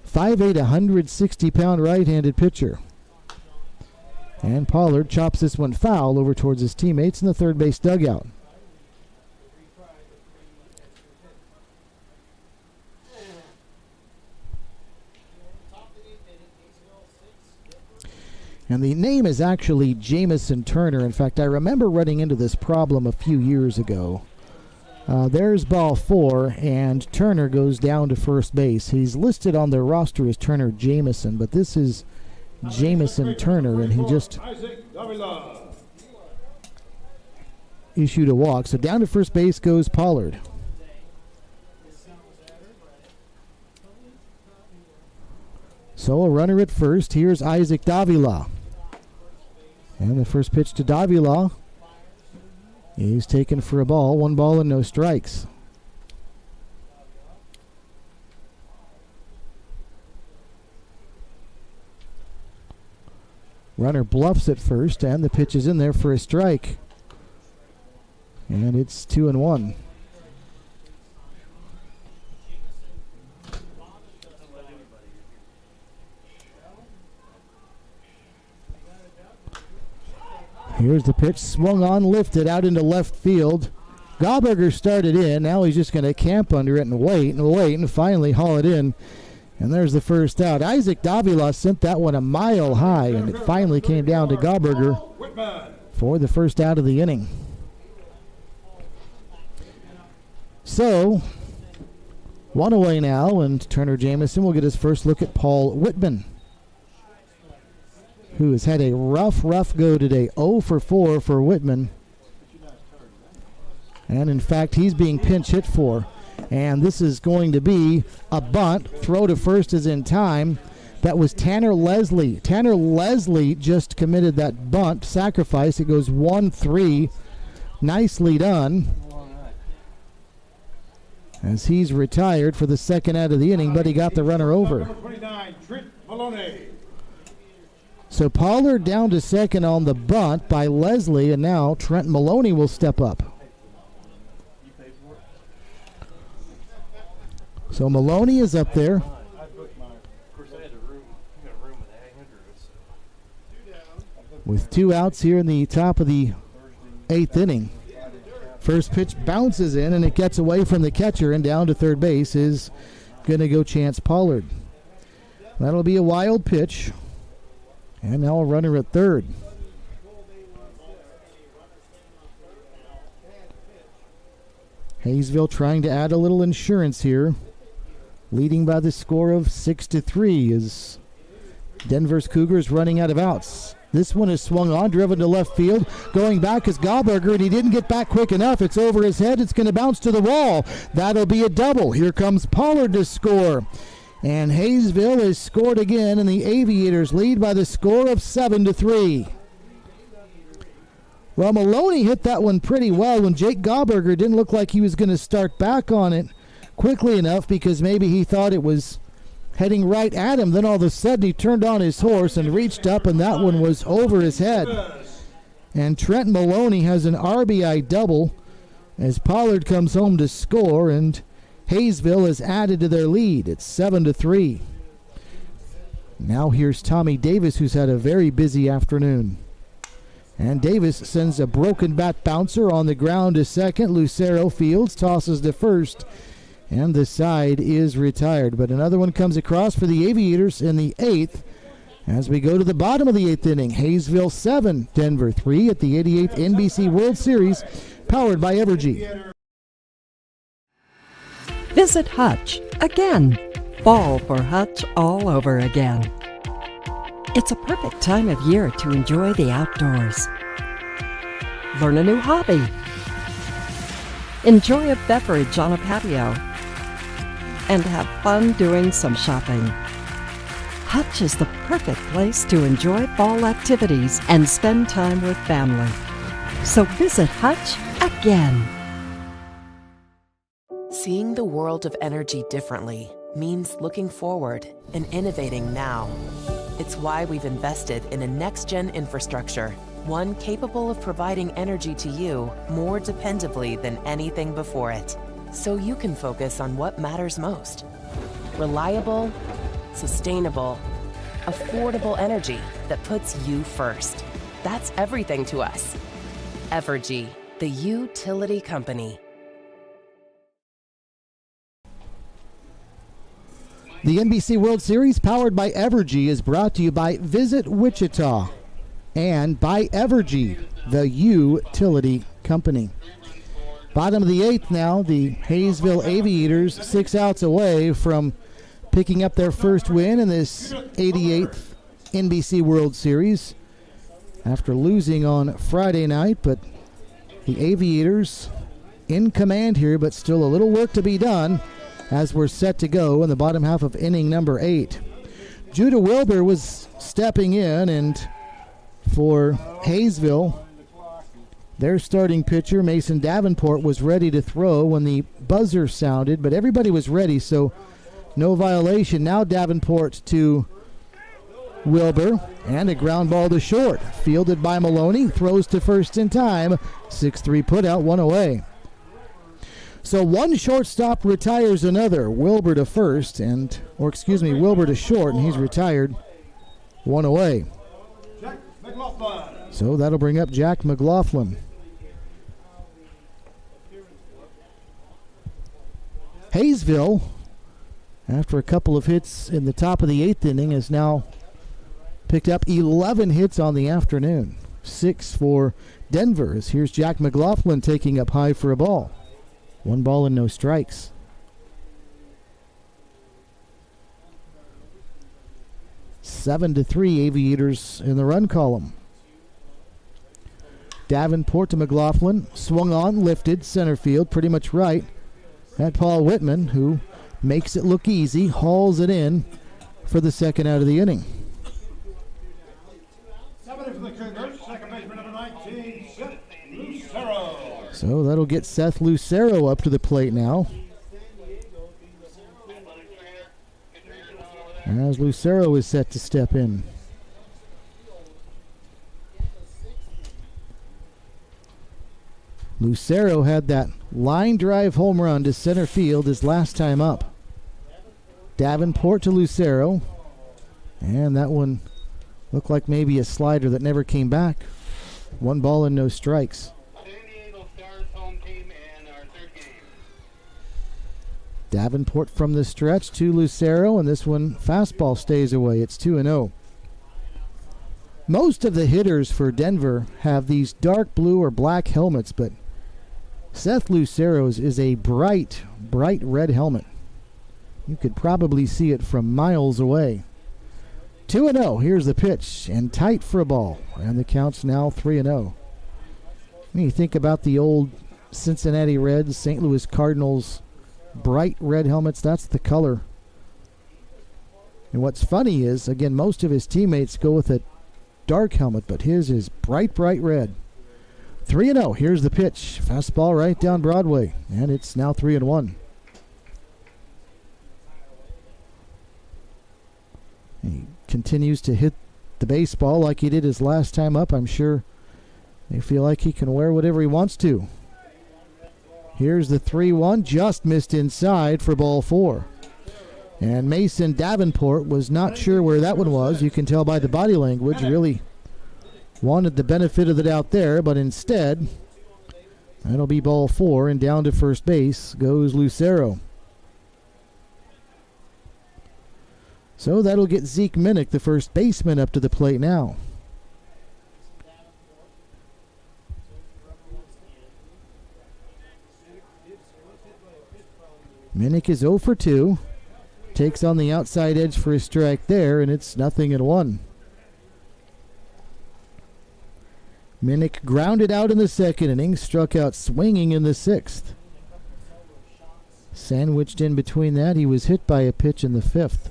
5'8", 160-pound right-handed pitcher. And Pollard chops this one foul over towards his teammates in the third base dugout. And the name is actually Jamison Turner. In fact, I remember running into this problem a few years ago. There's ball 4, and Turner goes down to first base. He's listed on their roster as Turner Jamison, but this is Jamison Turner, and he just issued a walk. So down to first base goes Pollard. So a runner at first. Here's Isaac Davila. And the first pitch to Davila. He's taken for a ball. 1 ball and no strikes. Runner bluffs at first, and the pitch is in there for a strike. And it's 2-1. Here's the pitch, swung on, lifted out into left field. Gauberger started in. Now he's just going to camp under it and wait and finally haul it in. And there's the first out. Isaac Davila sent that one a mile high, and it finally came down to Gauberger for the first out of the inning. So, 1 away now, and Turner Jamison will get his first look at Paul Whitman, who has had a rough go today. 0 for 4 for Whitman. And in fact, he's being pinch hit for. And this is going to be a bunt. Throw to first is in time. That was Tanner Leslie. Tanner Leslie just committed that bunt sacrifice. It goes 1-3. Nicely done. As he's retired for the second out of the inning, but he got the runner over. 29, Trent Maloney. So Pollard down to second on the bunt by Leslie, and now Trent Maloney will step up. So Maloney is up there. With 2 outs here in the top of the 8th inning. First pitch bounces in, and it gets away from the catcher, and down to third base is going to go Chance Pollard. That'll be a wild pitch. And now a runner at third. Haysville trying to add a little insurance here. Leading by the score of 6-3 is Denver's Cougars running out of outs. This one is swung on, driven to left field. Going back is Gauberger, and he didn't get back quick enough. It's over his head. It's going to bounce to the wall. That'll be a double. Here comes Pollard to score. And Haysville has scored again, and the Aviators lead by the score of 7-3. Well, Maloney hit that one pretty well when Jake Gauberger didn't look like he was going to start back on it quickly enough because maybe he thought it was heading right at him. Then all of a sudden he turned on his horse and reached up, and that one was over his head. And Trent Maloney has an RBI double as Pollard comes home to score, and Haysville has added to their lead. It's 7-3. Now here's Tommy Davis, who's had a very busy afternoon. And Davis sends a broken bat bouncer on the ground to second. Lucero fields, tosses to first. And the side is retired. But another one comes across for the Aviators in the 8th. As we go to the bottom of the 8th inning, Hayesville 7, Denver 3 at the 88th NBC World Series, powered by Evergy. Visit Hutch again. Fall for Hutch all over again. It's a perfect time of year to enjoy the outdoors. Learn a new hobby. Enjoy a beverage on a patio. And have fun doing some shopping. Hutch is the perfect place to enjoy fall activities and spend time with family. So visit Hutch again. Seeing the world of energy differently means looking forward and innovating now. It's why we've invested in a next-gen infrastructure, one capable of providing energy to you more dependably than anything before it, so you can focus on what matters most. Reliable, sustainable, affordable energy that puts you first. That's everything to us. Evergy, the utility company. The NBC World Series, powered by Evergy, is brought to you by Visit Wichita and by Evergy, the utility company. Bottom of the 8th now, the Hayesville Aviators 6 outs away from picking up their first win in this 88th NBC World Series after losing on Friday night, but the Aviators in command here, but still a little work to be done as we're set to go in the bottom half of inning number 8. Judah Wilbur was stepping in, and for Hayesville, their starting pitcher, Mason Davenport, was ready to throw when the buzzer sounded, but everybody was ready, so no violation. Now Davenport to Wilbur, and a ground ball to short. Fielded by Maloney, throws to first in time. 6-3 put out, one away. So one shortstop retires another. Wilbur to first, Wilbur to short, and he's retired. One away. So that'll bring up Jack McLaughlin. Hayesville, after a couple of hits in the top of the 8th inning, has now picked up 11 hits on the afternoon. 6 for Denver. As here's Jack McLaughlin taking up high for a ball. 1 ball and no strikes. 7-3 Aviators in the run column. Davenport to McLaughlin. Swung on, lifted, center field, pretty much right. At Paul Whitman, who makes it look easy, hauls it in for the second out of the inning. Somebody from the Cougars, second baseman number 19, Seth Lucero. So that'll get Seth Lucero up to the plate now. As Lucero is set to step in. Lucero had that line drive home run to center field his last time up. Davenport to Lucero. And that one looked like maybe a slider that never came back. 1 ball and no strikes. Davenport from the stretch to Lucero, and this one fastball stays away. It's 2-0. Most of the hitters for Denver have these dark blue or black helmets, but Seth Lucero's is a bright red helmet. You could probably see it from miles away. 2-0. Here's the pitch, and tight for a ball, and the count's now 3-0. When you think about the old Cincinnati Reds, St. Louis Cardinals, bright red helmets, that's the color. And what's funny is, again, most of his teammates go with a dark helmet, but his is bright red. 3-0. Here's the pitch. Fastball right down Broadway, and it's now 3-1. He continues to hit the baseball like he did his last time up. I'm sure they feel like he can wear whatever he wants to. Here's the 3-1, just missed inside for ball 4. And Mason Davenport was not sure where that one was. You can tell by the body language, really wanted the benefit of the doubt there, but instead, that'll be ball 4, and down to first base goes Lucero. So that'll get Zeke Minnick, the first baseman, up to the plate now. Minnick is 0 for 2. Takes on the outside edge for a strike there, and it's 0-1. Minnick grounded out in the second inning, struck out swinging in the sixth. Sandwiched in between that, he was hit by a pitch in the fifth.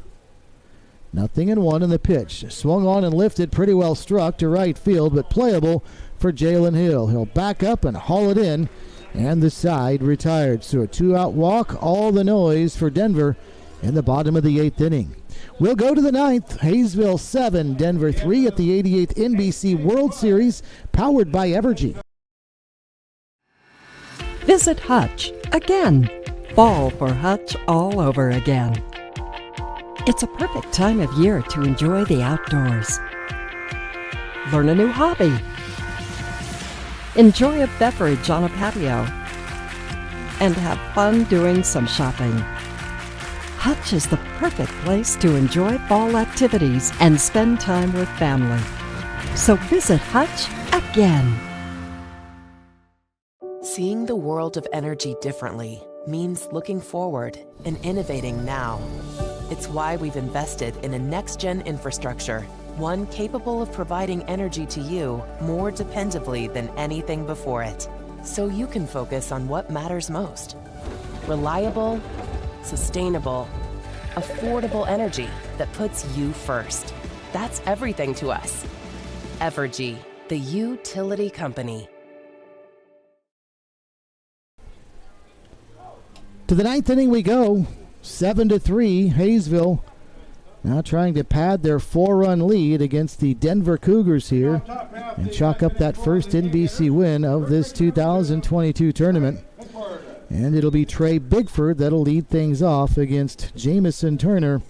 0-1 in the pitch. Swung on and lifted, pretty well struck to right field, but playable for Jalen Hill. He'll back up and haul it in, and the side retired. So a 2-out walk, all the noise for Denver in the bottom of the 8th inning. We'll go to the 9th. Haysville 7, Denver 3 at the 88th NBC World Series, powered by Evergy. Visit Hutch again. Fall for Hutch all over again. It's a perfect time of year to enjoy the outdoors. Learn a new hobby. Enjoy a beverage on a patio. And have fun doing some shopping. Hutch is the perfect place to enjoy fall activities and spend time with family. So visit Hutch again. Seeing the world of energy differently means looking forward and innovating now. It's why we've invested in a next-gen infrastructure, one capable of providing energy to you more dependably than anything before it, so you can focus on what matters most. Reliable, sustainable, affordable energy that puts you first. That's everything to us. Evergy, the utility company. To the 9th inning we go. 7-3, Haysville now trying to pad their 4-run lead against the Denver Cougars here and chalk up that first NBC win of this 2022 tournament. And it'll be Trey Bigford that'll lead things off against Jamison Turner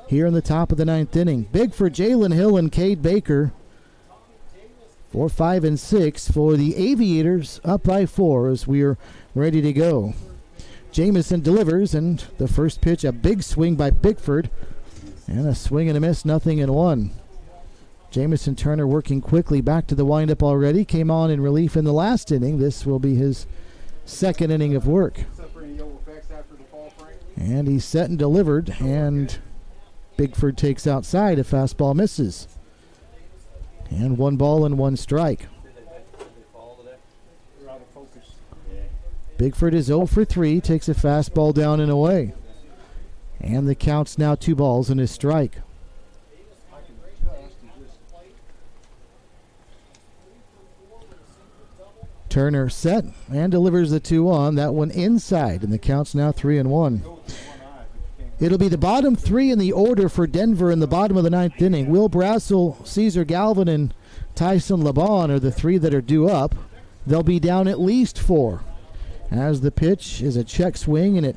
here in the top of the 9th inning. Bigford, Jalen Hill, and Cade Baker. 4, 5, and 6 for the Aviators, up by 4 as we're ready to go. Jamison delivers, and the first pitch, a big swing by Bigford, and a swing and a miss, 0-1. Jamison Turner working quickly back to the windup already. Came on in relief in the last inning. This will be his second inning of work. And he's set and delivered, and Bigford takes outside. A fastball misses. And 1 ball and 1 strike. Bigford is 0 for 3, takes a fastball down and away. And the count's now 2 balls and a strike. Turner set and delivers the 2-on. That one inside, and the count's now 3-1. It'll be the bottom 3 in the order for Denver in the bottom of the 9th inning. Will Brassel, Caesar Galvin, and Tyson LeBon are the 3 that are due up. They'll be down at least 4. As the pitch is a check swing, and it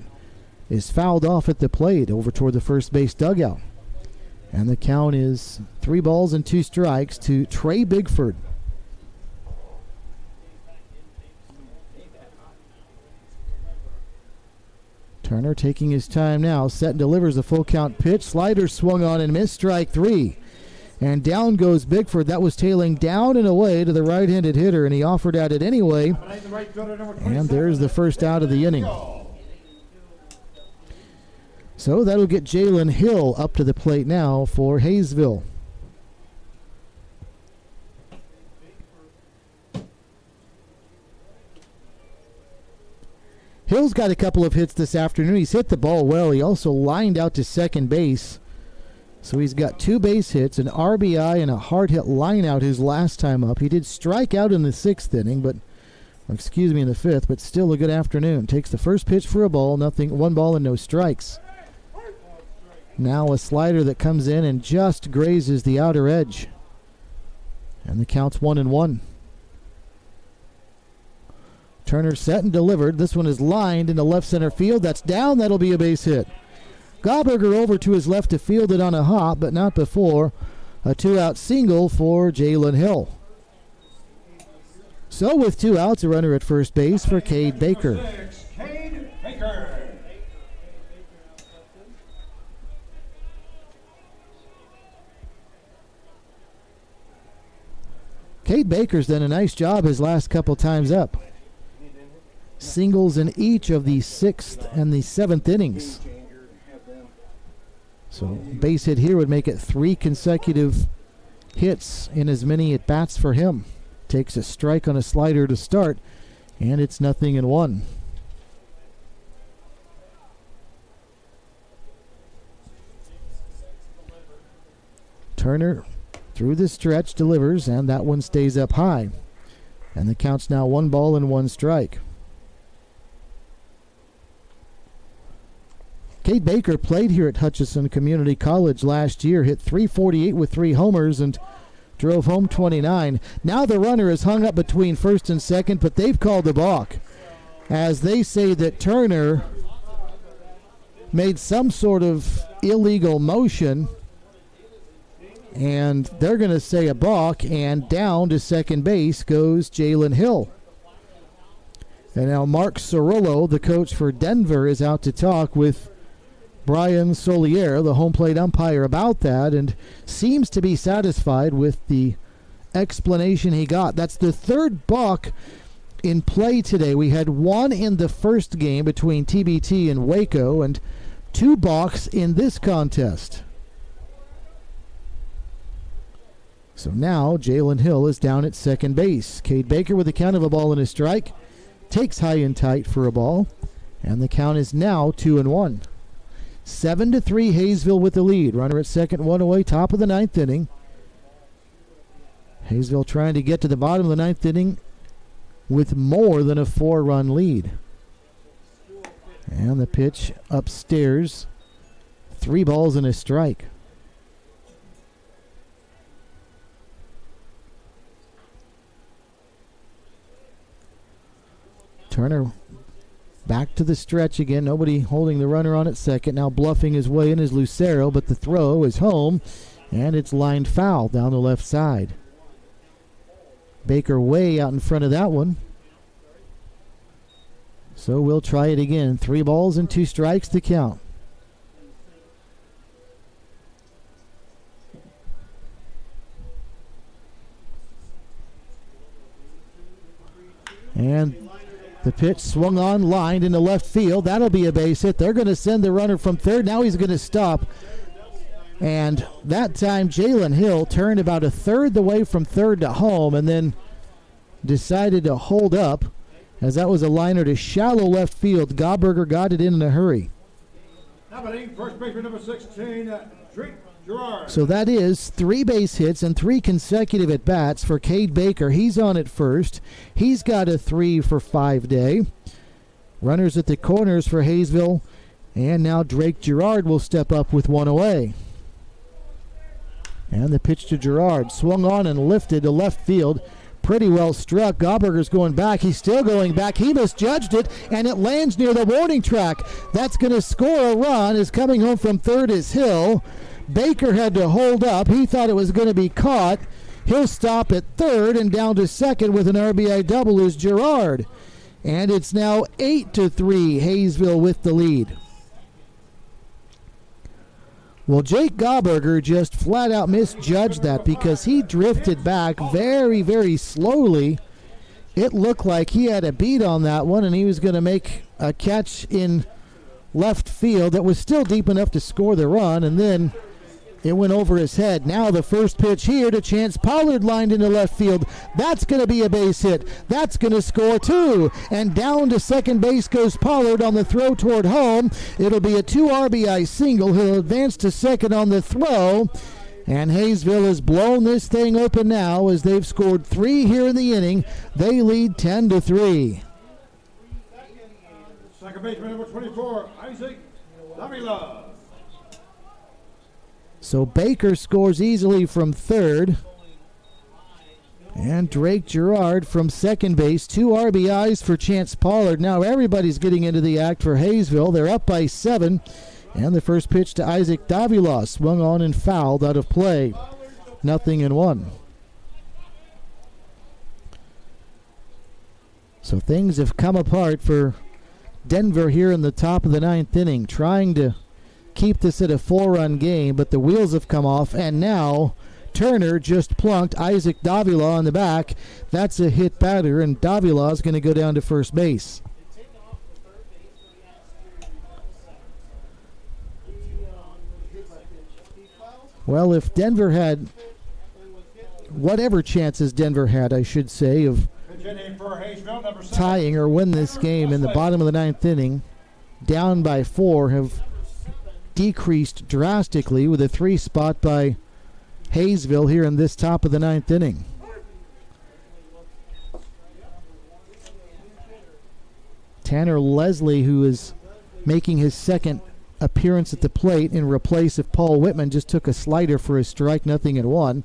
is fouled off at the plate over toward the first base dugout. And the count is 3 balls and 2 strikes to Trey Bigford. Turner taking his time now, set and delivers a full count pitch. Slider swung on and missed, strike 3. And down goes Bigford. That was tailing down and away to the right-handed hitter, and he offered at it anyway. And there's the first out of the inning. So that'll get Jalen Hill up to the plate now for Haysville. Hill's got a couple of hits this afternoon. He's hit the ball well. He also lined out to second base. So he's got 2 base hits, an RBI, and a hard hit line out his last time up. He did strike out in the 6th inning, in the 5th, but still a good afternoon. Takes the first pitch for a ball, 1 ball and no strikes. Now a slider that comes in and just grazes the outer edge. And the count's 1-1. Turner set and delivered. This one is lined into left center field. That's down. That'll be a base hit. Gauberger over to his left to field it on a hop, but not before a 2-out single for Jalen Hill. So with 2 outs, a runner at first base for Cade Baker. Cade Baker's done a nice job his last couple times up. Singles in each of the 6th and the 7th innings. So base hit here would make it 3 consecutive hits in as many at-bats for him. Takes a strike on a slider to start, and it's 0-1. Turner through the stretch delivers, and that one stays up high. And the count's now 1 ball and 1 strike. Cade Baker played here at Hutchinson Community College last year, hit .348 with 3 homers and drove home 29. Now the runner is hung up between first and second, but they've called the balk, as they say that Turner made some sort of illegal motion, and they're going to say a balk, and down to second base goes Jalen Hill. And now Mark Cirillo, the coach for Denver, is out to talk with Brian Solier, the home plate umpire, about that, and seems to be satisfied with the explanation he got. That's the 3rd balk in play today. We had 1 in the first game between TBT and Waco, and 2 balks in this contest. So now Jalen Hill is down at second base. Cade Baker with the count of a ball and a strike takes high and tight for a ball, and the count is now 2-1. 7-3 Hayesville with the lead. Runner at second, 1 away, top of the 9th inning. Hayesville trying to get to the bottom of the 9th inning with more than a 4-run lead. And the pitch upstairs. 3 balls and a strike. Turner back to the stretch again. Nobody holding the runner on at second. Now bluffing his way in is Lucero, but the throw is home, and it's lined foul down the left side. Baker way out in front of that one. So we'll try it again. 3 balls and 2 strikes to count. And the pitch swung on, lined into left field. That'll be a base hit. They're going to send the runner from third. Now he's going to stop. And that time Jalen Hill turned about a third the way from third to home and then decided to hold up, as that was a liner to shallow left field. Gauberger got it in a hurry. First baseman number 16, Gerard. So that is 3 base hits and 3 consecutive at-bats for Cade Baker. He's on at first. He's got a 3 for 5 day. Runners at the corners for Hayesville. And now Drake Gerard will step up with 1 away. And the pitch to Gerard. Swung on and lifted to left field. Pretty well struck. Gauberger's going back. He's still going back. He misjudged it, and it lands near the warning track. That's going to score a run. Is coming home from third is Hill. Baker had to hold up. He thought it was going to be caught. He'll stop at third, and down to second with an RBI double is Gerard. And it's now 8-3, Hayesville with the lead. Well, Jake Gauberger just flat out misjudged that because he drifted back very, very slowly. It looked like he had a beat on that one, and he was going to make a catch in left field that was still deep enough to score the run, and then it went over his head. Now the first pitch here to Chance Pollard, lined into left field. That's going to be a base hit. That's going to score 2. And down to second base goes Pollard on the throw toward home. It'll be a 2 RBI single. He'll advance to second on the throw. And Hayesville has blown this thing open now as they've scored 3 here in the inning. They lead 10-3. Second baseman number 24, Isaac Davila. So Baker scores easily from third. And Drake Gerard from second base. 2 RBIs for Chance Pollard. Now everybody's getting into the act for Hayesville. They're up by 7. And the first pitch to Isaac Davila swung on and fouled out of play. 0-1. So things have come apart for Denver here in the top of the 9th inning, trying to keep this at a 4-run game, but the wheels have come off, and now Turner just plunked Isaac Davila on the back. That's a hit batter, and Davila is going to go down to first base. Well, if Denver had whatever chances Denver had, I should say, of tying or win this game in the bottom of the ninth inning, down by 4, have decreased drastically with a 3 spot by Haysville here in this top of the ninth inning. Tanner Leslie, who is making his second appearance at the plate in replace of Paul Whitman, just took a slider for a strike, 0-1.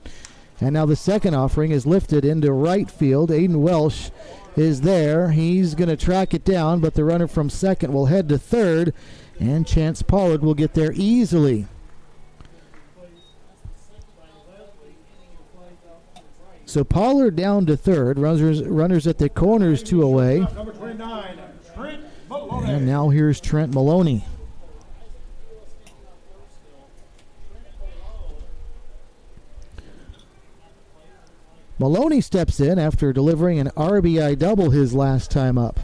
And now the second offering is lifted into right field. Aiden Welsh is there. He's going to track it down, but the runner from second will head to third, and Chance Pollard will get there easily. So Pollard down to third. Runners at the corners, 2 away. And now here's Trent Maloney. Maloney steps in after delivering an RBI double his last time up.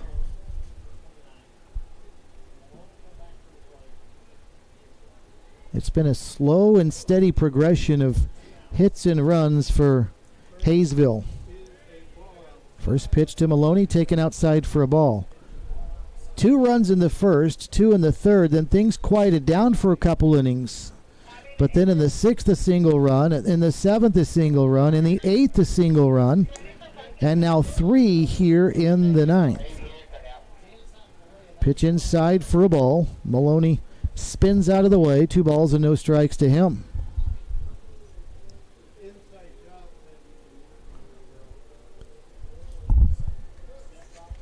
It's been a slow and steady progression of hits and runs for Haysville. First pitch to Maloney, taken outside for a ball. 2 runs in the first, 2 in the third, then things quieted down for a couple innings. But then in the 6th, a single run, in the 7th, a single run, in the 8th, a single run, and now 3 here in the 9th. Pitch inside for a ball. Maloney spins out of the way, 2 balls and no strikes to him.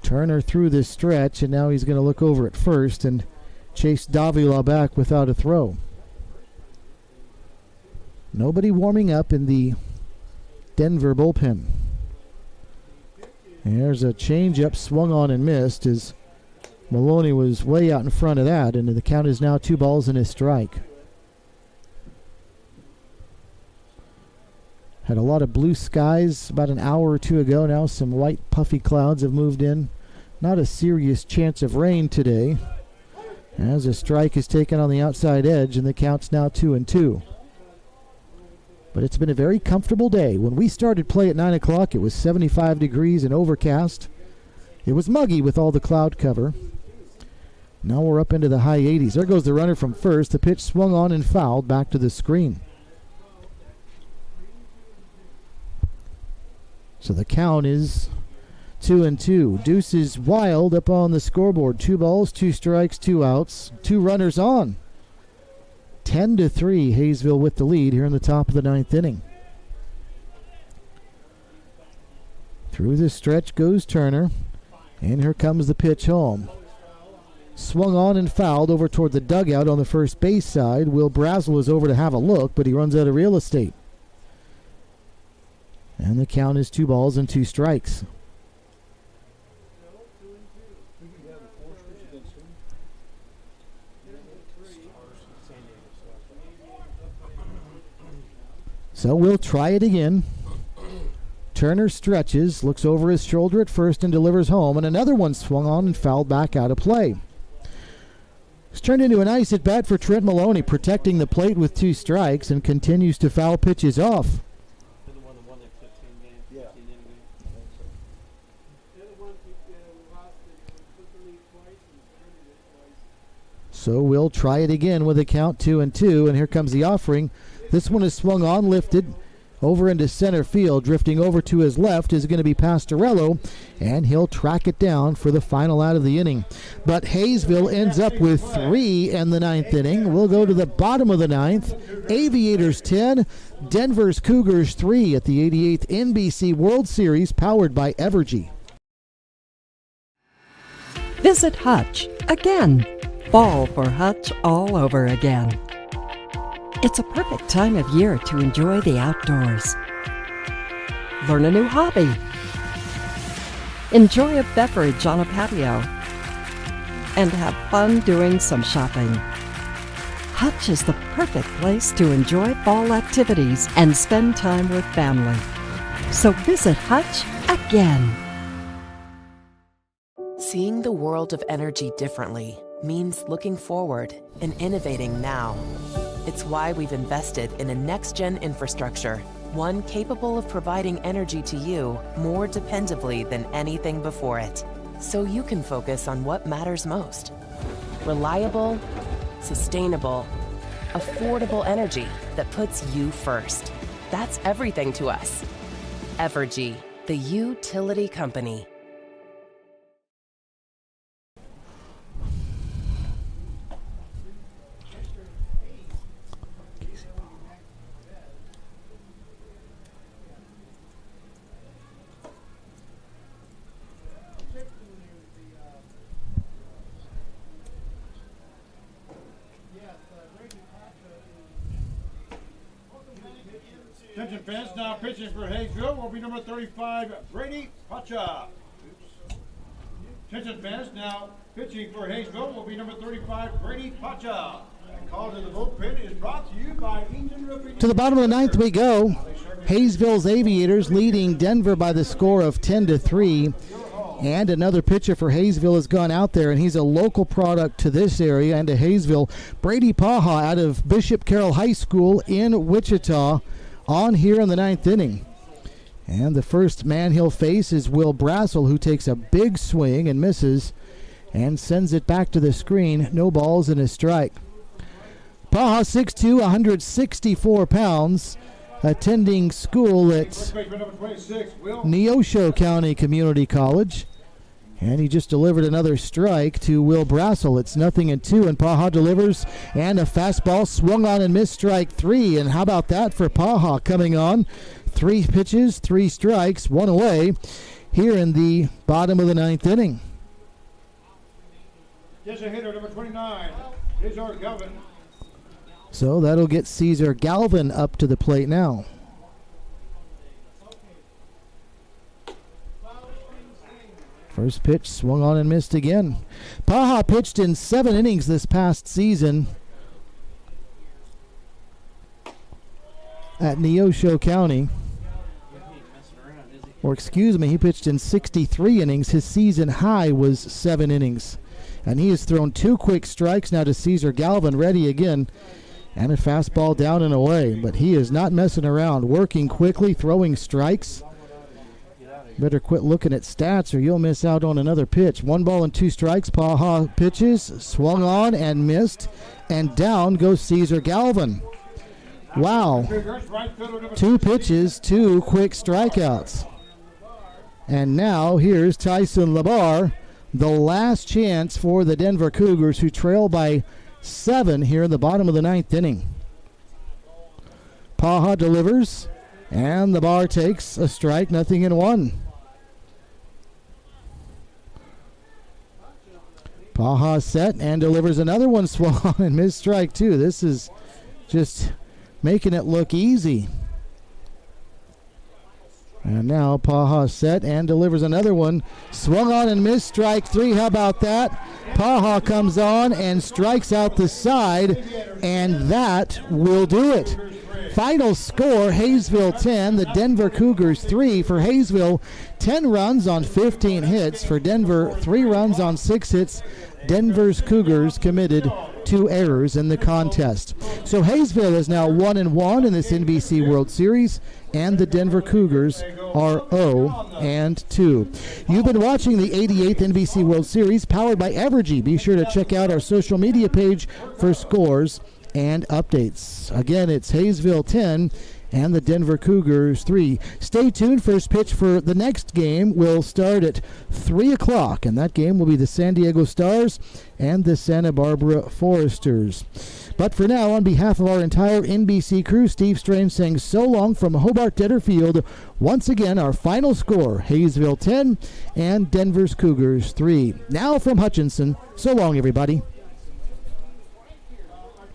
Turner through this stretch, and now he's going to look over at first and chase Davila back without a throw. Nobody warming up in the Denver bullpen. There's a changeup swung on and missed as Maloney was way out in front of that, and the count is now 2 balls and a strike. Had a lot of blue skies about an hour or 2 ago. Now some white puffy clouds have moved in. Not a serious chance of rain today, as a strike is taken on the outside edge, and the count's now 2-2. But it's been a very comfortable day. When we started play at 9 o'clock, it was 75 degrees and overcast. It was muggy with all the cloud cover. Now we're up into the high 80s. There goes the runner from first. The pitch swung on and fouled back to the screen. So the count is 2-2. Deuce is wild up on the scoreboard. 2 balls, 2 strikes, 2 outs, 2 runners on. 10-3, Haysville with the lead here in the top of the 9th inning. Through the stretch goes Turner, and here comes the pitch home. Swung on and fouled over toward the dugout on the first base side. Will Brazel is over to have a look, but he runs out of real estate. And the count is 2 balls and 2 strikes. So we'll try it again. Turner stretches, looks over his shoulder at first and delivers home, and another one swung on and fouled back out of play. It's turned into a nice at-bat for Trent Maloney, protecting the plate with 2 strikes and continues to foul pitches off. So we'll try it again with a count 2-2, and here comes the offering. This one is swung on, lifted over into center field. Drifting over to his left is going to be Pastorello, and he'll track it down for the final out of the inning. But Haysville ends up with 3 in the 9th inning. We'll go to the bottom of the 9th. Aviators 10, Denver's Cougars 3 at the 88th NBC World Series, powered by Evergy. Visit Hutch again. Fall for Hutch all over again. It's a perfect time of year to enjoy the outdoors. Learn a new hobby. Enjoy a beverage on a patio. And have fun doing some shopping. Hutch is the perfect place to enjoy fall activities and spend time with family. So visit Hutch again. Seeing the world of energy differently means looking forward and innovating now. It's why we've invested in a next-gen infrastructure, one capable of providing energy to you more dependably than anything before it, so you can focus on what matters most. Reliable, sustainable, affordable energy that puts you first. That's everything to us. Evergy, the utility company. Attention fans, now pitching for Hayesville will be number 35, Brady Pacha. Attention fans, now pitching for Hayesville will be number 35, Brady Pacha. And call to the bullpen is brought to you by Eaton Roofing. To the bottom of the ninth we go. Hayesville's Aviators leading Denver by the score of 10-3. And another pitcher for Hayesville has gone out there, and he's a local product to this area and to Hayesville. Brady Paha out of Bishop Carroll High School in Wichita on here in the ninth inning. And the first man he'll face is Will Brassel, who takes a big swing and misses and sends it back to the screen. No balls and a strike. Paha, 6'2", 164 pounds, attending school at Neosho County Community College. And he just delivered another strike to Will Brassel. It's 0-2, and Paha delivers, and a fastball swung on and missed, strike 3. And how about that for Paha coming on? 3 pitches, 3 strikes, 1 away here in the bottom of the ninth inning. Yes, a hitter, number 29, Cesar Galvin. So that'll get Cesar Galvin up to the plate now. First pitch swung on and missed again. Paha pitched in 7 innings this past season at Neosho County. Or excuse me, he pitched in 63 innings. His season high was 7 innings. And he has thrown 2 quick strikes now to Cesar Galvin, ready again. And a fastball down and away. But he is not messing around, working quickly, throwing strikes. Better quit looking at stats or you'll miss out on another pitch. 1 ball and 2 strikes. Paha pitches, swung on and missed. And down goes Cesar Galvin. Wow. 2 pitches, 2 quick strikeouts. And now here's Tyson Labar, the last chance for the Denver Cougars, who trail by 7 here in the bottom of the ninth inning. Paha delivers, and Labar takes a strike, 0-1. Paha set and delivers another one, swung on and missed, strike 2. This is just making it look easy. And now Paha set and delivers another one. Swung on and missed, strike 3. How about that? Paha comes on and strikes out the side, and that will do it. Final score, Hayesville 10, the Denver Cougars 3. For Hayesville, 10 runs on 15 hits. For Denver, 3 runs on 6 hits. Denver's Cougars committed 2 errors in the contest. So Hayesville is now 1-1 in this NBC World Series, and the Denver Cougars are 0-2. You've been watching the 88th NBC World Series, powered by Evergy. Be sure to check out our social media page for scores and updates. Again, it's Hayesville 10 and the Denver Cougars 3. Stay tuned. First pitch for the next game will start at 3 o'clock, and that game will be the San Diego Stars and the Santa Barbara Foresters. But for now, on behalf of our entire NBC crew, Steve Strange saying so long from Hobart Detter Field. Once again, our final score, Hayesville 10 and Denver's Cougars 3. Now from Hutchinson, so long, everybody.